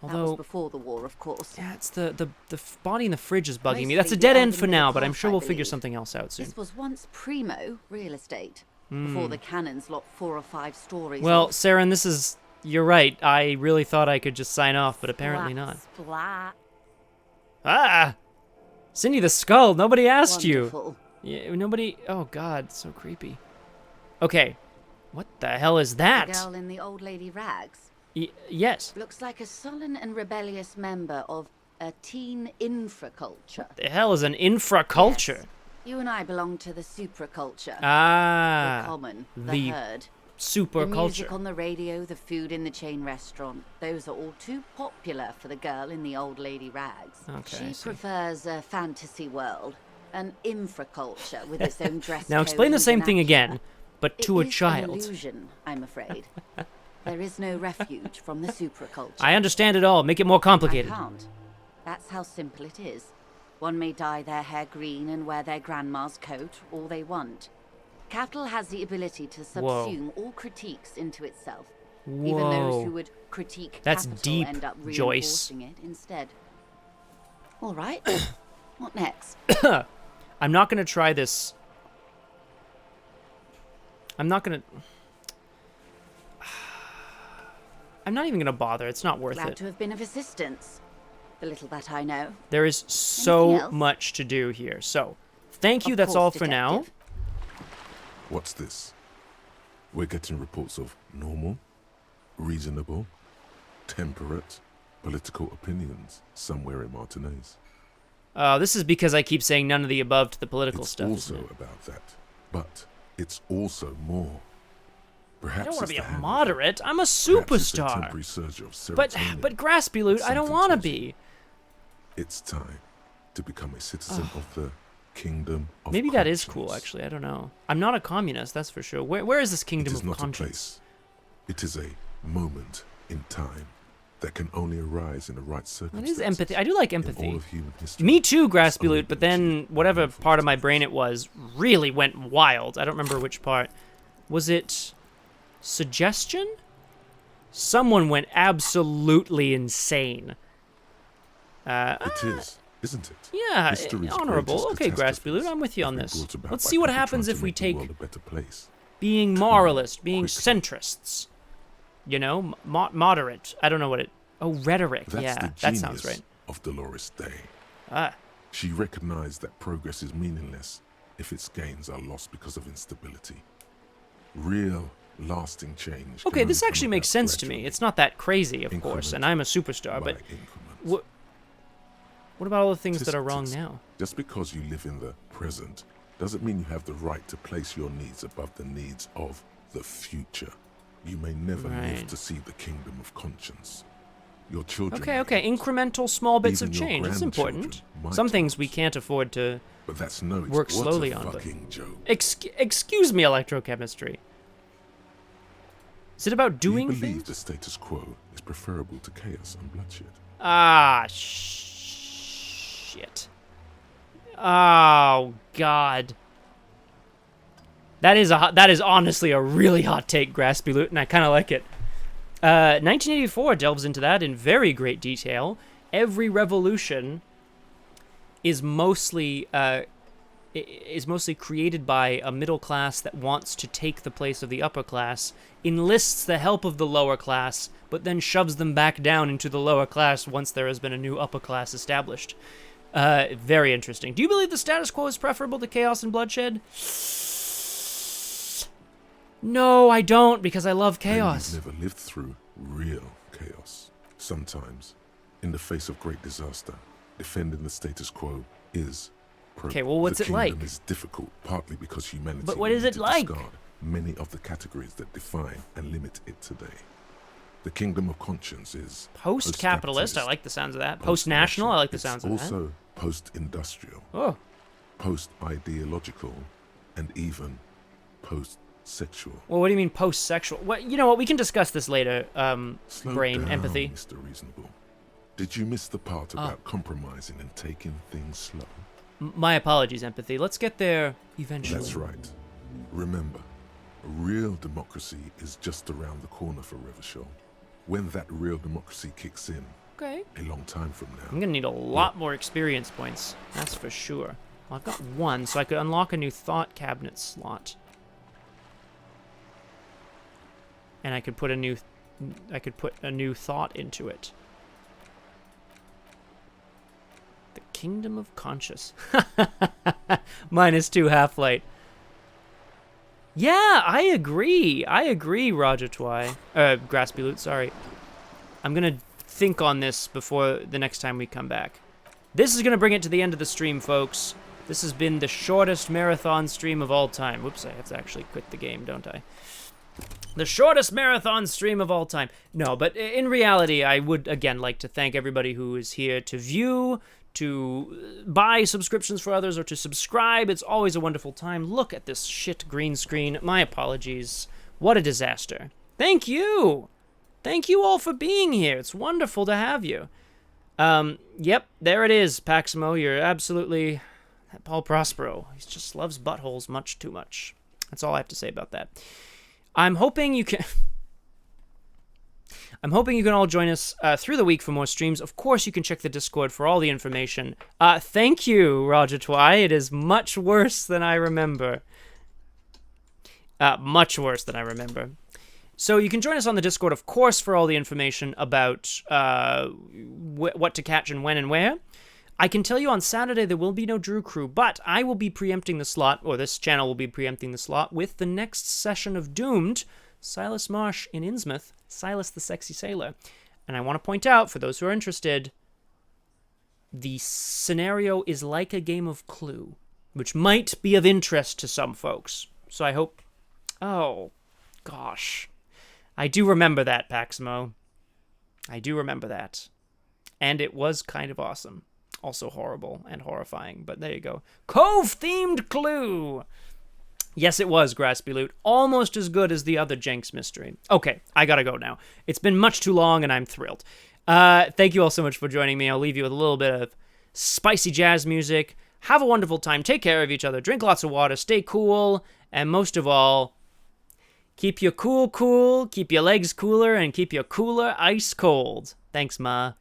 That was although before the war, of course. yeah, it's the body in the fridge is bugging me. That's a Mostly dead the end for urban now, middle but I'm class, sure I we'll figure believe. something else out soon. This was once primo real estate, before the cannons locked 4 or 5 stories Well, off. Saren, this is. You're right. I really thought I could just sign off, but apparently not. Splat. Ah! Cindy the Skull, nobody asked you. Wonderful. Yeah, nobody. Oh god, so creepy. Okay. What the hell is The that? girl in the old lady rags. Yes. Looks like a sullen and rebellious member of a teen infraculture. The hell is an infraculture? Yes. You and I belong to the supraculture. Ah. The common, the the herd. super The music culture. on the radio, the food in the chain restaurant. Those are all too popular for the girl in the old lady rags. Okay, I She see. prefers a fantasy world, an infraculture with its own dress Now code explain the and same thing vernacular. again, but to It a is child. An illusion, I'm afraid. There is no refuge from the supraculture. I understand it all. Make it more I complicated. can't. That's how simple it is. One may dye their hair green and wear their grandma's coat all they want. Capital has the ability to Whoa. subsume all critiques into itself. Whoa. Even those who would critique That's capital deep, end up Joyce. reinforcing it instead. All right. What next? I'm not gonna try this. I'm not gonna. I'm not even gonna bother. It's not worth Glad it. to have been of assistance. The little that I know. There is so Anything else? much to do here. So, thank you. Of That's course, all for now. Detective. What's this? We're getting reports of normal, reasonable, temperate, political opinions somewhere in Martinez. This is because I keep saying none of the above to the political It's stuff. also isn't it? about that, but it's also more. I Perhaps don't want it's to be the a hangover. moderate. I'm a Perhaps it's a superstar. temporary surge of But serotonin. Graspy Loot, I don't Something want to tells you be. It's time to become a citizen of the kingdom of Maybe that is conscience. cool. Actually, I don't know. I'm not a communist. That's for sure. Where is this It kingdom is of not a conscience? place. It is a moment in time that can only arise in the right It circumstances. is empathy. I do like In all empathy. of human history, Me too, it's Graspy only Loot, but been then achieved whatever only part of my for brain it was really went wild. I don't remember which part. Was it suggestion? Someone went absolutely insane. It is, isn't it? Yeah, History's honorable. greatest Okay, Graspy Loot, catastrophes I'm with you have on been this. brought about Let's by see what people happens trying if to we make the take world a better place. being moralist, being quickly. centrists. You know, moderate. I don't know what it. Oh, rhetoric. That's yeah, the that genius sounds right. of Dolores Day. Ah, She recognized that progress is meaningless if its gains are lost because of instability. Real, lasting change. can okay. This only actually come makes about sense to me. gradually, It's not that crazy, of course, and I'm a superstar. by But increment. what about all the things Tisk, that are wrong tisk. now? Just because you live in the present doesn't mean you have the right to place your needs above the needs of the future. You may never Right. live to see the kingdom of conscience. Your children. Okay, may okay. not, Incremental small bits Even of your change. It's important. grandchildren might Some things we not. can't afford to but that's no work what slowly a on, but- fucking joke. Excuse me, electrochemistry. Is it about Do you doing believe things? the status quo is preferable to chaos and bloodshed? Ah, shit. Oh God. That is honestly a really hot take, Graspy Loot, and I kind of like it. 1984 delves into that in very great detail. Every revolution is mostly created by a middle class that wants to take the place of the upper class, enlists the help of the lower class, but then shoves them back down into the lower class once there has been a new upper class established. Very interesting. Do you believe the status quo is preferable to chaos and bloodshed? No, I don't, because I love Then chaos. you've never lived through real chaos. Sometimes, in the face of great disaster, Defending the status quo is Okay, well, what's the it like? kingdom is difficult, partly because humanity But what will is need it to like? discard many of the categories that define and limit it today. The kingdom of conscience is Post-capitalist, I like the sounds of that. Post-national, I like the sounds of that. Also post-industrial, Oh, post-ideological, and even post-sexual. well, what do you mean post-sexual? What? You know what? We can discuss this later. Slow Brain, down, empathy. Mr. Reasonable. Did you miss the part about compromising and taking things slow? My apologies, empathy. Let's get there eventually. That's right. Remember, real democracy is just around the corner for Revachol. When that real democracy kicks in, Okay. a long time from now. I'm gonna need a lot more experience points. That's for sure. Well, I've got one, so I could unlock a new thought cabinet slot. And I could put a new thought into it. The Kingdom of Conscious. -2 half-light. Yeah, I agree, Rajatwai. Graspy sorry. I'm gonna think on this before the next time we come back. This is gonna bring it to the end of the stream, folks. This has been the shortest marathon stream of all time. Whoops, I have to actually quit the game, don't I? The shortest marathon stream of all time. No, but in reality, I would, again, like to thank everybody who is here to view, to buy subscriptions for others, or to subscribe. It's always a wonderful time. Look at this shit green screen. My apologies. What a disaster. Thank you! Thank you all for being here. It's wonderful to have you. Yep, there it is, Paximo. You're absolutely... Paul Prospero. He just loves buttholes much too much. That's all I have to say about that. I'm hoping you can... I'm hoping you can all join us through the week for more streams. Of course, you can check the Discord for all the information. Thank you, Roger Twy. It is much worse than I remember. Much worse than I remember. So you can join us on the Discord, of course, for all the information about what to catch and when and where. I can tell you on Saturday there will be no Drew Crew, but I will be preempting the slot, or this channel will be preempting the slot, with the next session of Doomed, Silas Marsh in Innsmouth, Silas the Sexy Sailor. And I want to point out, for those who are interested, the scenario is like a game of Clue, which might be of interest to some folks. So I hope... Oh, gosh. I do remember that, Paximo. I do remember that. And it was kind of awesome. Also horrible and horrifying, but there you go. Cove-themed Clue! Yes, it was, Graspy Loot. Almost as good as the other Jenks mystery. Okay, I gotta go now. It's been much too long, and I'm thrilled. Thank you all so much for joining me. I'll leave you with a little bit of spicy jazz music. Have a wonderful time. Take care of each other. Drink lots of water. Stay cool. And most of all, keep your cool, keep your legs cooler, and keep your cooler ice cold. Thanks, Ma.